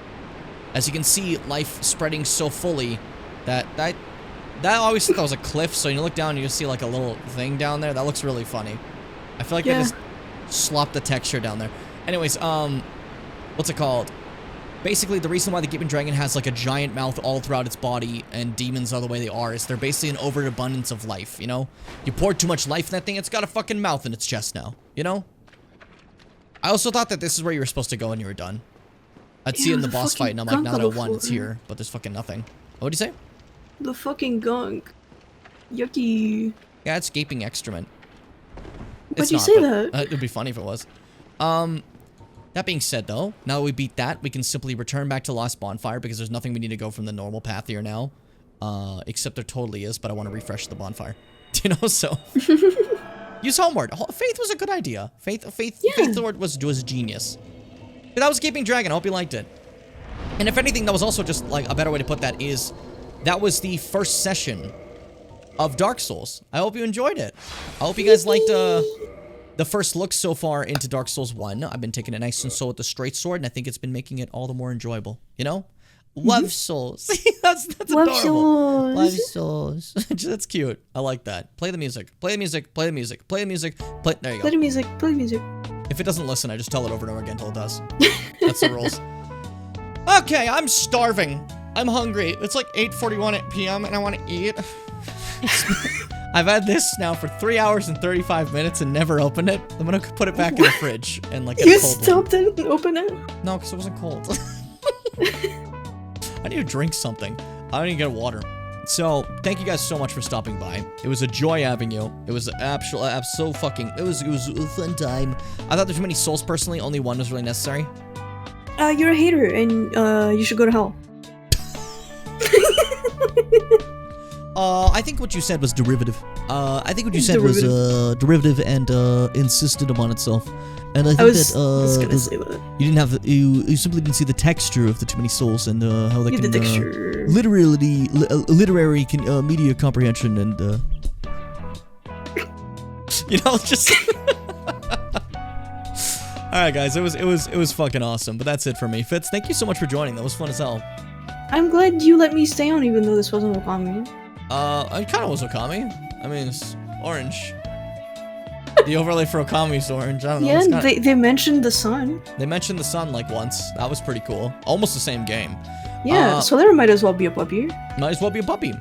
As you can see, life spreading so fully that I always thought that was a cliff, so you look down and you see like a little thing down there. That looks really funny. I feel like they just slopped the texture down there. Anyways, what's it called? Basically, the reason why the Gaping Dragon has like a giant mouth all throughout its body and demons are the way they are is they're basically an overabundance of life, you know? You pour too much life in that thing, it's got a fucking mouth in its chest now, you know? I also thought that this is where you were supposed to go when you were done. I'd see it in the boss fight, and I'm like, now that I won, it's here. But there's fucking nothing. What'd you say?
The fucking gunk. Yucky.
Yeah, it's gaping excrement.
Why'd you say that?
It'd be funny if it was. That being said, though, now that we beat that, we can simply return back to Lost Bonfire because there's nothing we need to go from the normal path here now. Except there totally is, but I want to refresh the bonfire. You know, so... Use Homeward. Faith was a good idea. Faith was genius. But that was Gaping Dragon. I hope you liked it. And if anything, that was also just, like, a better way to put that is... That was the first session of Dark Souls. I hope you enjoyed it. I hope you guys liked, the first look so far into Dark Souls 1. I've been taking it nice and slow with the straight sword, and I think it's been making it all the more enjoyable. You know? Love Souls. that's
Love
adorable.
Souls.
Love Souls. That's cute. I like that. Play the music. Play the music. Play the music. Play the music. There you go.
Play the music. Play the music.
If it doesn't listen, I just tell it over and over again until it does. That's the rules. Okay, I'm starving. I'm hungry. It's like 8:41 p.m. and I want to eat. I've had this now for 3 hours and 35 minutes and never opened it. I'm gonna put it back in the fridge and like get
You
a cold
still
one.
didn't open it?
No, because it wasn't cold. I need to drink something. I need to get water. So, thank you guys so much for stopping by. It was a joy having you. It was so fucking... It was a fun time. I thought there's too many souls personally. Only one was really necessary.
You're a hater, and you should go to hell.
I think what you said was derivative. I think what you said was derivative and insisted upon itself. And I think
was gonna say that.
You didn't have you simply didn't see the texture of the too many souls and how they can
the texture.
literary media comprehension and you know, just all right, guys. It was fucking awesome. But that's it for me. Fitz, thank you so much for joining. That was fun as hell.
I'm glad you let me stay on even though this wasn't Okami.
It kind of was Okami. I mean, it's orange. The overlay for Okami is orange. I don't know.
Yeah, they mentioned the sun.
They mentioned the sun like once. That was pretty cool. Almost the same game.
Yeah, so there might as well be a puppy.
Might as well be a puppy.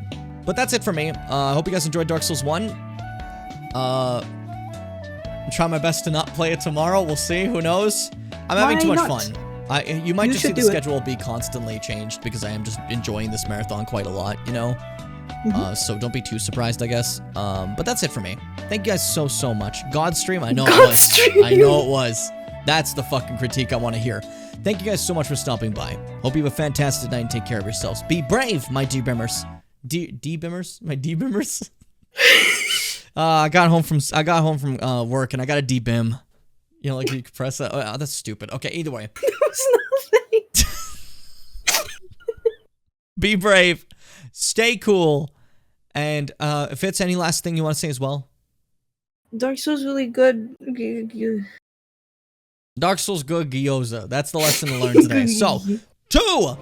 But that's it for me. I hope you guys enjoyed Dark Souls 1. I'm trying my best to not play it tomorrow. We'll see. Who knows? I'm having too much fun. You might just see the schedule be constantly changed because I am just enjoying this marathon quite a lot, you know? So don't be too surprised, I guess. But that's it for me. Thank you guys so, so much. Godstream, I know it was. I know it was. That's the fucking critique I want to hear. Thank you guys so much for stopping by. Hope you have a fantastic night and take care of yourselves. Be brave, my D-Bimmers. D-Bimmers? My D-Bimmers? I got home from work and I got a D-Bim. You know, like you can press that. Oh, that's stupid. Okay, either way. Be brave. Stay cool. And Fitz, any last thing you want to say as well?
Dark Souls really good.
Dark Souls good gyoza. That's the lesson to learn today. So, to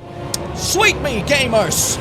Sweet Me Gamers!